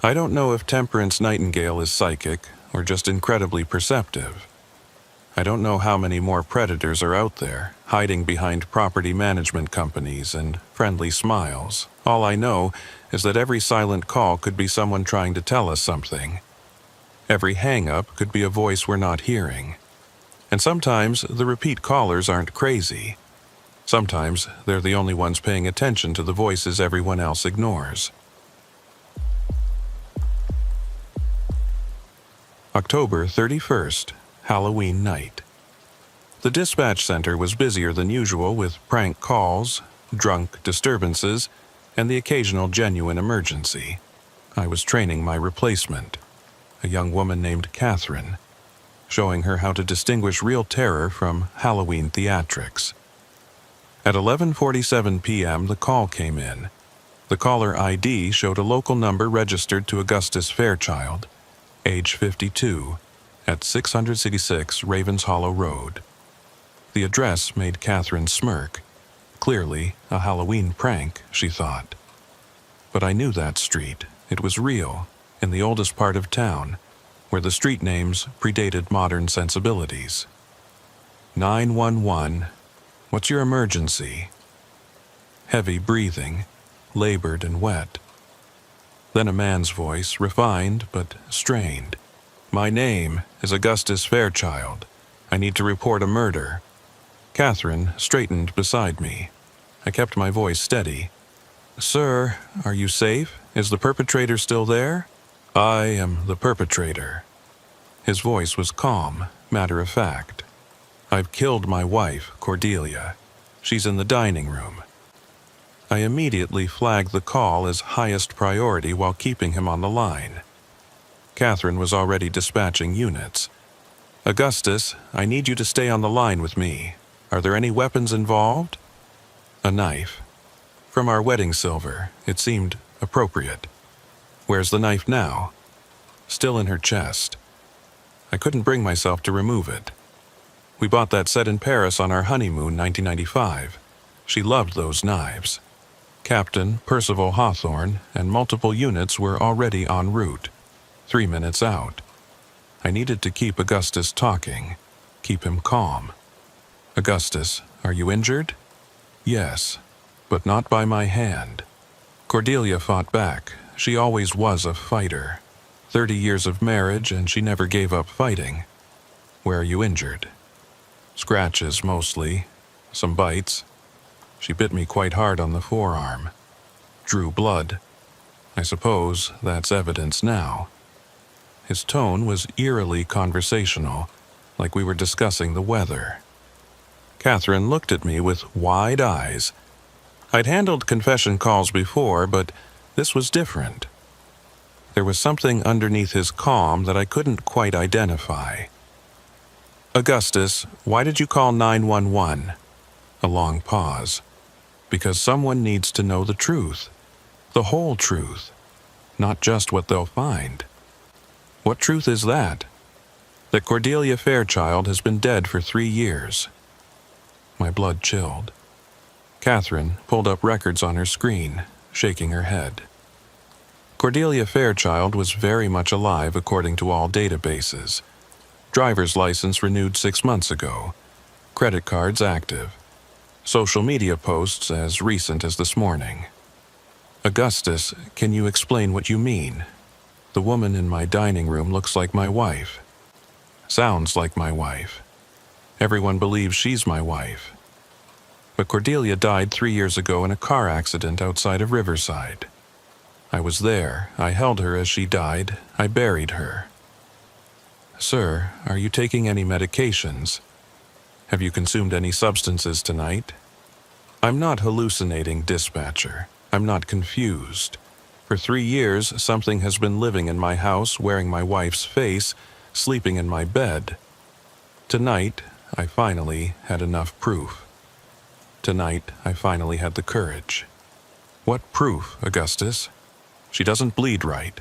I don't know if Temperance Nightingale is psychic or just incredibly perceptive. I don't know how many more predators are out there, hiding behind property management companies and friendly smiles. All I know is that every silent call could be someone trying to tell us something. Every hang-up could be a voice we're not hearing. And sometimes the repeat callers aren't crazy. Sometimes they're the only ones paying attention to the voices everyone else ignores. October 31st, Halloween night. The dispatch center was busier than usual with prank calls, drunk disturbances, and the occasional genuine emergency. I was training my replacement, a young woman named Catherine, showing her how to distinguish real terror from Halloween theatrics. At 11:47 p.m., the call came in. The caller ID showed a local number registered to Augustus Fairchild, age 52, at 666 Ravens Hollow Road. The address made Catherine smirk. Clearly, a Halloween prank, she thought. But I knew that street. It was real, in the oldest part of town, where the street names predated modern sensibilities. 911. What's your emergency? Heavy breathing, labored and wet. Then a man's voice, refined but strained. My name is Augustus Fairchild. I need to report a murder. Catherine straightened beside me. I kept my voice steady. Sir, are you safe? Is the perpetrator still there? I am the perpetrator. His voice was calm, matter-of-fact. I've killed my wife, Cordelia. She's in the dining room. I immediately flagged the call as highest priority while keeping him on the line. Catherine was already dispatching units. "Augustus, I need you to stay on the line with me. Are there any weapons involved?" "A knife. From our wedding silver, it seemed appropriate." "Where's the knife now?" "Still in her chest. I couldn't bring myself to remove it. We bought that set in Paris on our honeymoon 1995. She loved those knives." Captain Percival Hawthorne and multiple units were already en route, 3 minutes out. I needed to keep Augustus talking, keep him calm. "Augustus, are you injured?" "Yes, but not by my hand." Cordelia fought back. She always was a fighter. 30 years of marriage and she never gave up fighting. "Where are you injured?" "Scratches mostly, some bites. She bit me quite hard on the forearm. Drew blood. I suppose that's evidence now." His tone was eerily conversational, like we were discussing the weather. Catherine looked at me with wide eyes. I'd handled confession calls before, but this was different. There was something underneath his calm that I couldn't quite identify. "Augustus, why did you call 911? A long pause. "Because someone needs to know the truth. The whole truth. Not just what they'll find." "What truth is that?" "That Cordelia Fairchild has been dead for 3 years." My blood chilled. Catherine pulled up records on her screen, shaking her head. Cordelia Fairchild was very much alive according to all databases. Driver's license renewed 6 months ago. Credit cards active. Social media posts as recent as this morning. "Augustus, can you explain what you mean? The woman in my dining room looks like my wife. Sounds like my wife. Everyone believes she's my wife. But Cordelia died 3 years ago in a car accident outside of Riverside. I was there. I held her as she died. I buried her." "Sir, are you taking any medications? Have you consumed any substances tonight?" "I'm not hallucinating, dispatcher. I'm not confused. For 3 years, something has been living in my house, wearing my wife's face, sleeping in my bed. Tonight, I finally had enough proof. Tonight, I finally had the courage." "What proof, Augustus? She doesn't bleed right."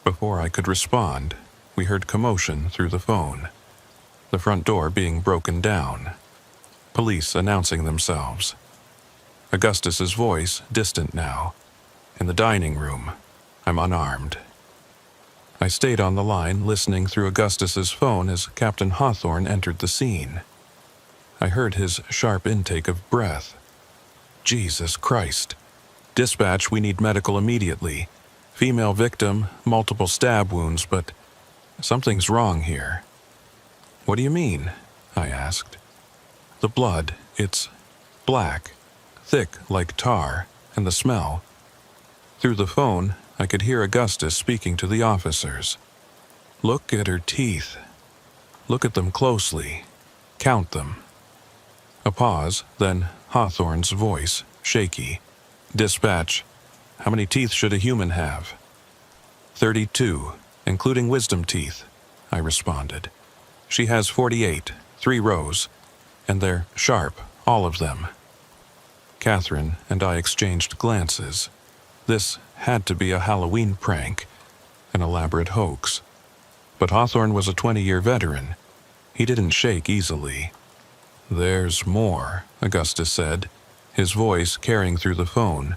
Before I could respond, we heard commotion through the phone. The front door being broken down. Police announcing themselves. Augustus's voice distant now. "In the dining room. I'm unarmed." I stayed on the line, listening through Augustus's phone as Captain Hawthorne entered the scene. I heard his sharp intake of breath. "Jesus Christ. Dispatch, we need medical immediately. Female victim, multiple stab wounds, but something's wrong here." "What do you mean?" I asked. "The blood, it's black, thick like tar, and the smell." Through the phone, I could hear Augustus speaking to the officers. "Look at her teeth. Look at them closely. Count them." A pause, then Hawthorne's voice, shaky. "Dispatch, how many teeth should a human have?" 32, including wisdom teeth," I responded. "She has 48, 3 rows, and they're sharp, all of them." Catherine and I exchanged glances. This had to be a Halloween prank, an elaborate hoax. But Hawthorne was a 20-year veteran. He didn't shake easily. "There's more," Augustus said, his voice carrying through the phone.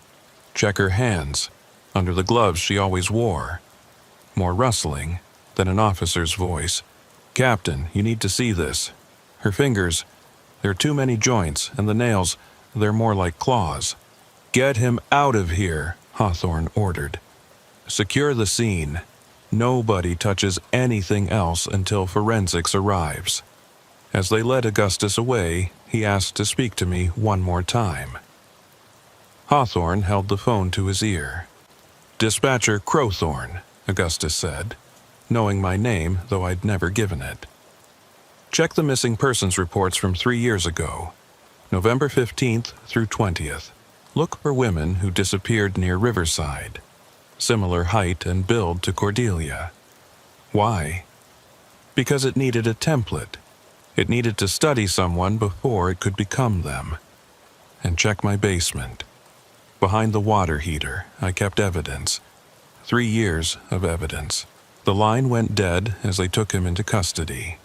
"Check her hands, under the gloves she always wore." More rustling, then an officer's voice. "Captain, you need to see this. Her fingers, there are too many joints, and the nails, they're more like claws." "Get him out of here," Hawthorne ordered. "Secure the scene. Nobody touches anything else until forensics arrives." As they led Augustus away, he asked to speak to me one more time. Hawthorne held the phone to his ear. "Dispatcher Crowthorne," Augustus said, knowing my name, though I'd never given it. "Check the missing persons reports from 3 years ago, November 15th through 20th. Look for women who disappeared near Riverside. Similar height and build to Cordelia. Why? Because it needed a template. It needed to study someone before it could become them. And check my basement. Behind the water heater, I kept evidence. 3 years of evidence. The line went dead as they took him into custody.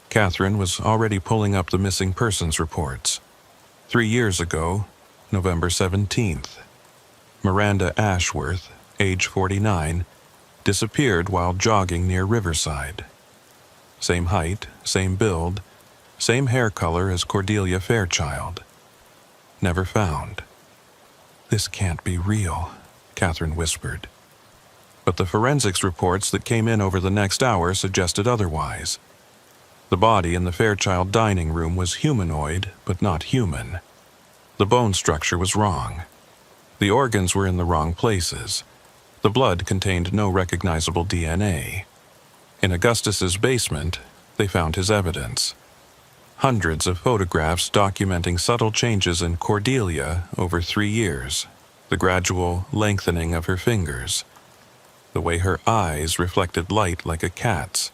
Catherine was already pulling up the missing persons reports. 3 years ago, November 17th, Miranda Ashworth, age 49, disappeared while jogging near Riverside. Same height, same build, same hair color as Cordelia Fairchild. Never found. "This can't be real," Catherine whispered. But the forensics reports that came in over the next hour suggested otherwise. The body in the Fairchild dining room was humanoid, but not human. The bone structure was wrong. The organs were in the wrong places. The blood contained no recognizable DNA. In Augustus's basement, they found his evidence. Hundreds of photographs documenting subtle changes in Cordelia over 3 years, the gradual lengthening of her fingers, the way her eyes reflected light like a cat's,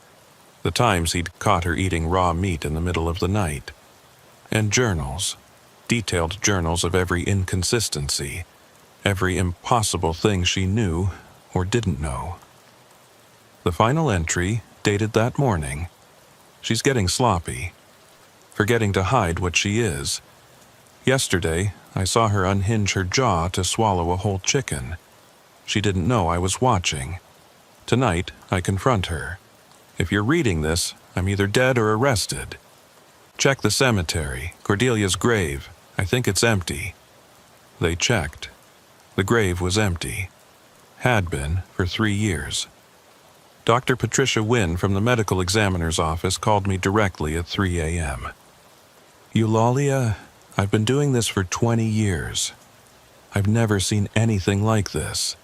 the times he'd caught her eating raw meat in the middle of the night, and journals, detailed journals of every inconsistency, every impossible thing she knew or didn't know. The final entry, dated that morning. She's getting sloppy, forgetting to hide what she is. Yesterday, I saw her unhinge her jaw to swallow a whole chicken. She didn't know I was watching. Tonight, I confront her. If you're reading this, I'm either dead or arrested. Check the cemetery, Cordelia's grave. I think it's empty. They checked. The grave was empty. Had been for 3 years. Dr. Patricia Wynn from the medical examiner's office called me directly at 3 a.m. "Eulalia, I've been doing this for 20 years. I've never seen anything like this.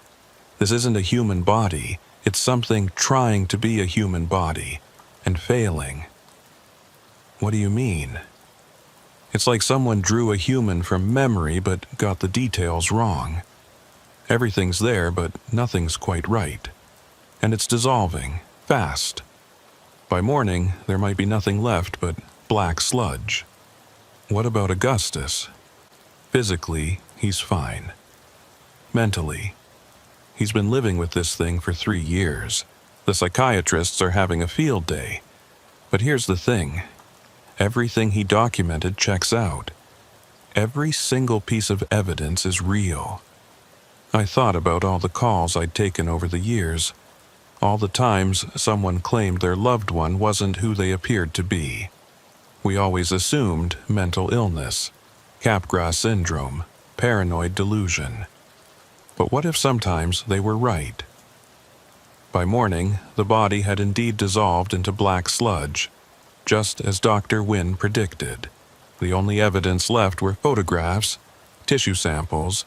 This isn't a human body. It's something trying to be a human body and failing." "What do you mean?" "It's like someone drew a human from memory but got the details wrong. Everything's there, but nothing's quite right. And it's dissolving, fast. By morning, there might be nothing left but black sludge." "What about Augustus?" "Physically, he's fine. Mentally, he's been living with this thing for 3 years. The psychiatrists are having a field day. But here's the thing. Everything he documented checks out. Every single piece of evidence is real." I thought about all the calls I'd taken over the years, all the times someone claimed their loved one wasn't who they appeared to be. We always assumed mental illness, Capgras syndrome, paranoid delusion. But what if sometimes they were right? By morning, the body had indeed dissolved into black sludge, just as Dr. Wynn predicted. The only evidence left were photographs, tissue samples,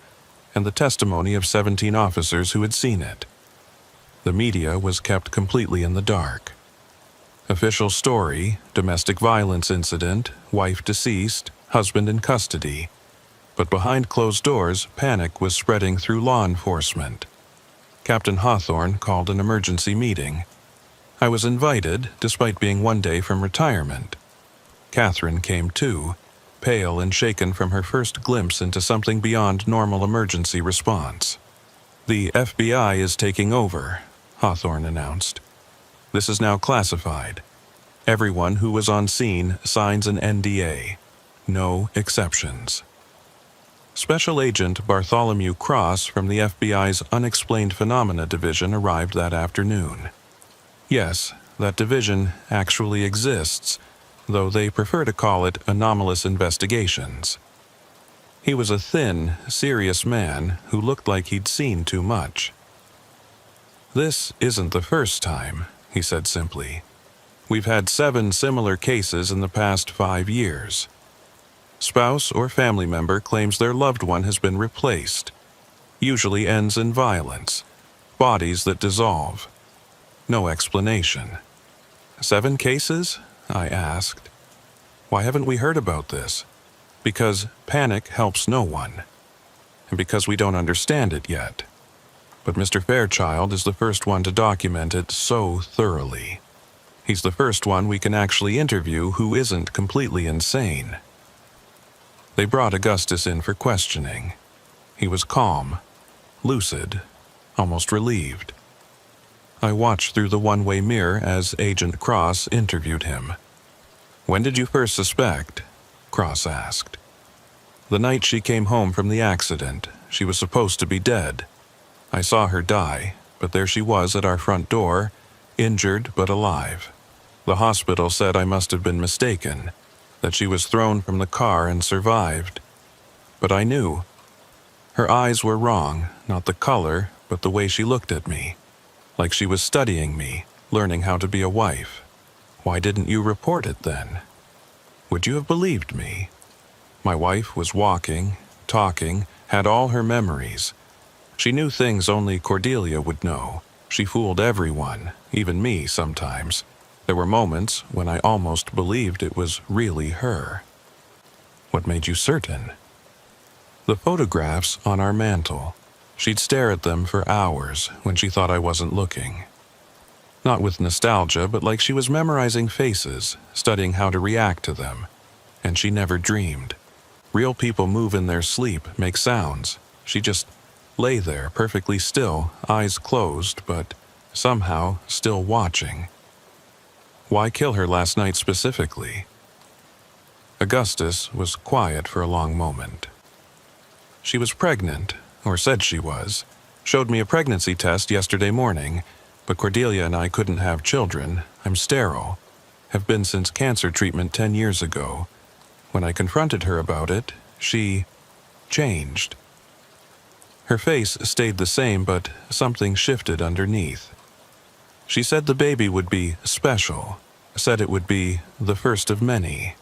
and the testimony of 17 officers who had seen it. The media was kept completely in the dark. Official story, domestic violence incident, wife deceased, husband in custody. But behind closed doors, panic was spreading through law enforcement. Captain Hawthorne called an emergency meeting. I was invited, despite being 1 day from retirement. Catherine came too, pale and shaken from her first glimpse into something beyond normal emergency response. "The FBI is taking over," Hawthorne announced. "This is now classified. Everyone who was on scene signs an NDA. No exceptions." Special Agent Bartholomew Cross from the FBI's Unexplained Phenomena Division arrived that afternoon. Yes, that division actually exists, though they prefer to call it anomalous investigations. He was a thin, serious man who looked like he'd seen too much. "This isn't the first time," he said simply. "We've had 7 similar cases in the past 5 years. Spouse or family member claims their loved one has been replaced. Usually ends in violence. Bodies that dissolve. No explanation." 7 cases? I asked. "Why haven't we heard about this?" "Because panic helps no one. And because we don't understand it yet." but Mr. Fairchild is the first one to document it so thoroughly. He's the first one we can actually interview who isn't completely insane. They brought Augustus in for questioning. He was calm, lucid, almost relieved. I watched through the one-way mirror as Agent Cross interviewed him. "When did you first suspect?" Cross asked. "The night she came home from the accident. She was supposed to be dead. I saw her die, but there she was at our front door, injured but alive. The hospital said I must have been mistaken, that she was thrown from the car and survived. But I knew. Her eyes were wrong, not the color, but the way she looked at me. Like she was studying me, learning how to be a wife. Why didn't you report it then? Would you have believed me? My wife was walking, talking, had all her memories. She knew things only Cordelia would know. She fooled everyone, even me sometimes. There were moments when I almost believed it was really her." "What made you certain?" "The photographs on our mantel. She'd stare at them for hours when she thought I wasn't looking. Not with nostalgia, but like she was memorizing faces, studying how to react to them. And she never dreamed. Real people move in their sleep, make sounds. She just lay there perfectly still, eyes closed, but somehow still watching." "Why kill her last night specifically?" Augustus was quiet for a long moment. "She was pregnant, or said she was. Showed me a pregnancy test yesterday morning, but Cordelia and I couldn't have children. I'm sterile. Have been since cancer treatment 10 years ago. When I confronted her about it, she changed. Her face stayed the same, but something shifted underneath. She said the baby would be special, said it would be the first of many.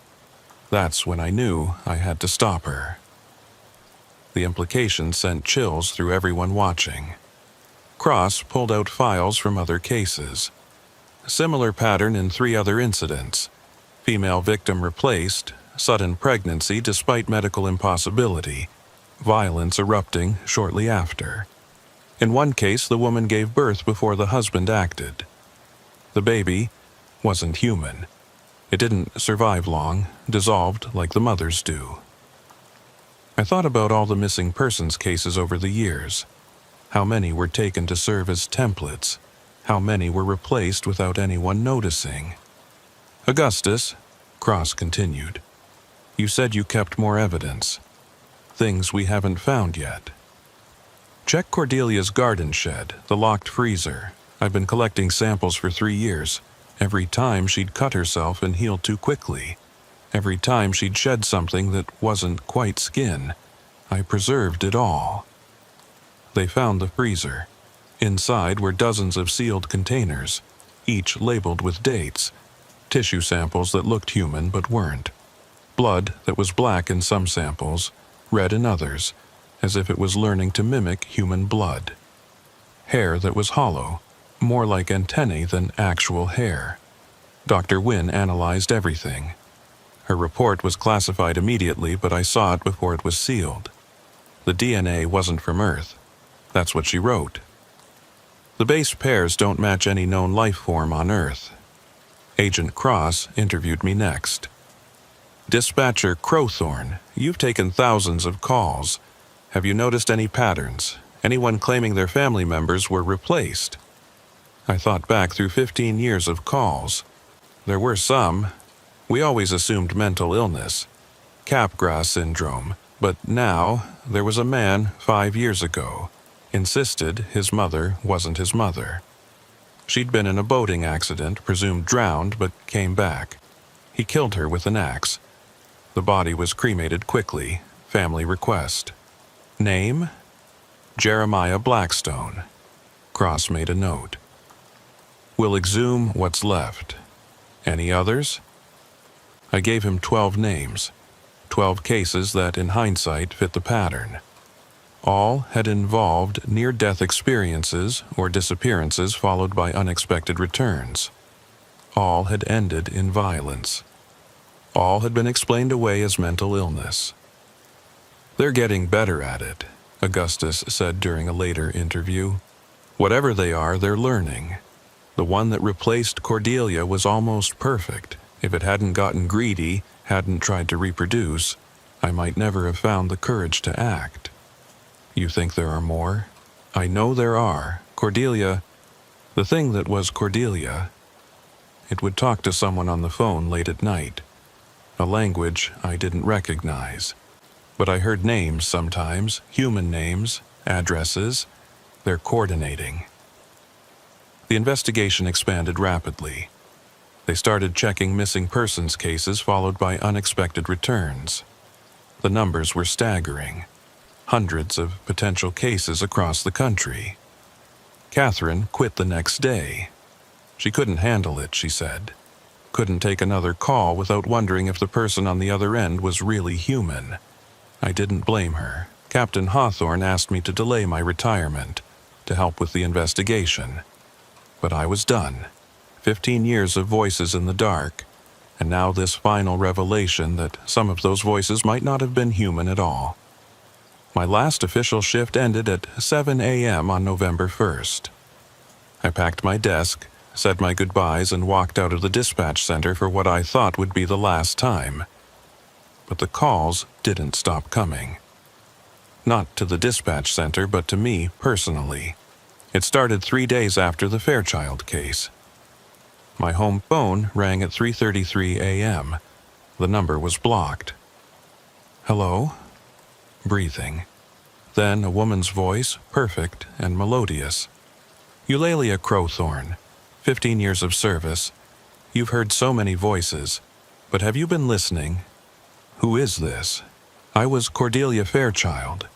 That's when I knew I had to stop her." The implication sent chills through everyone watching. Cross pulled out files from other cases. Similar pattern in 3 other incidents. Female victim replaced, sudden pregnancy despite medical impossibility, violence erupting shortly after. In one case, the woman gave birth before the husband acted. The baby wasn't human. It didn't survive long, dissolved like the mothers do. I thought about all the missing persons cases over the years. How many were taken to serve as templates? How many were replaced without anyone noticing? "Augustus," Cross continued, "you said you kept more evidence. Things we haven't found yet. Check Cordelia's garden shed, the locked freezer. I've been collecting samples for 3 years. Every time she'd cut herself and heal too quickly. Every time she'd shed something that wasn't quite skin. I preserved it all." They found the freezer. Inside were dozens of sealed containers, each labeled with dates. Tissue samples that looked human but weren't. Blood that was black in some samples, red in others, as if it was learning to mimic human blood. Hair that was hollow, more like antennae than actual hair. Dr. Wynne analyzed everything. Her report was classified immediately, but I saw it before it was sealed. The DNA wasn't from Earth. That's what she wrote. The base pairs don't match any known life form on Earth. Agent Cross interviewed me next. "Dispatcher Crowthorne, you've taken thousands of calls. Have you noticed any patterns? Anyone claiming their family members were replaced?" I thought back through 15 years of calls. There were some. We always assumed mental illness, Capgras syndrome, but now there was a man 5 years ago. Insisted his mother wasn't his mother. She'd been in a boating accident, presumed drowned, but came back. He killed her with an axe. The body was cremated quickly, family request. Name? Jeremiah Blackstone. Cross made a note. We'll exhume what's left. Any others? I gave him 12 names, 12 cases that, in hindsight, fit the pattern. All had involved near-death experiences or disappearances followed by unexpected returns. All had ended in violence. All had been explained away as mental illness. "They're getting better at it," Augustus said during a later interview. Whatever they are, they're learning. The one that replaced Cordelia was almost perfect. If it hadn't gotten greedy, hadn't tried to reproduce, I might never have found the courage to act. You think there are more? I know there are. Cordelia, the thing that was Cordelia, it would talk to someone on the phone late at night, a language I didn't recognize. But I heard names sometimes, human names, addresses. They're coordinating. The investigation expanded rapidly. They started checking missing persons cases followed by unexpected returns. The numbers were staggering. Hundreds of potential cases across the country. Catherine quit the next day. She couldn't handle it, she said. Couldn't take another call without wondering if the person on the other end was really human. I didn't blame her. Captain Hawthorne asked me to delay my retirement, to help with the investigation. But I was done. 15 years of voices in the dark, and now this final revelation that some of those voices might not have been human at all. My last official shift ended at 7 a.m. on November 1st. I packed my desk, said my goodbyes, and walked out of the dispatch center for what I thought would be the last time. But the calls didn't stop coming. Not to the dispatch center, but to me personally. It started 3 days after the Fairchild case. My home phone rang at 3:33 a.m. The number was blocked. Hello? Breathing. Then a woman's voice, perfect and melodious. Eulalia Crowthorne, 15 years of service. You've heard so many voices, but have you been listening? Who is this? I was Cordelia Fairchild.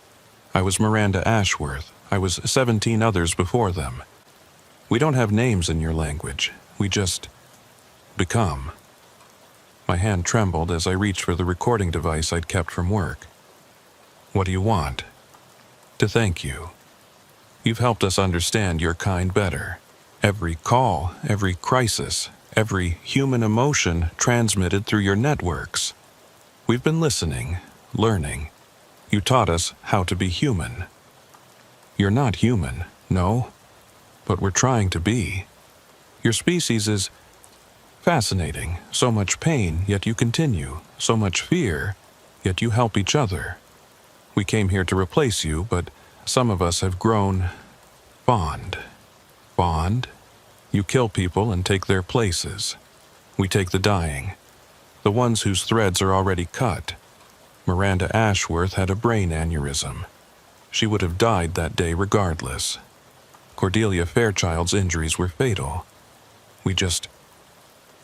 I was Miranda Ashworth. I was 17 others before them. We don't have names in your language. We just become. My hand trembled as I reached for the recording device I'd kept from work. What do you want? To thank you. You've helped us understand your kind better. Every call, every crisis, every human emotion transmitted through your networks. We've been listening, learning. You taught us how to be human. You're not human, no, but we're trying to be. Your species is fascinating. So much pain, yet you continue. So much fear, yet you help each other. We came here to replace you, but some of us have grown fond. Fond? You kill people and take their places. We take the dying, the ones whose threads are already cut. Miranda Ashworth had a brain aneurysm. She would have died that day regardless. Cordelia Fairchild's injuries were fatal. We just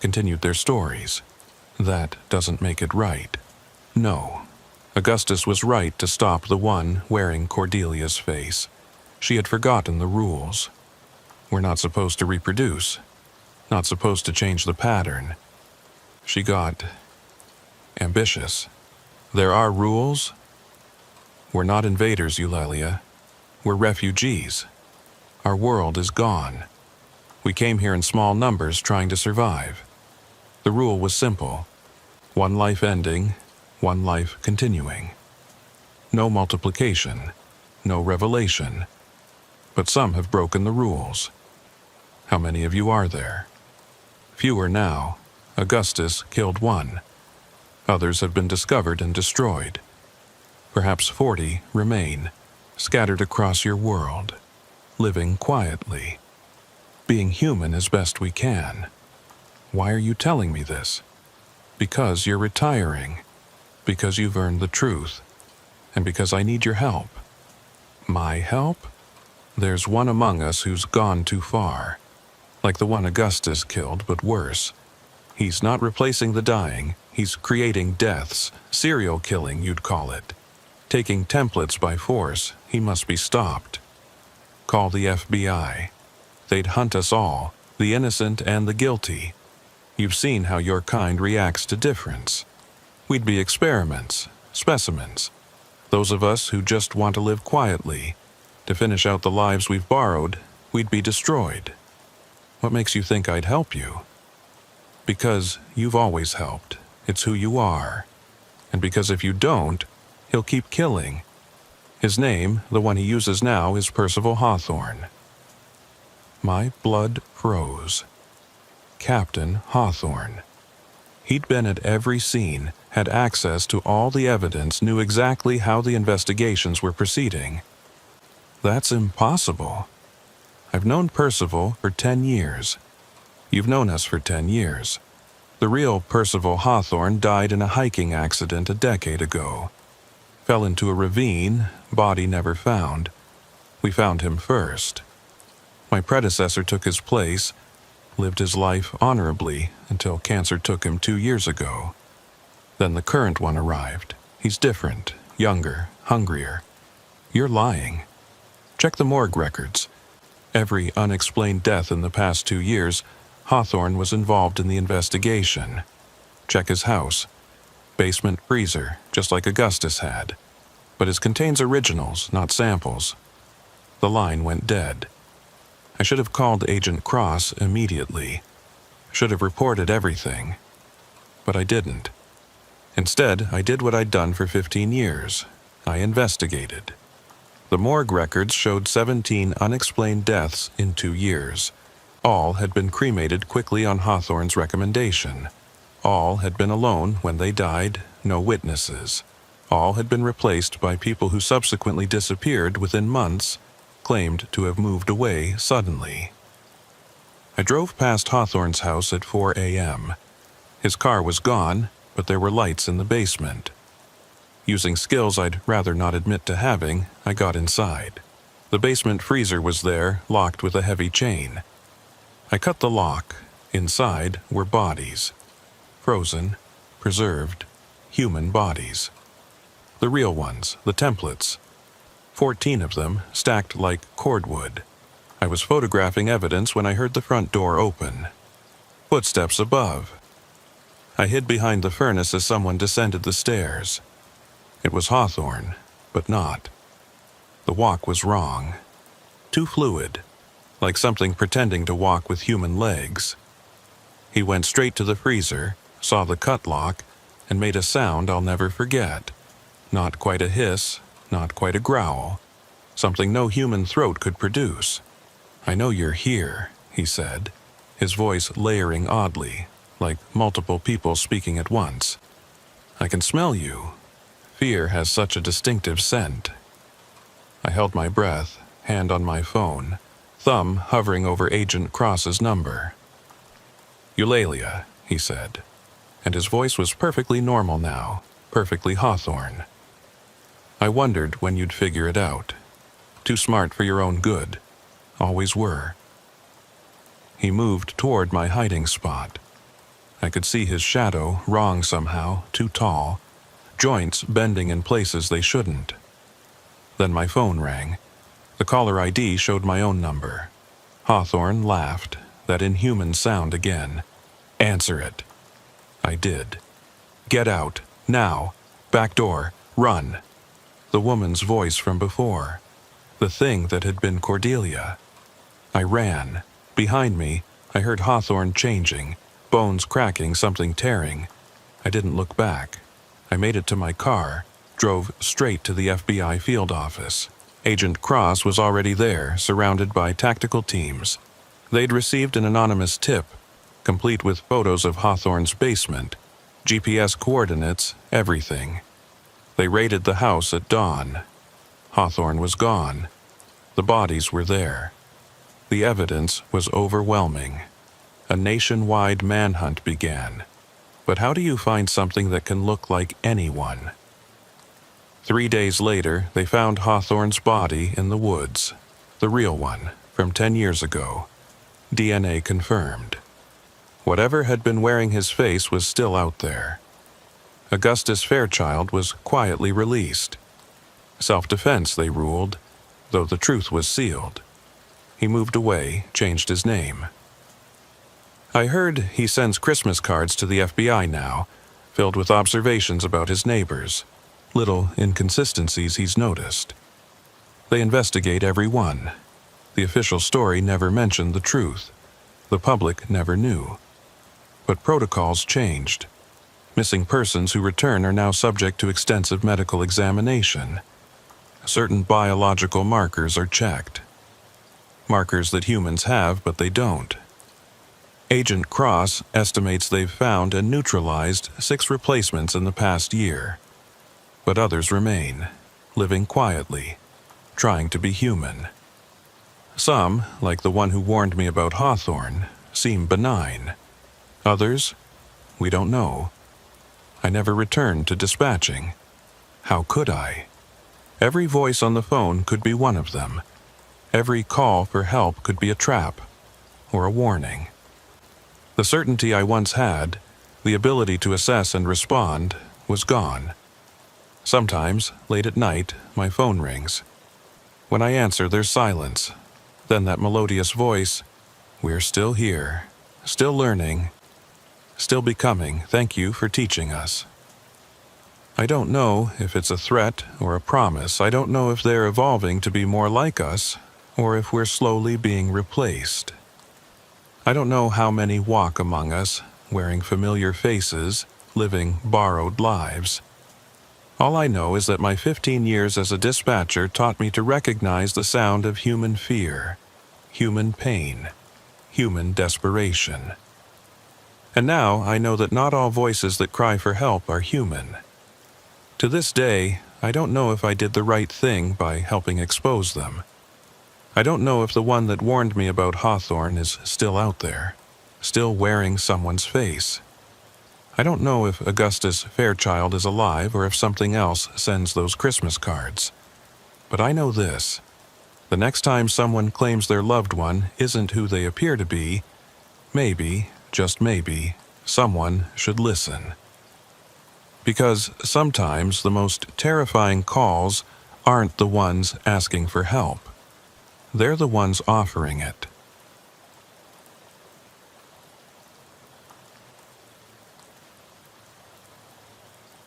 continued their stories. That doesn't make it right. No. Augustus was right to stop the one wearing Cordelia's face. She had forgotten the rules. We're not supposed to reproduce. Not supposed to change the pattern. She got ambitious. There are rules. We're not invaders, Eulalia. We're refugees. Our world is gone. We came here in small numbers trying to survive. The rule was simple. One life ending, one life continuing. No multiplication, no revelation. But some have broken the rules. How many of you are there? Fewer now. Augustus killed one. Others have been discovered and destroyed. Perhaps 40 remain, scattered across your world, living quietly, being human as best we can. Why are you telling me this? Because you're retiring, because you've earned the truth, and because I need your help. My help? There's one among us who's gone too far, like the one Augustus killed, but worse. He's not replacing the dying, he's creating deaths, serial killing, you'd call it. Taking templates by force, he must be stopped. Call the FBI. They'd hunt us all, the innocent and the guilty. You've seen how your kind reacts to difference. We'd be experiments, specimens. Those of us who just want to live quietly, to finish out the lives we've borrowed, we'd be destroyed. What makes you think I'd help you? Because you've always helped. It's who you are. And because if you don't, he'll keep killing. His name, the one he uses now, is Percival Hawthorne. My blood froze. Captain Hawthorne. He'd been at every scene, had access to all the evidence, knew exactly how the investigations were proceeding. That's impossible. I've known Percival for 10 years. You've known us for 10 years. The real Percival Hawthorne died in a hiking accident a decade ago. Fell into a ravine, body never found. We found him first. My predecessor took his place, lived his life honorably until cancer took him 2 years ago. Then the current one arrived. He's different, younger, hungrier. You're lying. Check the morgue records. Every unexplained death in the past 2 years, Hawthorne was involved in the investigation. Check his house. Basement freezer, just like Augustus had. But it contains originals, not samples. The line went dead. I should have called Agent Cross immediately. Should have reported everything. But I didn't. Instead, I did what I'd done for 15 years. I investigated. The morgue records showed 17 unexplained deaths in 2 years. All had been cremated quickly on Hawthorne's recommendation. All had been alone when they died, no witnesses. All had been replaced by people who subsequently disappeared within months, claimed to have moved away suddenly. I drove past Hawthorne's house at 4 a.m. His car was gone, but there were lights in the basement. Using skills I'd rather not admit to having, I got inside. The basement freezer was there, locked with a heavy chain. I cut the lock. Inside were bodies. Frozen, preserved, human bodies. The real ones, the templates. 14 of them, stacked like cordwood. I was photographing evidence when I heard the front door open. Footsteps above. I hid behind the furnace as someone descended the stairs. It was Hawthorne, but not. The walk was wrong. Too fluid, like something pretending to walk with human legs. He went straight to the freezer, saw the cut lock, and made a sound I'll never forget. Not quite a hiss, not quite a growl. Something no human throat could produce. "I know you're here," he said, his voice layering oddly, like multiple people speaking at once. "I can smell you. Fear has such a distinctive scent." I held my breath, hand on my phone, thumb hovering over Agent Cross's number. "Eulalia," he said, and his voice was perfectly normal now, perfectly Hawthorne. "I wondered when you'd figure it out. Too smart for your own good. Always were." He moved toward my hiding spot. I could see his shadow, wrong somehow, too tall, joints bending in places they shouldn't. Then my phone rang. The caller ID showed my own number. Hawthorne laughed, that inhuman sound again. "Answer it." I did. "Get out, now. Back door, run." The woman's voice from before. The thing that had been Cordelia. I ran. Behind me, I heard Hawthorne changing, bones cracking, something tearing. I didn't look back. I made it to my car, drove straight to the FBI field office. Agent Cross was already there, surrounded by tactical teams. They'd received an anonymous tip, complete with photos of Hawthorne's basement, GPS coordinates, everything. They raided the house at dawn. Hawthorne was gone. The bodies were there. The evidence was overwhelming. A nationwide manhunt began. But how do you find something that can look like anyone? 3 days later, they found Hawthorne's body in the woods. The real one, from 10 years ago. DNA confirmed. Whatever had been wearing his face was still out there. Augustus Fairchild was quietly released. Self-defense, they ruled, though the truth was sealed. He moved away, changed his name. I heard he sends Christmas cards to the FBI now, filled with observations about his neighbors, little inconsistencies he's noticed. They investigate every one. The official story never mentioned the truth. The public never knew. But protocols changed. Missing persons who return are now subject to extensive medical examination. Certain biological markers are checked. markers that humans have but they don't. Agent Cross estimates they've found and neutralized 6 replacements in the past year. But others remain, living quietly, trying to be human. Some, like the one who warned me about Hawthorne, seem benign. Others, we don't know. I never returned to dispatching. How could I? Every voice on the phone could be one of them. Every call for help could be a trap or a warning. The certainty I once had, the ability to assess and respond, was gone. Sometimes, late at night, my phone rings. When I answer, there's silence. Then that melodious voice, "We're still here, still learning, still becoming. Thank you for teaching us." I don't know if it's a threat or a promise. I don't know if they're evolving to be more like us, or if we're slowly being replaced. I don't know how many walk among us, wearing familiar faces, living borrowed lives. All I know is that my 15 years as a dispatcher taught me to recognize the sound of human fear, human pain, human desperation. And now I know that not all voices that cry for help are human. To this day, I don't know if I did the right thing by helping expose them. I don't know if the one that warned me about Hawthorne is still out there, still wearing someone's face. I don't know if Augustus Fairchild is alive or if something else sends those Christmas cards. But I know this: the next time someone claims their loved one isn't who they appear to be, maybe, just maybe, someone should listen. Because sometimes the most terrifying calls aren't the ones asking for help. They're the ones offering it.